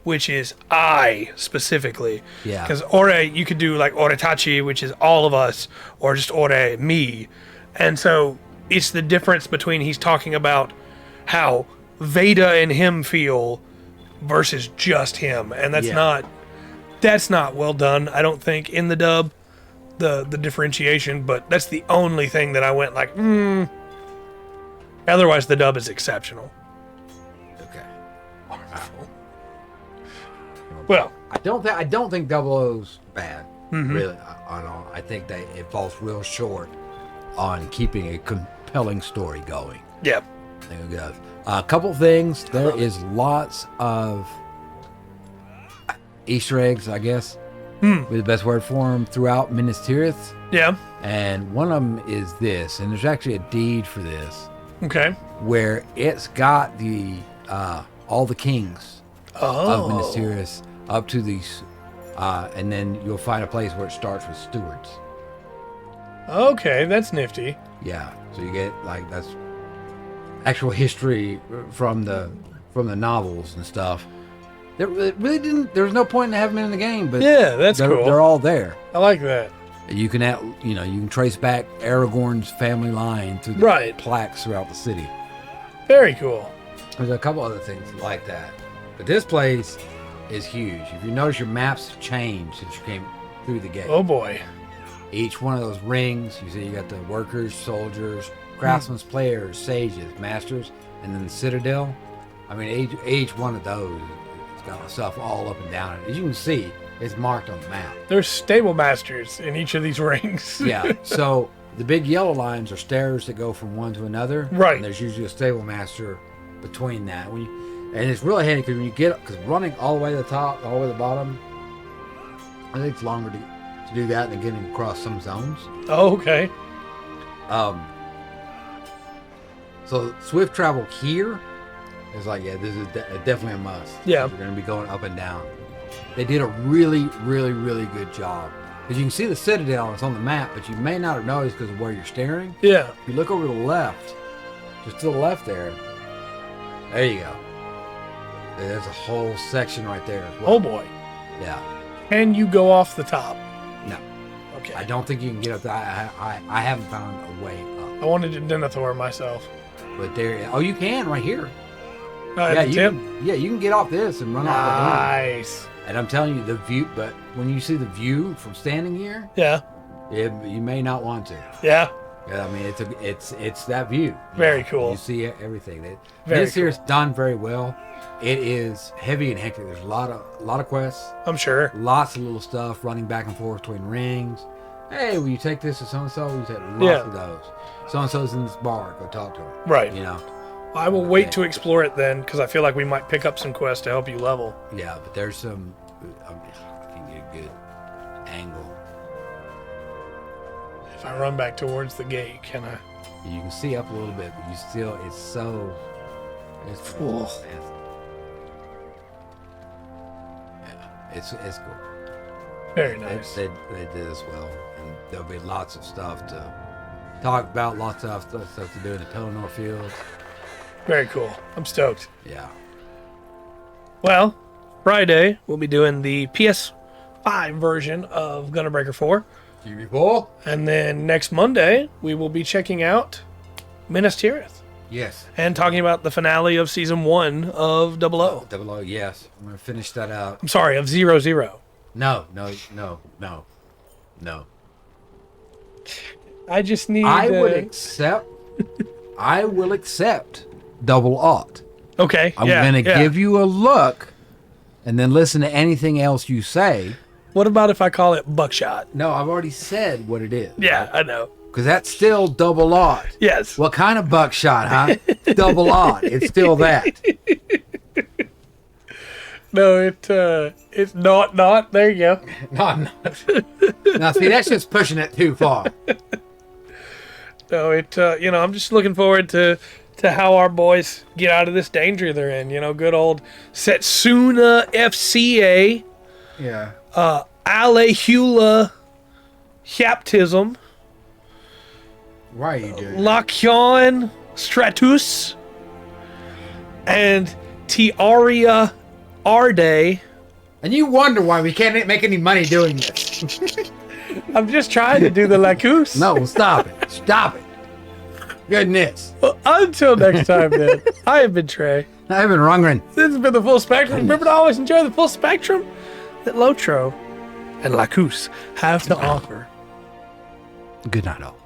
S1: which is I specifically. Yeah. Because ore, you could do like oretachi, which is all of us, or just ore, me. And so it's the difference between he's talking about how Veda and him feel versus just him. And that's not well done, I don't think, in the dub, the differentiation. But that's the only thing that I went like, Otherwise, the dub is exceptional.
S2: Okay.
S1: Well,
S2: I don't think Double O's bad.
S1: Mm-hmm.
S2: Really, on all. I think that it falls real short on keeping a compelling story going.
S1: Yep.
S2: I think it does. A couple things. There is lots of Easter eggs, I guess, would be the best word for them, throughout Minas Tirith.
S1: Yeah.
S2: And one of them is this, and there's actually a deed for this,
S1: Okay.
S2: where it's got the all the kings of Minas
S1: Oh.
S2: Tirith up to these, and then you'll find a place where it starts with stewards.
S1: Okay, that's nifty.
S2: Yeah, so you get like that's actual history from the novels and stuff. There really didn't. There was no point in having them in the game, but
S1: Yeah, that's cool.
S2: They're all there.
S1: I like that.
S2: You can, you can trace back Aragorn's family line through the
S1: Right.
S2: plaques throughout the city.
S1: Very cool.
S2: There's a couple other things like that, but this place is huge. If you notice, your maps have changed since you came through the gate.
S1: Oh boy.
S2: Each one of those rings, you see, you got the workers, soldiers, craftsmen, players, sages, masters, and then the citadel. I mean, each one of those, it's got stuff all up and down it. As you can see, it's marked on the map.
S1: There's stable masters in each of these rings.
S2: Yeah. So the big yellow lines are stairs that go from one to another.
S1: Right.
S2: And there's usually a stable master between that. And it's really handy because when you get, because running all the way to the top, all the way to the bottom, I think it's longer to do that than getting across some zones.
S1: Oh, okay.
S2: So swift travel here is like, yeah, this is definitely a must.
S1: Yeah.
S2: You're going to be going up and down. They did a really, really, really good job. Because you can see the citadel, it's on the map, but you may not have noticed because of where you're staring.
S1: Yeah.
S2: If you look over to the left, just to the left there you go. There's a whole section right there as well.
S1: Oh boy.
S2: Yeah.
S1: Can you go off the top?
S2: No.
S1: Okay.
S2: I don't think you can get up there. I haven't found a way up.
S1: I wanted to Denethor myself.
S2: But there, oh, you can right here.
S1: At the tip?
S2: You can get off this and run off the door.
S1: Nice.
S2: And I'm telling you, the view, but when you see the view from standing here,
S1: Yeah.
S2: you may not want to.
S1: Yeah.
S2: Yeah, I mean, it's that view.
S1: Very cool.
S2: You see everything.
S1: Very
S2: This here is done very well. It is heavy and hectic. There's a lot of quests,
S1: I'm sure.
S2: lots of little stuff running back and forth between rings. Hey, will you take this to so and so? You take lots of those. So and so's in this bar. Go talk to him.
S1: Right.
S2: You know.
S1: I will wait to explore it then, because I feel like we might pick up some quests to help you level.
S2: Yeah, but there's some. I can get a good angle.
S1: If I run back towards the gate, can I?
S2: You can see up a little bit, but you still, it's
S1: Ooh.
S2: fancy. Yeah, it's cool.
S1: Very nice.
S2: They did this well, and there'll be lots of stuff to talk about, lots of stuff to do in the Pelennor Fields.
S1: Very cool. I'm stoked.
S2: Yeah.
S1: Well, Friday, we'll be doing the PS5 version of Gunnerbreaker 4.
S2: TV4?
S1: And then next Monday, we will be checking out Minas Tirith
S2: Yes.
S1: and talking about the finale of Season 1 of Double O.
S2: Double O, yes. I'm going to finish that out.
S1: I'm sorry, of 00.
S2: No.
S1: I just need...
S2: I will accept Double Aught.
S1: Okay,
S2: I'm going to give you a look and then listen to anything else you say.
S1: What about if I call it Buckshot?
S2: No, I've already said what it is.
S1: Yeah, I know.
S2: Because that's still Double Aught.
S1: Yes.
S2: What kind of buckshot, huh? Double Aught. It's still that.
S1: No, it's not. There you go.
S2: No. Now, see, that's just pushing it too far.
S1: No, I'm just looking forward to how our boys get out of this danger they're in. Good old Setsuna FCA.
S2: Yeah.
S1: Alehula Hyaptism.
S2: Why are you doing that?
S1: Lakion Stratus. And Tiaria Arde.
S2: And you wonder why we can't make any money doing this.
S1: I'm just trying to do the Lacus.
S2: No, stop it. Stop it. Goodness.
S1: Well, until next time, then. I have been Trey.
S2: I've been Rungren.
S1: This has been the Full Spectrum. Remember to always enjoy the full spectrum that Lotro and Lacus have to offer.
S2: Good night, all.